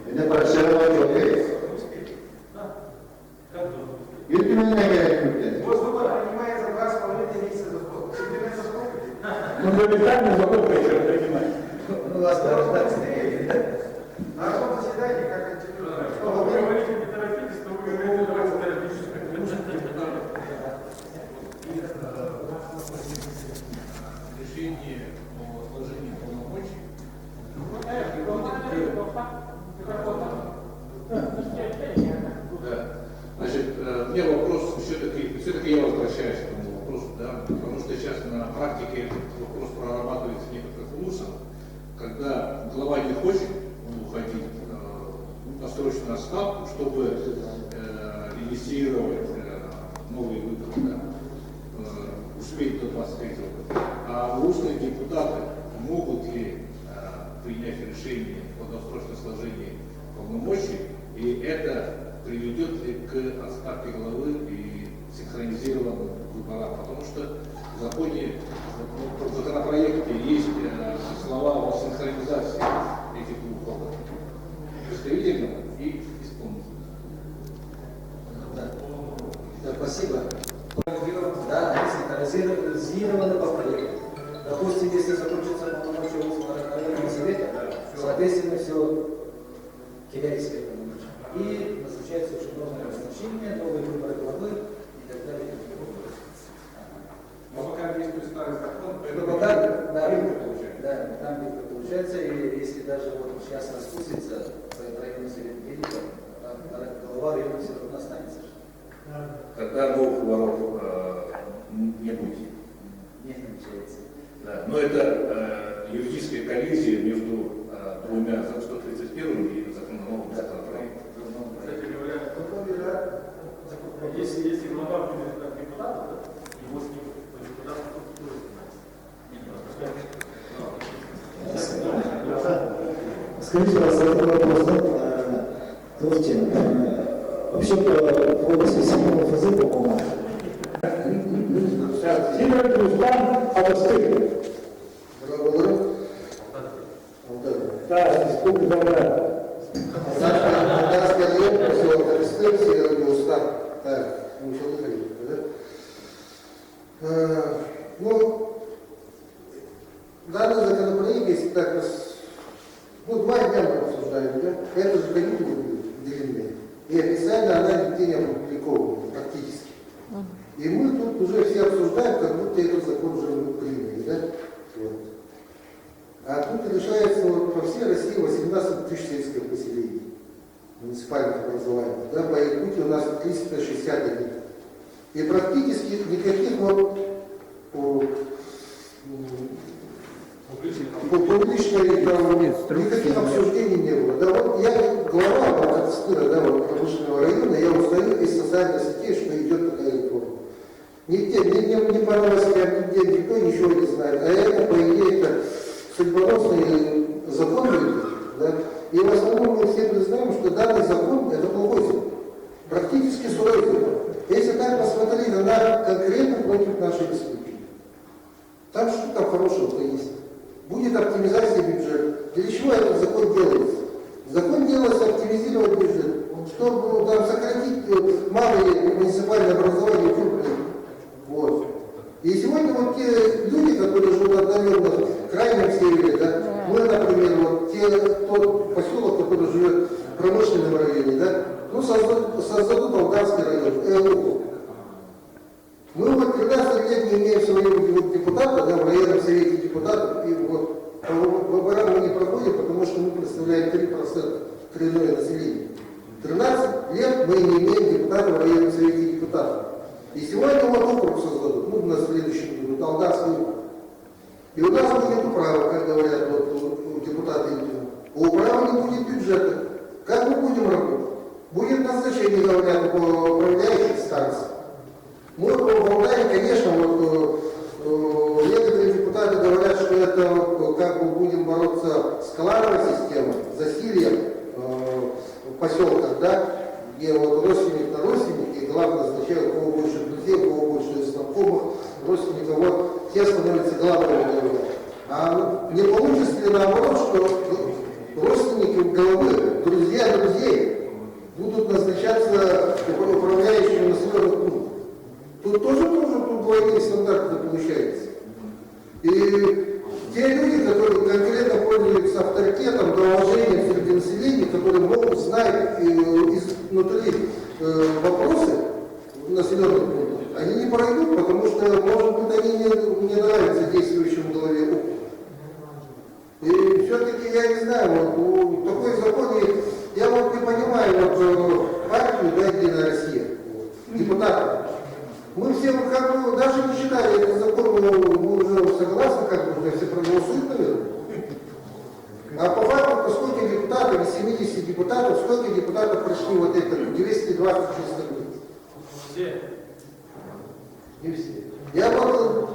Это прошло Юрий Мельников. Вот выбор принимается 2,5 месяца за год. Примерно сколько? Фундаментальный закон причем принимать. Ну, вас На одном заседании, как антикризовое. Что вы говорите, не торопитесь, то вы говорите, давайте торопитесь. Решение о сложении полномочий. Да. Значит, у меня вопрос все-таки я возвращаюсь к этому вопросу, да, потому что сейчас на практике этот вопрос прорабатывается некоторых ВУЗов, когда глава не хочет уходить досрочно на ставку, чтобы инициировать новые выборы, да, успеть до 23 года. А устные депутаты могут ли принять решение о досрочном сложении полномочий, и это приведет ли к отставке главы и синхронизированным выборам, потому что в законе, в законопроекте есть слова о синхронизации этих двух органов, представительного и исполнительного. Да, спасибо. Да, они синхронизированы по проекту. Допустим, если закончится полномочия районного совета, соответственно, все теряет свои полномочия. И назначается уже новое назначение, новые выборы главы и так далее. Но пока действует старый закон, да, там где получается, и если даже вот сейчас распустится районный совет делится, глава района все равно останется. Когда новых ворот не будет. Не намечается. Да. Но это юридическая коллизия между двумя 131 и законом новым законопроектом. Кстати говоря, если глава будет как депутат, его снимут, то депутат Скажите, пожалуйста, этот вопрос, да? Слушайте, вообще по области седьмого ФЗ, по-моему, Сидор Рустам Авастырь. Да, республика Болград. Ну, данный законопроект, если так, ну, 2 дня мы обсуждаем, да? Это же каникулы длинные. И официально она нигде не опубликована, практически. И мы тут уже все обсуждаем, как будто этот закон уже мы приняли, да? Вот. А тут решается вот, по всей России 18 тысяч сельских поселений, муниципальных образований. Да? По Якутии у нас 361. И практически никаких вот публичной никаких обсуждений не было. Да вот я глава вот, Стыра, да, вот, промышленного района, я устаю из социальных сетей, что идет такая реформа. Нигде, ни по новостям, нигде никто ничего не знает. А это, по идее, это судьбоносный закон, да? И в основном мы все признаем, что данный закон – это плохой закон. Практически сырой закон. Если так посмотреть, она конкретно против нашей республики. Там что там хорошего-то есть? Будет оптимизация бюджета. Для чего этот закон делается? Закон делается оптимизировать бюджет, чтобы там сократить малые муниципальные образования крупные. Вот. И сегодня вот те люди, которые живут отдаленно в крайнем севере, да, мы, например, вот тот поселок, который живет в промышленном районе, да, ну, создадут Алданский район, Мы вот 13 лет не имеем своего депутата, да, в районном совете депутатов, и вот выбора мы не проходим, потому что мы представляем 3% коренное населения. 13 лет мы не имеем депутата в районном совете депутатов. И сегодня вот округ создадут, ну, на следующем году, Алданский округ. И у нас будет управа, как говорят вот, депутаты. У управы не будет бюджета. Как мы будем работать? Будет назначение, говорят, управляющих станций. Мы в Молдавии, конечно, вот, некоторые депутаты говорят, что это как мы будем бороться с клановой системой, засильем в поселках, да, где вот родственник на родственника, и главное назначают, у кого больше друзей, у кого больше знакомых, родственников, вот те становятся главными. А не получится ли наоборот, что родственники головы, друзья друзей будут назначаться управляющими населенных пунктов? Тут тоже двойные стандарты получается. И те люди, которые конкретно пользуются авторитетом, уважением среди населения, которые могут знать изнутри вопросы населенных пунктов, они не пройдут, потому что, может быть, они не нравятся действующему главе округа. И все-таки, я не знаю, вот, такой закон, я вот не понимаю, вот, партию, да, Единая Россия, депутатов. Мы все, как бы, даже не считали этот закон, мы уже согласны, как бы, все проголосуют, наверное. А по факту, поскольку депутатов, из 70 депутатов, сколько депутатов прошли вот это, 226 лет? Все. Не все. Я вот,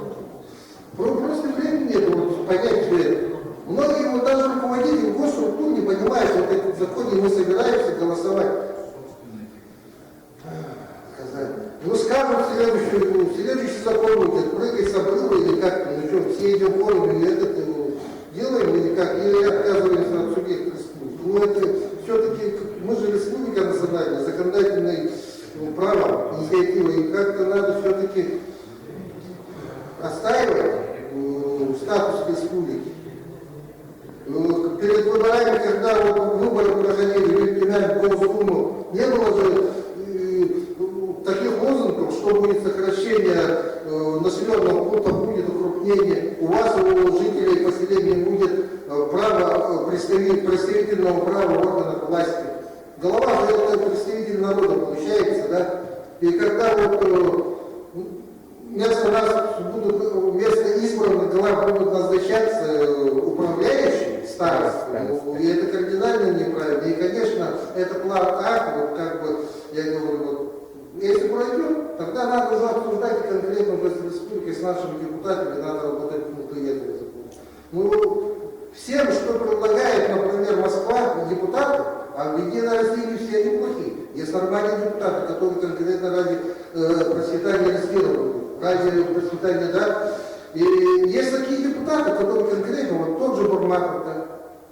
просто времени нет, вот, понять все это. Многие вот даже руководители госструктур не понимают, что вот этот закон, и мы собираемся голосовать. Ну скажем, следующий закон будет прыгать с обрыва или как-то, ну что, все идем ходим, или это делаем, или как, или отказываемся от субъекта республики. Ну это все-таки, мы же республика национальная, законодательное право, инициатива, и как-то надо все-таки отстаивать статус республики. Перед выборами, когда вот выборы проходили, перед тремя Госдуму, не было же таких лозунгов, что будет сокращение населенного пункта, будет укрупнение, у вас, у жителей поселения будет право, представительного права органов власти. Голова же это представитель народа получается, да? И когда вот вместо нас будут, вместо избранных глав будут назначаться управляющие старосты, и это кардинально неправильно. И, конечно, это план А, вот как бы, я говорю, вот, если пройдет, тогда надо уже обсуждать конкретно в республике с нашими депутатами, надо работать внутри этого закона. Ну, всем, что предлагает, например, Москва, депутаты, а в Единой России все они плохие. Есть нормальные депутаты, которые конкретно ради процветания республики, ради процветания, да. И есть такие депутаты, которые конкретно, вот тот же Бурмаков, да,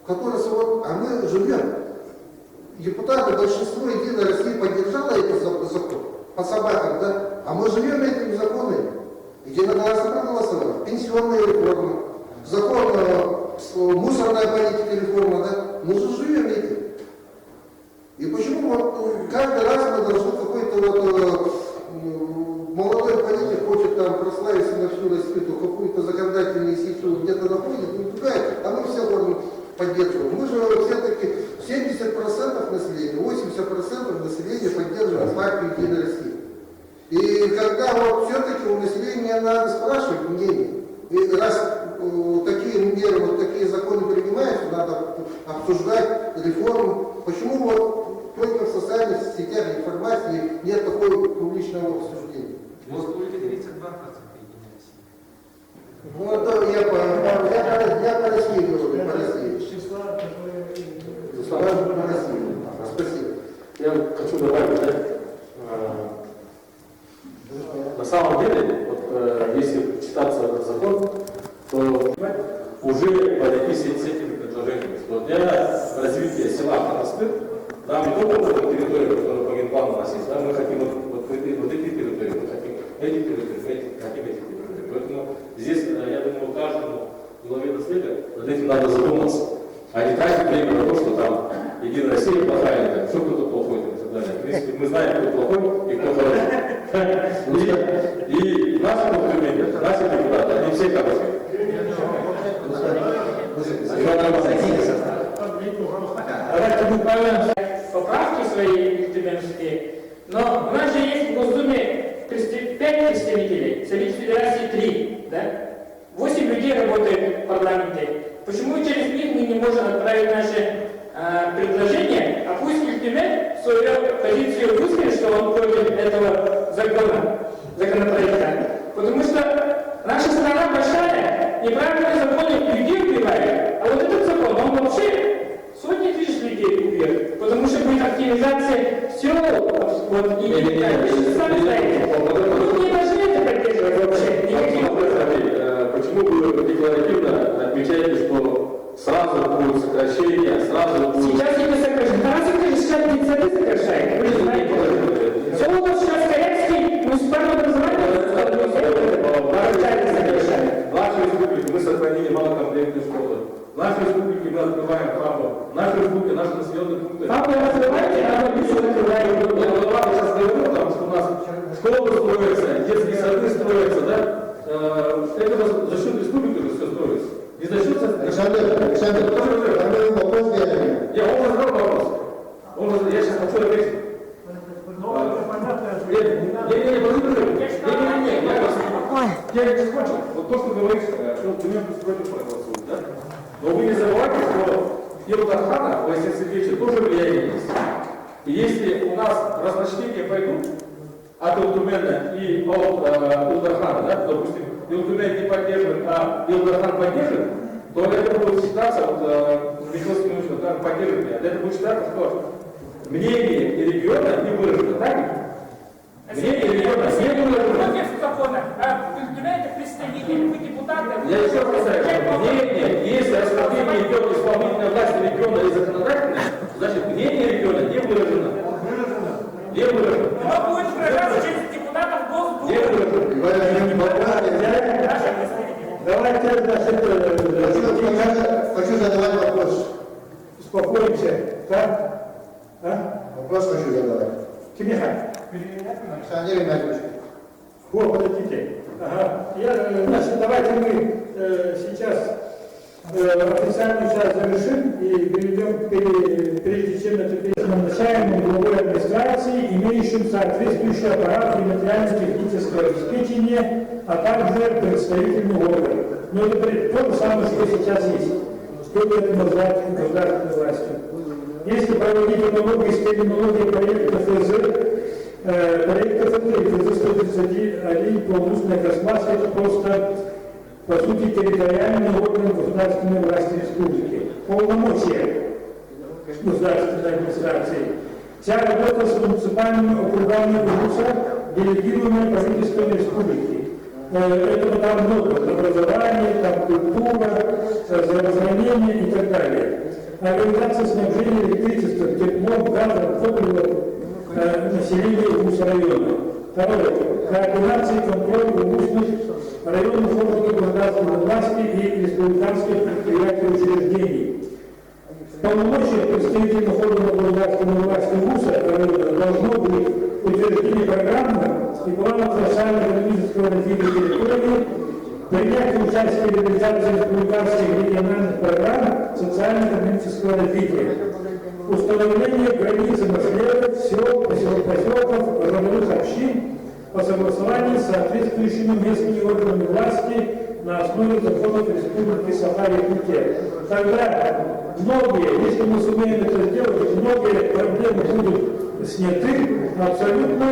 который, вот, а мы живем. Депутаты, большинство Единой России поддержало этот закон по собакам, да? А мы живем этими законами. Единогласно проголосовали. Пенсионная реформа, закон, мусорная политика реформа, да? Мы же живем этим. И почему вот каждый раз мы должны какой-то вот молодой политик хочет там прославиться на всю Россию, какую-то законодательную сеть где-то находит, не пугает, а мы все поддерживаем. Мы же все-таки 70% населения, 80% населения поддерживают партию Единой России. И когда вот все-таки у населения надо спрашивать мнение, и раз такие меры, вот такие законы принимаются, надо обсуждать реформу. Почему вот только в социальных сетях информации нет такого публичного обсуждения? В Москве 32% Единой России. Ну, это я по России говорю, по России. самом деле, вот, если читаться этот закон, то уже подойти с этими предложениями, что для развития села Монастырь, нам не только вот эту территорию, которая по генплану у нас есть, да, мы хотим вот эти территории, мы хотим эти территории, хотим эти территории. Поэтому здесь, я думаю, каждому главе наследия над этим надо задуматься, а не тратить время на то, что там Единая Россия плохая, что кто-то плохой и так далее. В принципе, мы знаем, кто плохой и кто хороший. И наши документы, наши депутаты, они все хорошие. Давайте мы правильно поправки свои студенческие, но у нас же есть в Госдуме 5 представителей, в Совете Федерации 3, да? 8 людей работает в парламенте. Почему через них мы не можем отправить наши предложения, а пусть Ультимет свою позицию выскажет, что он против этого законопроекта. Потому что наша страна большая, неправильные законы людей убивают, а вот этот закон, он вообще сотни тысяч людей убьет. Потому что будет активизация сел, вот, и сами знаете. Мы не должны это поддерживать вообще. Почему вы декларативно отмечаете, что сразу будет сокращение, сразу будет... Сейчас не сокращение. Сейчас не сокращает. Вы же знаете. Все у нас сейчас корейский муниципальное образование В нашей республике мы сохранили малокомплектные школы. В нашей республике мы открываем хабы. В нашей республике наши населенные пункты. Хабы открываете, а мы еще открываем. Я сейчас говорю, потому что у нас школы строятся, детские сады строятся, да? Это за счет республики все строится. Не за счет... Александр, вопрос я Я вам задал вопрос. Я сейчас хочу ответить. Я не закончил. Вот то, что говоришь, что документы против проголосуют, да? Но вы не забывайте, что Илдархана, Василий Сергеевич, тоже влияние есть. И если у нас разночтения пойдут от Илдумена и от Илдархана, да, допустим, Илдумен не поддерживает, а Илдархан поддерживает, то это будет считаться, вот Михаил Семенович поддерживает меня, это будет считаться, что мнение и региона не выражено, так? Мнение региона не выражено. Против закона, а это представители, вы депутаты. Я еще раз повторяю, мнение, если рассмотрение идет исполнительной власти региона и законодательной, значит мнение региона не выражено. Не выражено. Но будет выражаться через депутатов Госдумы. Не выражено. Давайте, хочу задавать вопрос. Успокоимся. Да? А? Вопрос хочу задавать. Тимиха. Александр Игнатьевич. Вот, подождите. Ага. Значит, давайте мы сейчас официальную часть завершим и перейдем, прежде чем это назначаемым главой администрации, имеющим соответствующий аппарат и материально-техническое обеспечение, а также представительный орган. Но это то же самое, что сейчас есть. Что это назвать государственной властью. Если проводить аналогию с терминологией проекта ФЗ, проекта ФЗ 131 полнусная космация, это просто, по сути, территориальный орган государственной власти республики. Полномочия государственной администрации. Вся работа с муниципальными округами УРУСа делегируемая правительством республики. Этого там много. Образование, там культура, здравоохранение и так далее. Организация снабжения электричеством, теплом, газом, топливом населения УРУС-района. Второе. Координация и контроль УРУСных районных органов государственной власти и республиканских предприятий и учреждений. Полномочия представительных органов государственной власти УРУСа района должно быть утверждение программы и планов социально-экономического развития территории, принятие участия в реализации республиканских региональных программ социально-экономического развития, установление границ наследия сел, поселков, родовых общин по согласованию с соответствующими местными органами власти на основе законов Республики Саха-Якутия. Тогда многие, если мы сумеем это сделать, многие проблемы будут сняты абсолютно.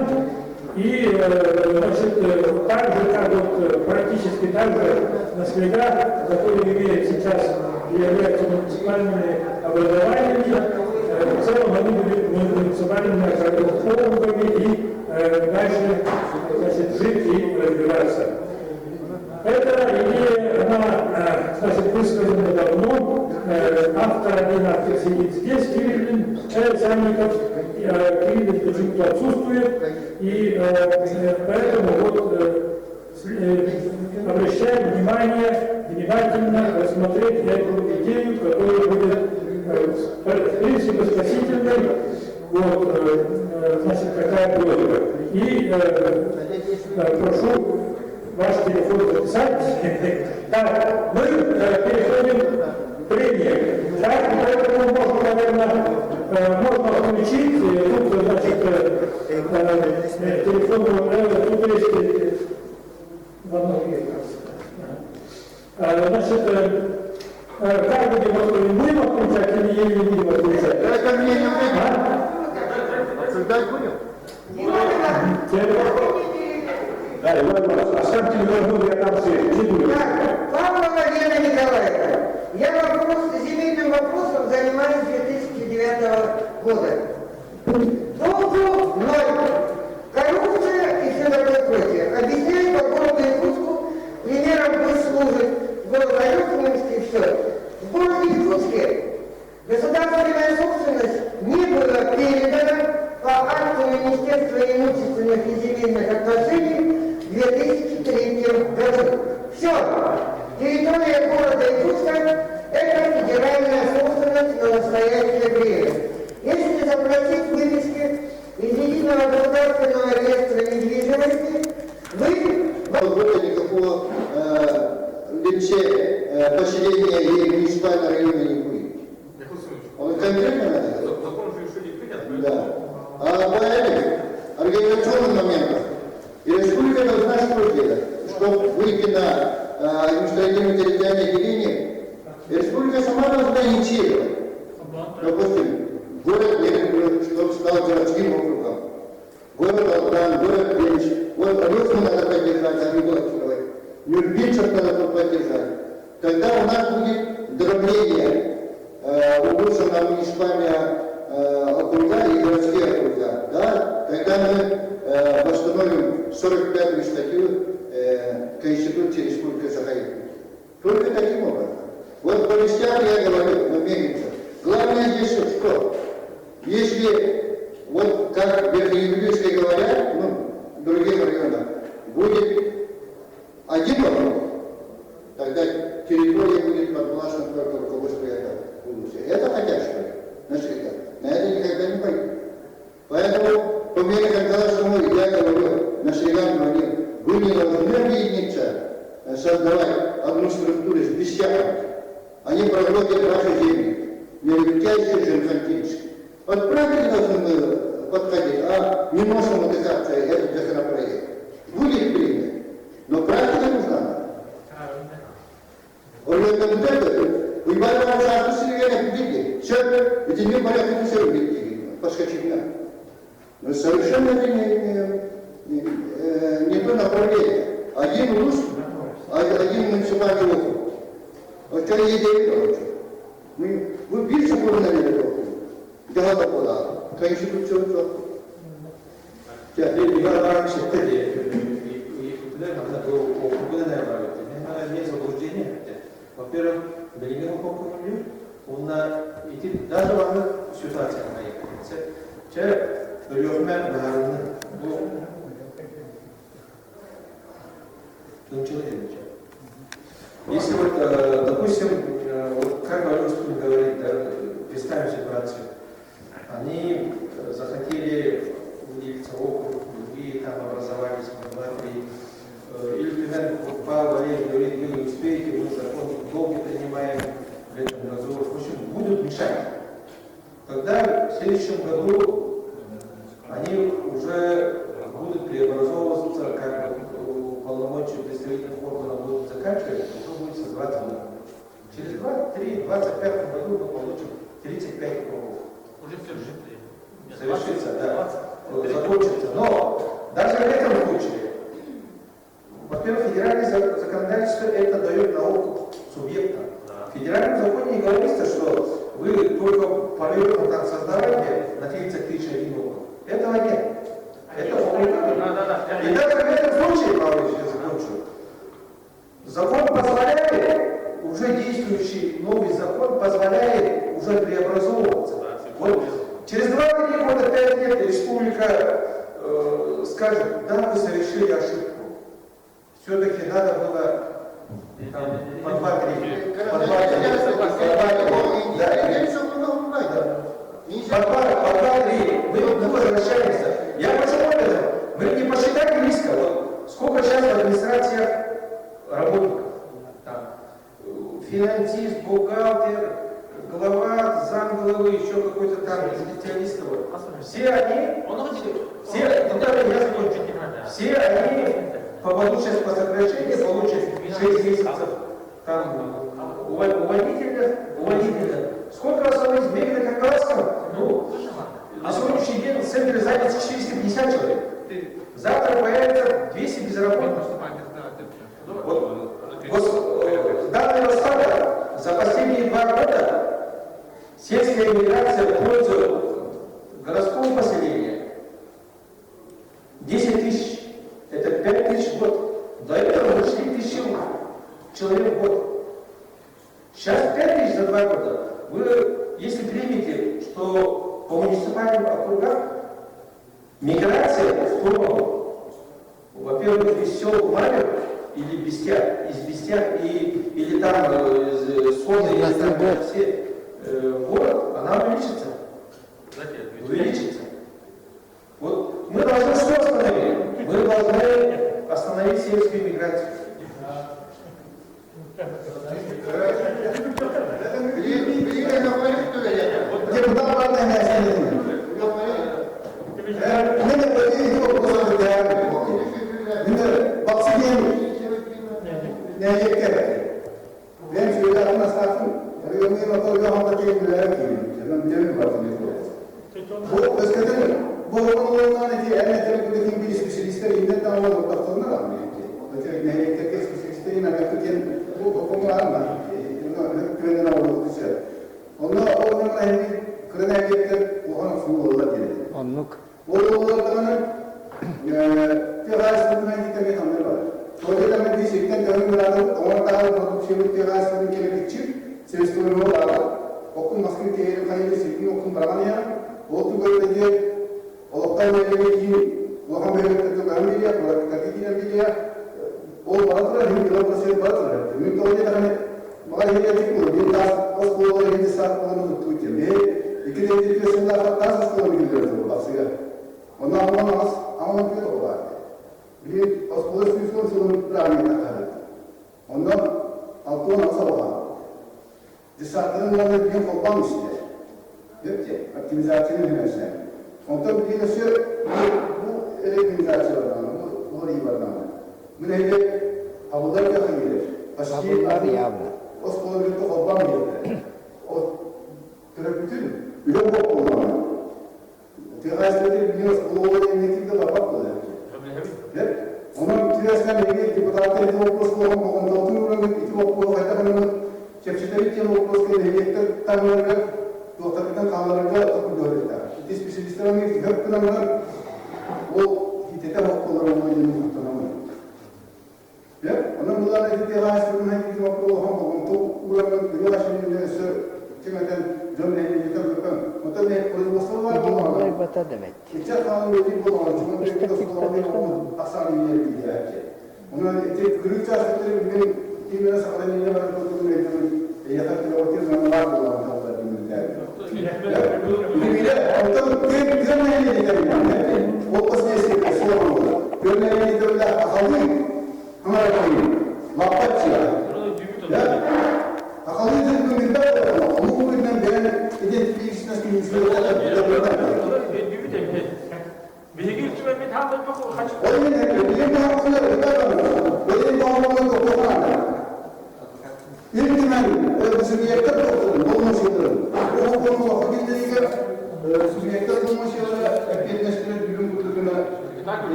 И значит, так же, как вот, практически так же наследя, которые имеют сейчас и являются муниципальными образованиями, в целом они будут муниципальными округами и дальше, значит, жить и отсутствует, и поэтому вот обращаем внимание, внимательно рассмотреть эту идею, которая будет, в принципе, спасительной. Вот, значит, какая просьба. И прошу ваш телефон записать. Так, мы переходим к премии. Так, поэтому можно, наверное, можно включить, тут, значит, телефон, тут есть в одном значит, как будем отключать или не будем отключать? Это мне не выгодно. Обсуждать будем? Да, Иван, оставьте телефон, я там все. Павлова Елена Николаевна, я земельным вопросом занимаюсь с 2009 года. Толку ноль. Коррупция и все такое прочее. Объясняю по городу Якутску, примером пусть служит город Алёкинск и все. В городе Якутске государственная собственность не была передана по акту Министерства имущественных и земельных отношений в 2003 году. Все. Территория города Якутска – это федеральная собственность на настоящее время. Если запросить выписки из единого государственного реестра недвижимости, вы... Года никакого поселения или муниципального района не будет. Он конкретно надо? Закон же еще не принят. Да. А по этим организационным моментам и республика должна что делать? Чтобы выйти на административно-территориальное деление, республика сама должна инициировать. Допустим, город Ленинград, чтобы стал городским округом. Город Алдан, город Бенч. Вот Алёску надо поддержать, а не блокировать. Нюрбинцев надо поддержать. Тогда у нас будет дробление уборства на муниципальные округа и городские округа. Да? Тогда мы восстановим 45-ю статью Конституции Республики Саха-Якутия. Только таким образом. Вот по вестям я говорю, но меньше. Главное здесь что? Если, вот как верхнеюгорские говорят, в других районах, будет один округ, тогда территория будет подвластна только руководству этого улуса. Это хотят, что ли? Наши ребята. На это никогда не пойдет. Поэтому, по мере когда я говорю, наш регион говорил, вы не должны объединиться, создавать одну структуру с десятком. Они проводят ваши земли, мероприятия жемчужинские. Вот правильно должны подходить, а не можем отдыхаться этот законопроект. Будет принят, но практика нужна. Вы поэтому сейчас население видите, все, эти не порядки все видите, поскочили. Но совершенно не то направление. Один улус, один муниципальный округ. Вот что я идею, вы більше повинні робити. Багато подали. Конституцію цього. Я раньше нет заблуждения. Во-первых, Белгин помню, он даже в одной ситуации находится. Человек региональный если вот, допустим, вот как Валюшкин говорит, представим ситуацию, они захотели выделиться округ, другие там образовались, или, примерно, Павел Валерьевич говорит, вы не успеете, мы закон долго принимаем в этом году, в общем, будут мешать. Тогда в следующем году они уже будут преобразовываться, как полномочия представительных органов будут заканчивать, то будет создаваться новый. Через 25 году мы получим 35 округов. Уже совершится, да, закончится. Но даже в этом случае, во-первых, федеральное законодательство это дает науку субъектам. В федеральном законе не говорится, что вы только по району там создаваете на 30 тысяч округов. Этого нет. Это и даже в этом случае, Павлович, я закончу, закон позволяет, уже действующий новый закон позволяет уже преобразовываться. Вот через 2-3 года, 5 лет республика скажет, да, вы совершили ошибку. Все-таки надо было по 2-3. Мы возвращаемся. Я почему это? Мы не посчитали риска. Вот сколько сейчас в администрациях работников? Финансист, бухгалтер, глава, замглавы, еще какой-то там специалист. Все они, все они попадут сейчас по сокращению, получат 6 месяцев там увольнительно. Сколько осталось в Мегре Какаласком? Ну, на сегодняшний день в центре занято 450 человек. Завтра появится 200 безработных. Вот данные распада за последние 2 года сельская миграция в пользу городского поселения 10 тысяч. Это 5 тысяч в год. До этого уже 4 тысячи человек в год. Сейчас 5 тысяч за 2 года. Вы, если примете, что по муниципальным округам миграция в сторону, во-первых, из сел Малев или Бестяк, из Бестяк или там Соны, или там все город, она увеличится. Вот мы должны что остановить? Мы должны остановить сельскую миграцию. Депутат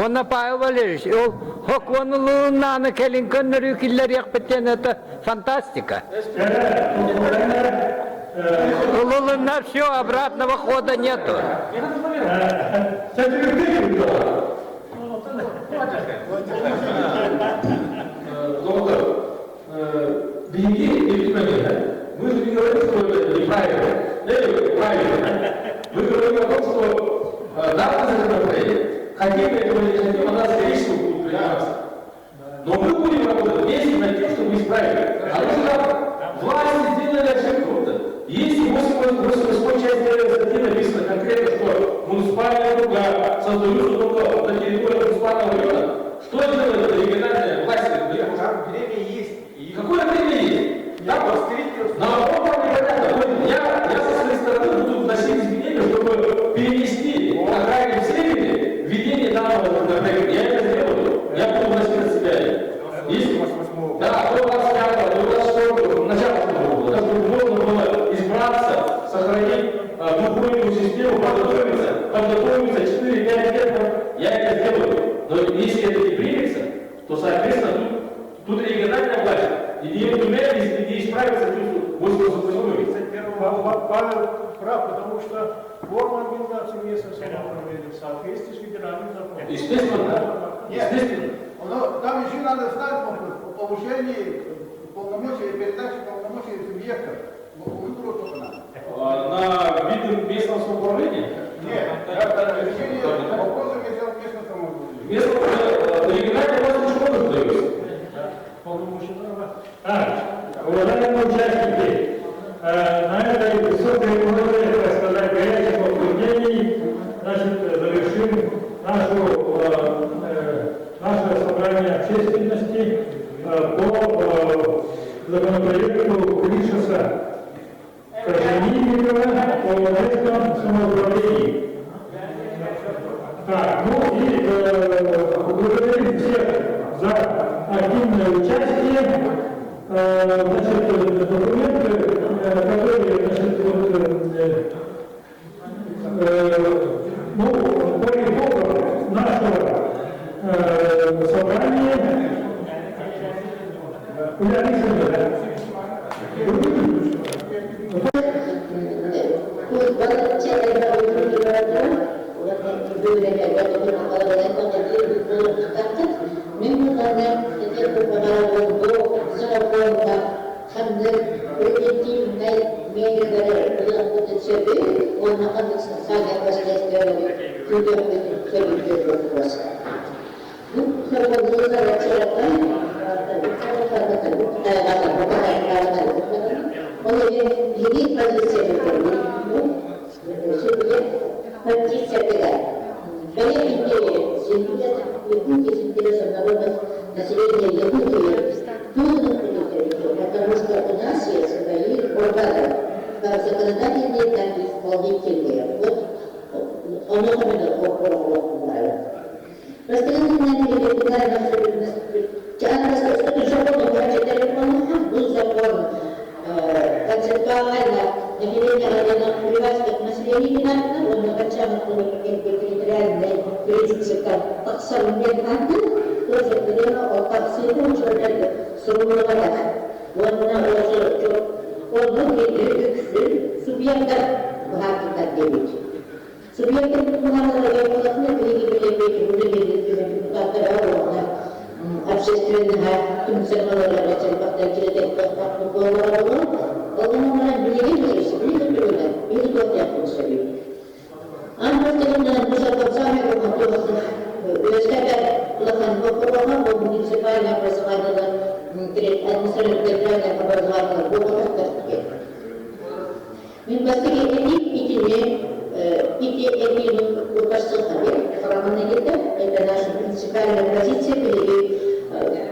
Ona Pavel Valerievich, o konuluğundan kelin könleri killer yakbeten это фантастика. Лунар все, обратного хода нету. Деньги и мы же не говорим, что это неправильно. инициатива, она скорее всего будет приниматься. Но мы будем работать вместе над тем, чтобы исправить. А то, что власти сделали ошибку-то. Если в 88 части статьи написано конкретно, что муниципальные округа создаются только на территории муниципального района, что делает региональная власть? Время есть. Какое время есть? Наоборот, непонятно. Я со своей стороны буду вносить изменения, чтобы перенести окраине в Севере введение данного законопроекта. Я это сделаю. Я буду вносить от себя. Если, да, до 25-го, до 26-го, начало года, чтобы можно было избраться, сохранить духовную систему, подготовиться 4-5 лет, я это сделаю. Но если это не примется, то, соответственно, тут региональная власть. И не исправится плюс 88. Павел прав, потому что форма организации местного самоуправления в соответствии с федеральным законом. Естественно. Но там еще надо ставить вопрос о повышении полномочий и передаче полномочий субъектов. Выбору только надо. На виды местного самоуправления? Нет, это решение вопроса местного самоуправления. Местного региональной власти что нужно? Уважаемые участники, на этой высокой ноте, так сказать, горячих обсуждений, значит, завершим наше собрание общественности по законопроекту Кришеса Крашенинникова о местном самоуправлении. Так, ну и благодарим всех за активное участие. Значит, документы, которые, значит, по итогам нашего собрания, превентивной меры он находится в социальном последствии судебных вопросов. Ну, он имеет позицию, позиция такая. Коллеги Якутии с интересом народов населения Якутии трудно принять, потому что у нас есть свои органы, как законодательные, так и исполнительные. Вот оно именно правильно. Распределение территориальных особенностей. Был закон концептуально население районов привязки к населению, он накачал территориальной принципе как современный, тоже определено от абсолютно человека сурового. Он субъекта богатых делить. Субъекты общественного функционирования муниципальное образование, административное образование, это наша принципиальная позиция,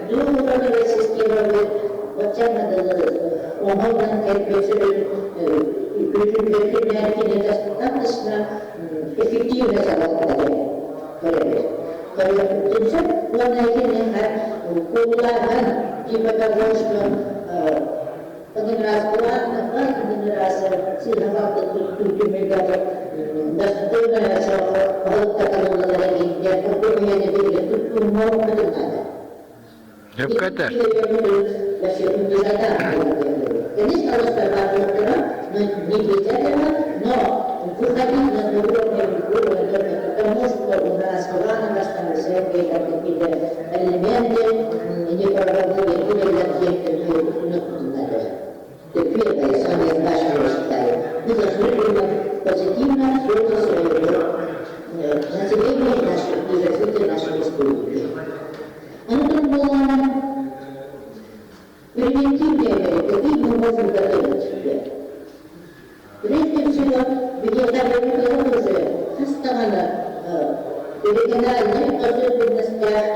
двухуровневая система, вот надо достаточно эффективно заработать. Типа того, что один раз платно, один раз сильно как-то тут ребята достойная работа, которую надо я не видел, тут много надо. Конечно, разговаривать, но не без этого, но выходить на уровень, потому что у нас планово остались какие-то элементы, неправовые или объекты, первое, самое важное, я считаю, мы должны позитивно строить свое население и развитие нашего Прежде всего, вегетарианство уже основано региональных особенностях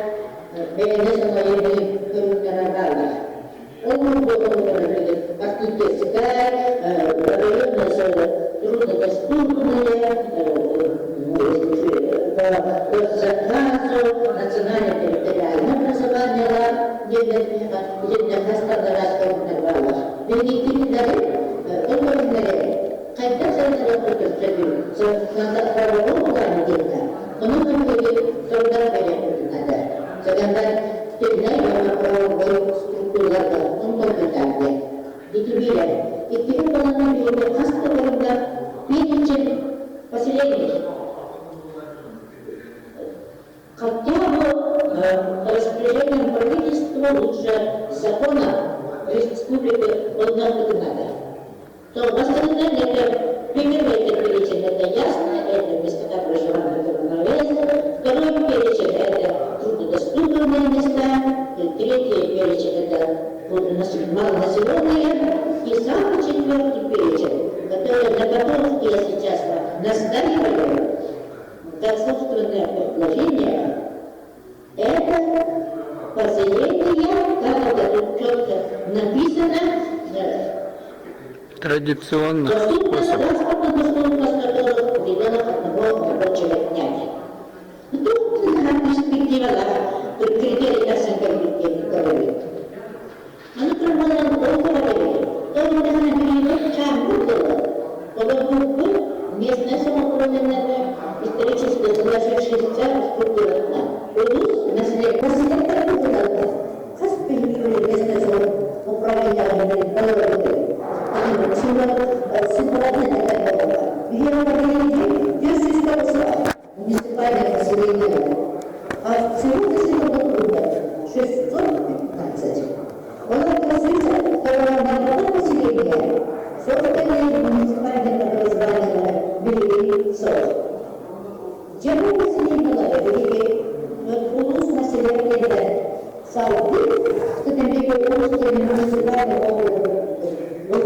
формирования. Он архитектурная, районная зона труднодоступная, по заказу, национально-территориальное образование, где государство награло. Он когда надо правовому плане где-то, он говорит, солдат надо. Sedangkan tidak ada struktur lagi, untuk bertanya. Itu dia. Itu penanganan di khas keluarga pinjam поселений. Хотя бы распоряжением правительства лучше закона республики одного надо. То остальное это первый перечень, это ясно, это места проживания равновесия, второй перечень это труднодоступные места, третий перечень это малонаселенные, и самый четвертый перечень, который, на котором я сейчас настаиваю, как собственное предложение, это поселение, как это тут четко написано, традиционно. Доступность которых в пределах одного рабочего дня. Тут перспектива, критерий нашей перспективы. Она проводила около времени. То мы должны перейти чем было. Поскольку местное самоуправление исторически сложившаяся структура. Плюс население. Как перейти местное самоуправление муниципальное поселение. А всего населенного пункта 615. Он относится к второму поселению. Собственное муниципальное образование Великий Сот. Тему поселения Великий Улус населения Сауды, что там русские муниципальные округ. Он у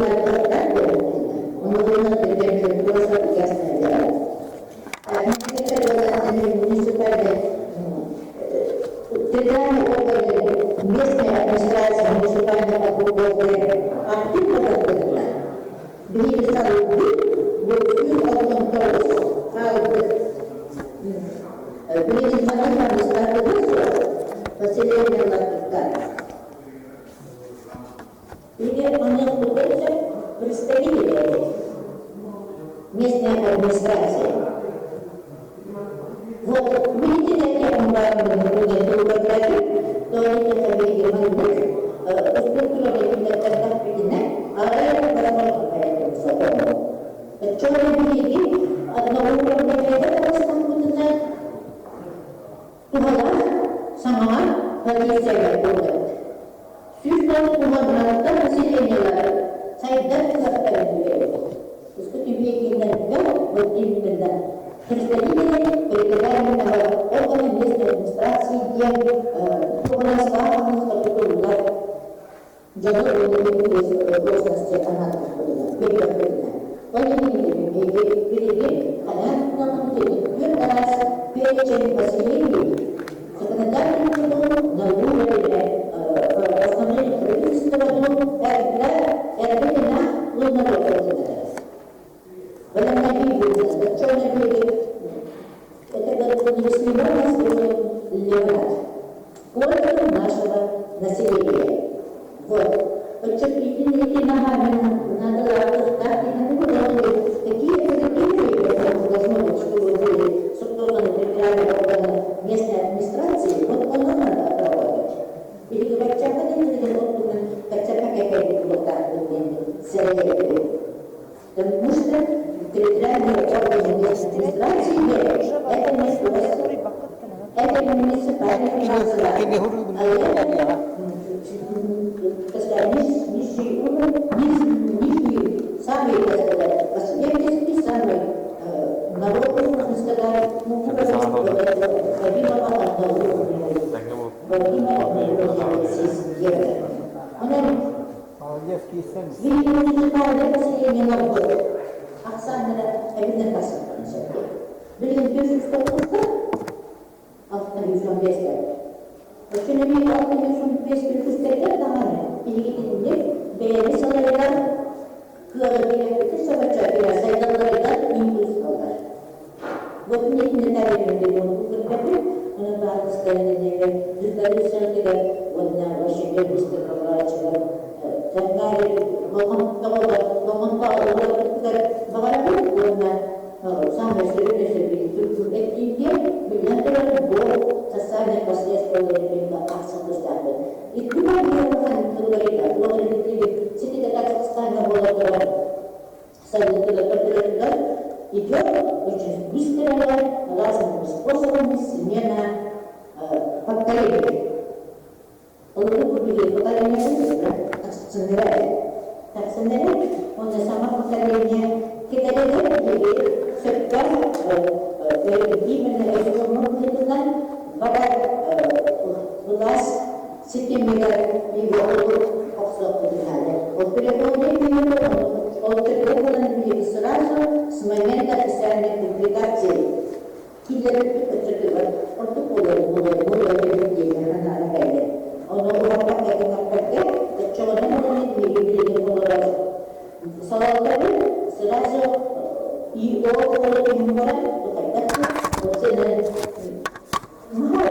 нас примерно просто ясное дело. Муниципальные федеральные органы, местные администрации, муниципальные округи активно работают. Где самый вид, вот и потом колос, а муниципальные администрации поселение Латвии. Пример момент находится представители местной администрации. Вот, видите, как мы говорим, то они как видимо, структура так определена, а это возможно по этому закону. Что вы видите, одного уровня это будет Тугала, сама полиция будет. Сюжет Тугала, население Сайдар заставили. Уступи веки на вот именно представители федерального органа местной администрации, где государственный статут должности она переходила. Перечень поселений законодательным трудом на уровне основных правительства это на лунородного. В этом написано, что это невозможность левать пользу нашего населения. Вот. Подчеркните ногами надо работать так, и не должны такие должны быть, чтобы были структурные территориальные органы местной администрации, вот оно надо работать. Или говорить, хотя как я вот так советую. Потому что территориальные органы местной администрации это муниципальное финансирование. А это низкий уровень, низкий, самый, последний, самый народный, можно сказать, уровень Владимира Видимо, муниципальное поселение на год. evinden kasıtlanacak. Bir gün 509'da 695'te. Şimdi bir 695'te daha ne? İlgili beğeni sanırlar, kılavuz bir savaşçılar, sayılarlardan İngiliz kalır. Bu ne tarihinde bunu kırpıyor? Ona bazı sayılarında düzleri sırtıyla onlar başında istikrarlar çıkar. Tengari lokan bağırıyor bunlar. Sampai sering Türk ettiğinde bilanlar bu sesane последствия pindah satu standar. Itu kan dilakukan keluarga, keluarga itu setiap kata standar boleh saya tidak идет очень быстро, разными способами смена поколений. Поколение так сценарий, он само поколение kita lihat jadi sekarang imенно ekonomikan pada belas sistem juga offshore terhadap. Kalau terlihat di serasu semuanya terkesan duplikasi. Kita terlihat untuk mulai di mana ada. Orang pakai kecuali di Colorado. Soalnya serasu IO kalau dimulai bukan mahal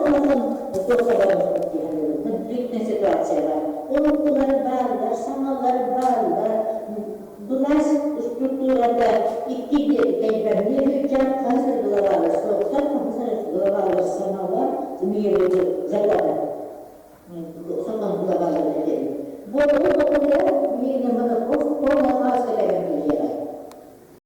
untuk konfliknya situasi ukuran baru, sangat baru, belas struktur ada ikide kayak ini jangan kasar global, soalnya kasar global sangat mirip Jakarta, sangat global lagi. Boleh